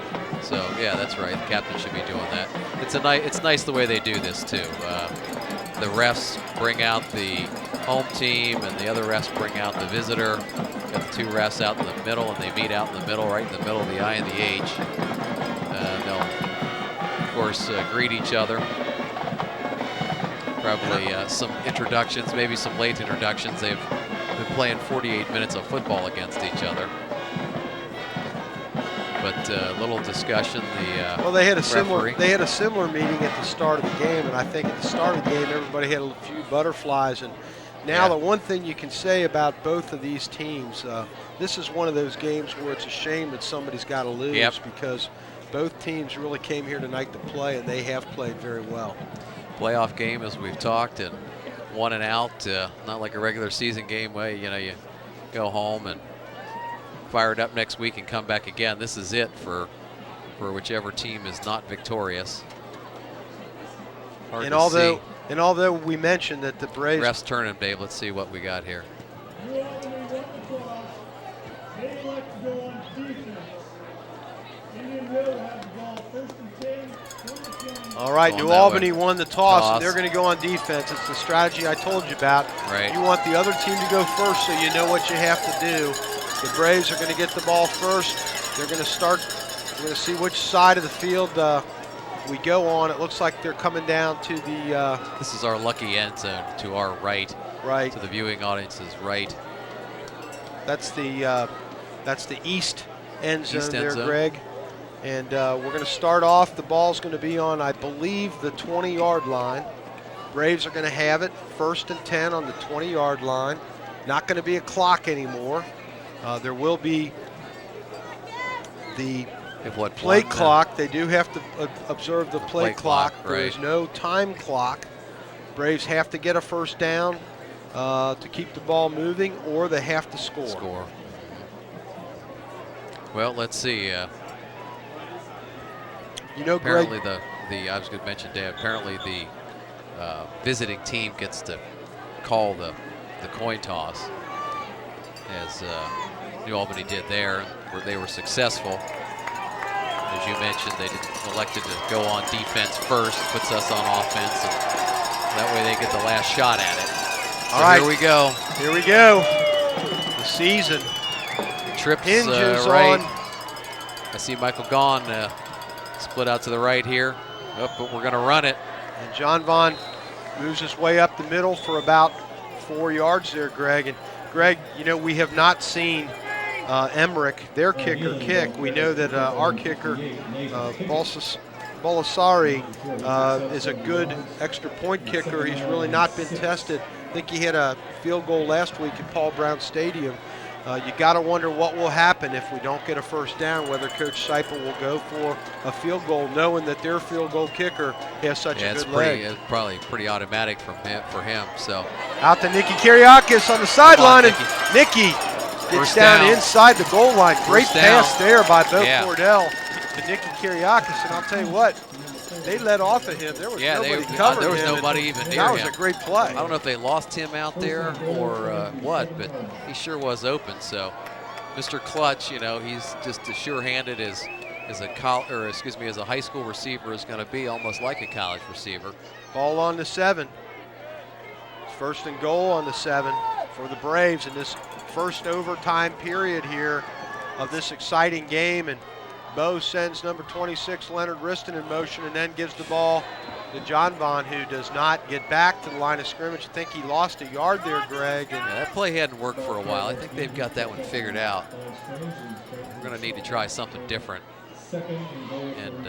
So yeah, that's right. The captain should be doing that. It's nice the way they do this too. The refs bring out the home team, and the other refs bring out the visitor. Got the 2 refs out in the middle, and they meet out in the middle, right in the middle of the I and the H. They'll, of course, greet each other. Probably some introductions, maybe some late introductions. The been playing 48 minutes of football against each other. But a little discussion. Well, they had a referee. similar meeting at the start of the game, and I think at the start of the game everybody had a few butterflies. And now the one thing you can say about both of these teams, this is one of those games where it's a shame that somebody's got to lose because both teams really came here tonight to play, and they have played very well. Playoff game, as we've talked, and 1 and out. Not like a regular season game where you go home and fire it up next week and come back again. This is it for whichever team is not victorious. Hard and to see. although we mentioned that the Braves refs turning, Dave. Let's see what we got here. All right, New Albany won the toss, and they're going to go on defense. It's the strategy I told you about. Right. You want the other team to go first so you know what you have to do. The Braves are going to get the ball first. They're going to start. We're going to see which side of the field we go on. It looks like they're coming down to the. This is our lucky end zone to our right. Right. To the viewing audience's right. That's the east end zone East end zone. Greg. And we're going to start off. The ball's going to be on, I believe, the 20-yard line. Braves are going to have it 1st and 10 on the 20-yard line. Not going to be a clock anymore. There will be the play clock. They do have to observe the play clock. Right. There is no time clock. Braves have to get a first down to keep the ball moving, or they have to score. Well, let's see. Apparently, Greg, I was going to mention, Dave. Apparently, the visiting team gets to call the coin toss, as New Albany did there, where they were successful. As you mentioned, they elected to go on defense first, puts us on offense, and that way they get the last shot at it. All right, here we go. Here we go. The season trips hinges right. on. I see Michael Gaughan split out to the right here. But we're going to run it. And John Vaughn moves his way up the middle for about 4 yards there, Greg. And Greg, we have not seen Emmerich, their kicker, kick. We know that our kicker, Bolasari, is a good extra point kicker. He's really not been tested. I think he had a field goal last week at Paul Brown Stadium. You got to wonder what will happen if we don't get a first down, whether Coach Seipel will go for a field goal, knowing that their field goal kicker has such a good leg. It's probably pretty automatic for him. So out to Nicky Kiriakis on the sideline, and Nicky gets down inside the goal line. Great pass there by Bo Cordell to Nicky Kiriakis, and I'll tell you what, they let off of him. There was nobody covering there was him, nobody even near him. That was a great play. I don't know if they lost him out there or what, but he sure was open. So Mr. Clutch, he's just as sure-handed as a high school receiver is going to be, almost like a college receiver. Ball on the 7. 1st and goal on the 7 for the Braves in this first overtime period here of this exciting game. And Bo sends number 26, Leonard Riston, in motion, and then gives the ball to John Vaughn, who does not get back to the line of scrimmage. I think he lost a yard there, Greg. And that play hadn't worked for a while. I think they've got that one figured out. We're going to need to try something different and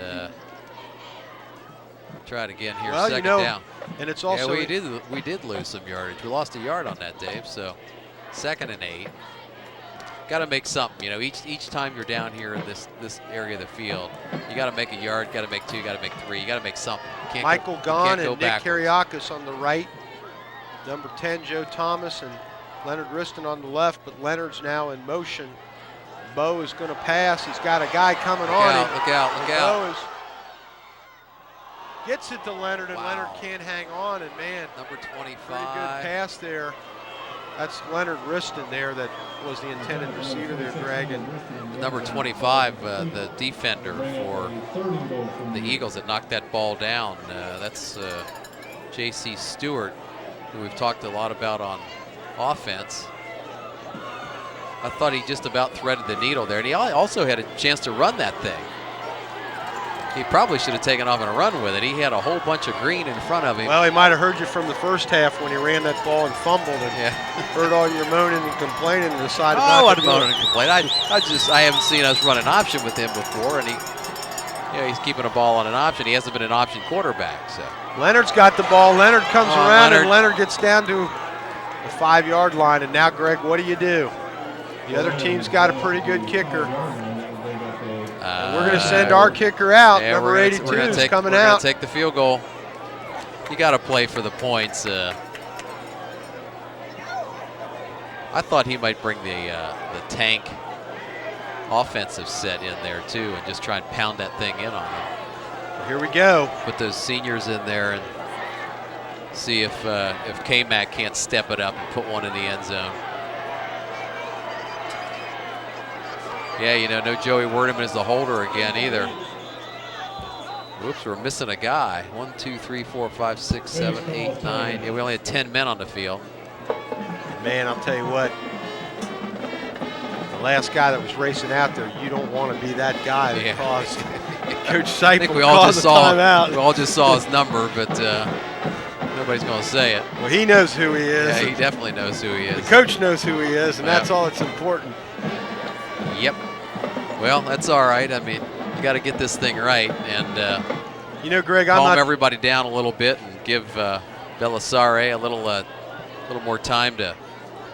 try it again here. Second down. And it's also we did lose some yardage. We lost a yard on that, Dave. So 2nd and 8. Got to make something. Each time you're down here in this area of the field, you got to make a yard, got to make 2, got to make 3. You got to make something. Michael Gaughan and Nick Kiriakis on the right. Number 10, Joe Thomas, and Leonard Riston on the left, but Leonard's now in motion. Bo is going to pass. He's got a guy coming on him. Look out. Bo gets it to Leonard, and Leonard can't hang on. And, man, number 25. Pretty good pass there. That's Leonard Riston there that was the intended receiver there, Greg. And number 25, the defender for the Eagles that knocked that ball down. That's J.C. Stewart, who we've talked a lot about on offense. I thought he just about threaded the needle there, and he also had a chance to run that thing. He probably should have taken off and run with it. He had a whole bunch of green in front of him. Well, he might have heard you from the first half when he ran that ball and fumbled and heard all your moaning and complaining and decided not to do it. moaning and complaining. I haven't seen us run an option with him before, and he's keeping a ball on an option. He hasn't been an option quarterback, so. Leonard's got the ball. Leonard comes around, and Leonard gets down to the 5-yard line. And now, Greg, what do you do? The other team's got a pretty good kicker. We're going to send our kicker out. Number 82 is coming out. We're going to take the field goal. You got to play for the points. I thought he might bring the tank offensive set in there too, and just try and pound that thing in on him. Well, here we go. Put those seniors in there and see if K-Mac can't step it up and put one in the end zone. Yeah, no Joey Wordham is the holder again either. Whoops, we're missing a guy. 1, 2, 3, 4, 5, 6, 7, 8, 9. Yeah, we only had 10 men on the field. Man, I'll tell you what. The last guy that was racing out there, you don't want to be that guy that caused Coach Seipel I think we all just saw his number, but nobody's going to say it. Well, he knows who he is. Yeah, he definitely knows who he is. The coach knows who he is, and that's all that's important. Yep. Well, that's all right. I mean, you got to get this thing right, and Greg, calm everybody down a little bit and give Belisare a little more time to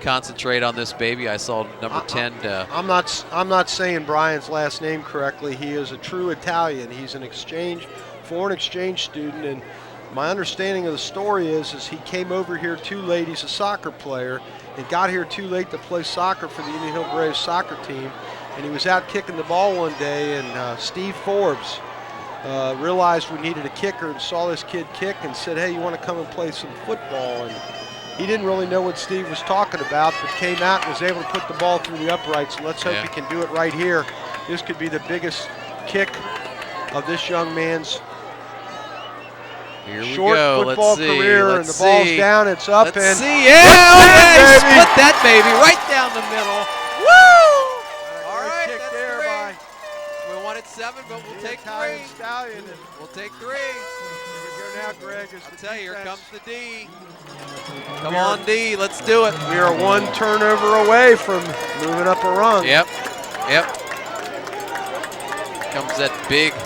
concentrate on this baby. I saw number 10. I'm not saying Brian's last name correctly. He is a true Italian. He's an foreign exchange student, and my understanding of the story is he came over here too late. He's a soccer player and got here too late to play soccer for the Indian Hill Braves soccer team. And he was out kicking the ball one day, and Steve Forbes realized we needed a kicker and saw this kid kick and said, hey, you want to come and play some football? And he didn't really know what Steve was talking about, but came out and was able to put the ball through the uprights. And let's hope he can do it right here. This could be the biggest kick of this young man's short football career. And the ball's down, it's up. Let's see. Yeah, split that baby right down the middle. Woo! We wanted 7, but we'll take 3. Stallion. We'll take 3. Here we go now, Greg. I'll tell you, here comes the D. Come on, D. Let's do it. We are 1 turnover away from moving up a rung. Yep. Comes that big. Look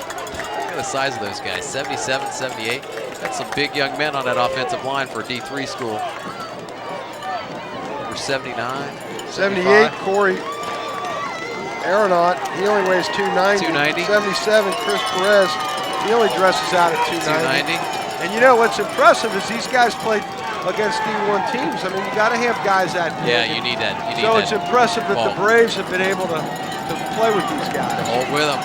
at the size of those guys. 77, 78. That's some big young men on that offensive line for a D3 school. Number 79. 78, Corey Aeronaut, he only weighs 290. 77, Chris Perez, he only dresses out at 290. And what's impressive is these guys played against D1 teams. I mean, you got to have guys that big. Yeah, you need that. It's impressive that the Braves have been able to play with these guys. Hold with them.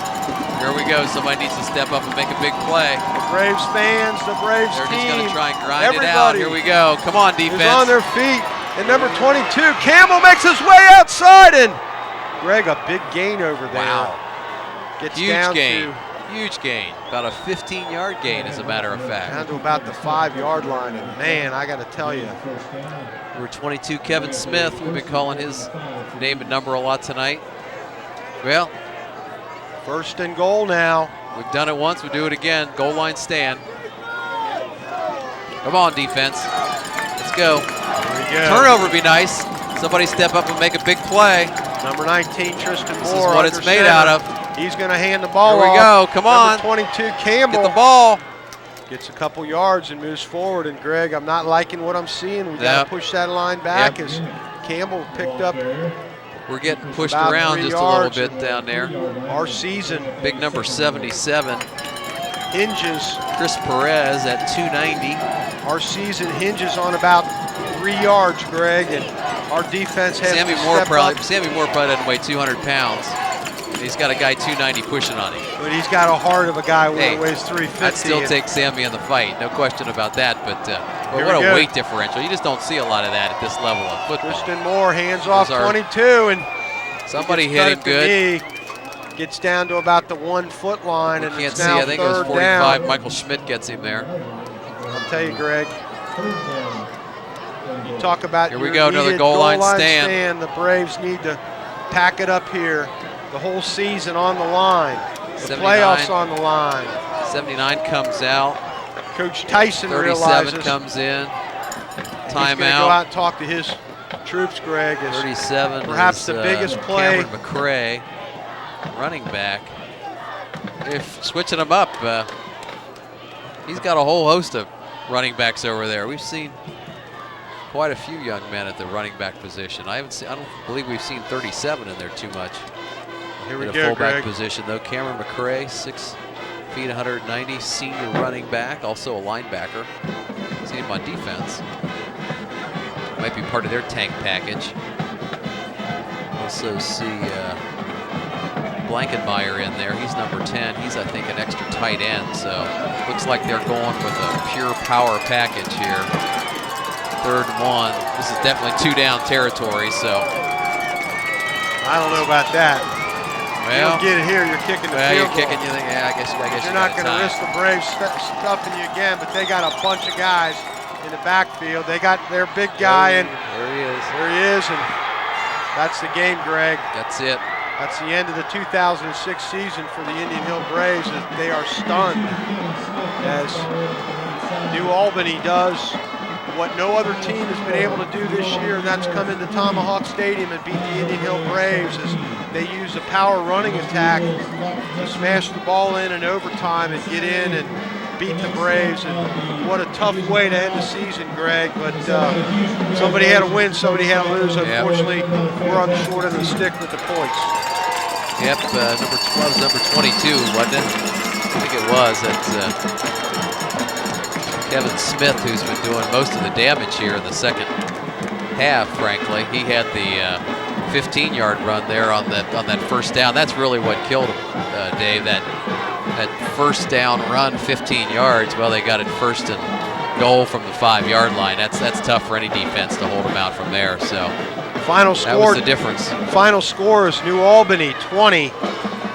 Here we go. Somebody needs to step up and make a big play. The Braves fans, the Braves team. They're just going to try and grind it out. Here we go. Come on, defense. Is on their feet. And number 22, Campbell makes his way outside, and Greg, a big gain over there. Wow. Gets huge down gain. Huge gain. About a 15-yard gain, as a matter of fact. Down to about the 5-yard line, and man, I got to tell you. Number 22, Kevin Smith. We've been calling his name and number a lot tonight. Well, 1st and goal now. We've done it once. We do it again. Goal line stand. Come on, defense. Let's go. Turnover would be nice. Somebody step up and make a big play. Number 19, Tristan Moore. This is what it's made out of. He's going to hand the ball off. Here we go. Come on. Number 22, Campbell. Get the ball. Gets a couple yards and moves forward. And, Greg, I'm not liking what I'm seeing. We got to push that line back as Campbell picked up. We're getting pushed around just a little bit down there. Our season. Big number 77. Hinges. Chris Perez at 290. Our season hinges on about 3 yards, Greg, and our defense has Sammy Moore probably doesn't weigh 200 pounds. He's got a guy 290 pushing on him. But he's got a heart of a guy who weighs 350. I'd still take Sammy in the fight, no question about that. But what a weight differential. You just don't see a lot of that at this level of football. Tristan Moore hands off 22, and somebody hit him good. Gets down to about the 1 foot line, and can't it's now see. I think it was 45. Down. Michael Schmidt gets him there. I'll tell you, Greg. You talk about here we go, another goal line stand. The Braves need to pack it up here. The whole season on the line. The playoffs on the line. 79 comes out. Coach Tyson 37 realizes comes in. he's going to go Timeout. out and talk to his troops, Greg. 37 perhaps is, the biggest play. Cameron McCray, running back. They're switching him up. He's got a whole host of running backs over there. We've seen quite a few young men at the running back position. I don't believe we've seen 37 in there too much. Here we in a go, fullback Greg. position though. Cameron McCray, 6 feet 190, senior running back, also a linebacker. See him on defense. Might be part of their tank package. Also see Blankenmeyer in there. He's number 10. He's, I think, an extra tight end. So looks like they're going with a pure power package here. 3rd and 1. This is definitely 2-down territory. So I don't know about that. well, you don't get it here, you're kicking the field you're kicking. You think, yeah, I guess you're not going to risk the Braves stuffing you again, but they got a bunch of guys in the backfield. They got their big guy, and there he is. There he is, and that's the game, Greg. That's it. That's the end of the 2006 season for the Indian Hill Braves, as they are stunned as New Albany does what no other team has been able to do this year, and that's come into Tomahawk Stadium and beat the Indian Hill Braves as they use a power running attack to smash the ball in overtime and get in and beat the Braves. And what a tough way to end the season, Greg, but somebody had to win, somebody had to lose. Unfortunately, we're on the short end of the stick with the points. Yep, number 12 is number 22, wasn't it? I think it was. That's Kevin Smith, who's been doing most of the damage here in the second half, frankly. He had the 15-yard run there on that first down. That's really what killed him, Dave, that first down run, 15 yards. Well, they got it 1st and goal from the 5-yard line. That's tough for any defense to hold them out from there. So final score, that was the difference. Final score is New Albany 20,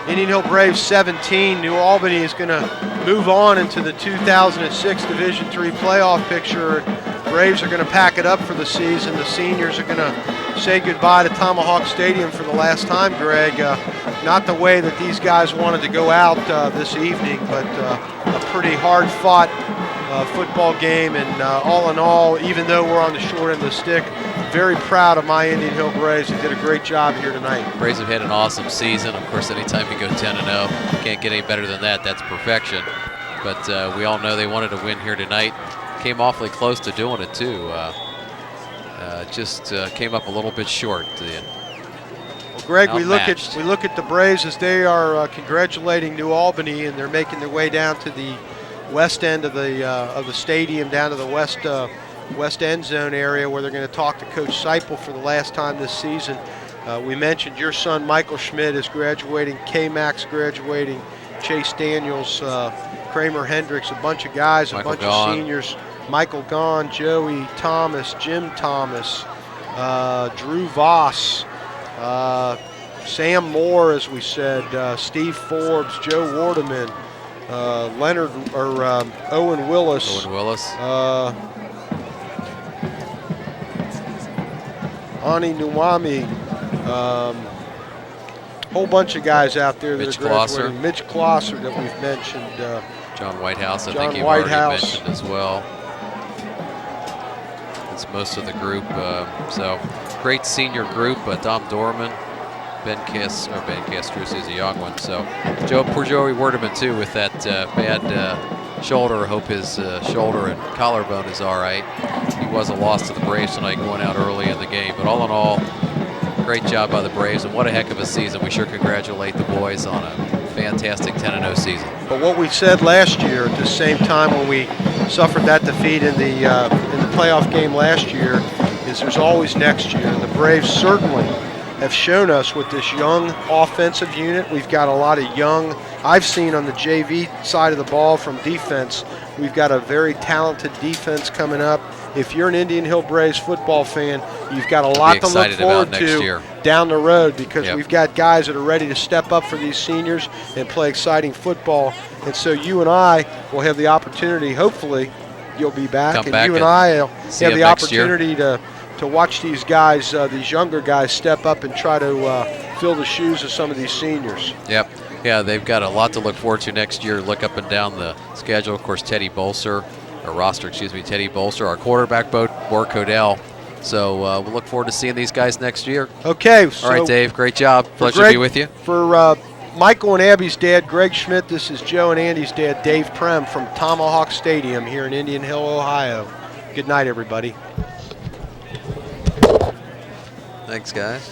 Indian Hill Braves 17. New Albany is going to move on into the 2006 Division III playoff picture. Braves are going to pack it up for the season. The seniors are going to say goodbye to Tomahawk Stadium for the last time, Greg. Not the way that these guys wanted to go out this evening, but a pretty hard-fought football game. And all in all, even though we're on the short end of the stick, very proud of my Indian Hill Braves. They did a great job here tonight. Braves have had an awesome season. Of course, anytime you go 10-0, can't get any better than that. That's perfection. But we all know they wanted to win here tonight. Came awfully close to doing it too. Just came up a little bit short. Well, Greg, we look at the Braves as they are congratulating New Albany, and they're making their way down to the west end of the stadium, down to the west end zone area, where they're going to talk to Coach Seipel for the last time this season. We mentioned your son Michael Schmidt is graduating, K-Max graduating, Chase Daniels, Kramer Hendricks, a bunch of guys, a bunch of seniors. Michael Gahn, Joey Thomas, Jim Thomas, Drew Voss, Sam Moore, as we said, Steve Forbes, Joe Wardeman, Owen Willis. Ani Nuwami, whole bunch of guys out there that are graduating. Mitch Klosser that we've mentioned. John Whitehouse, I think you've already mentioned as well. It's most of the group. So great senior group. Dom Dorman, Ben Castros is a young one. So poor Joey Wardeman too with that bad shoulder. Hope his shoulder and collarbone is all right. He was a loss to the Braves tonight, going out early in the game. But all in all, great job by the Braves, and what a heck of a season. We sure congratulate the boys on a fantastic 10-0 season. But what we said last year at the same time when we suffered that defeat in the playoff game last year is there's always next year. And the Braves certainly have shown us with this young offensive unit. We've got a lot of young, I've seen on the JV side of the ball from defense, we've got a very talented defense coming up. If you're an Indian Hill Braves football fan, you've got a lot to look forward to down the road, because we've got guys that are ready to step up for these seniors and play exciting football. And so you and I will have the opportunity, hopefully you'll be back, and you and I will have the opportunity to watch these guys, these younger guys, step up and try to fill the shoes of some of these seniors. Yep. Yeah, they've got a lot to look forward to next year. Look up and down the schedule. Of course, Teddy Bolser, our quarterback, Bor Codell. So we'll look forward to seeing these guys next year. Okay. All right, Dave, great job. Pleasure to be with you. For Michael and Abby's dad, Greg Schmidt, this is Joe and Andy's dad, Dave Prem, from Tomahawk Stadium here in Indian Hill, Ohio. Good night, everybody. Thanks, guys.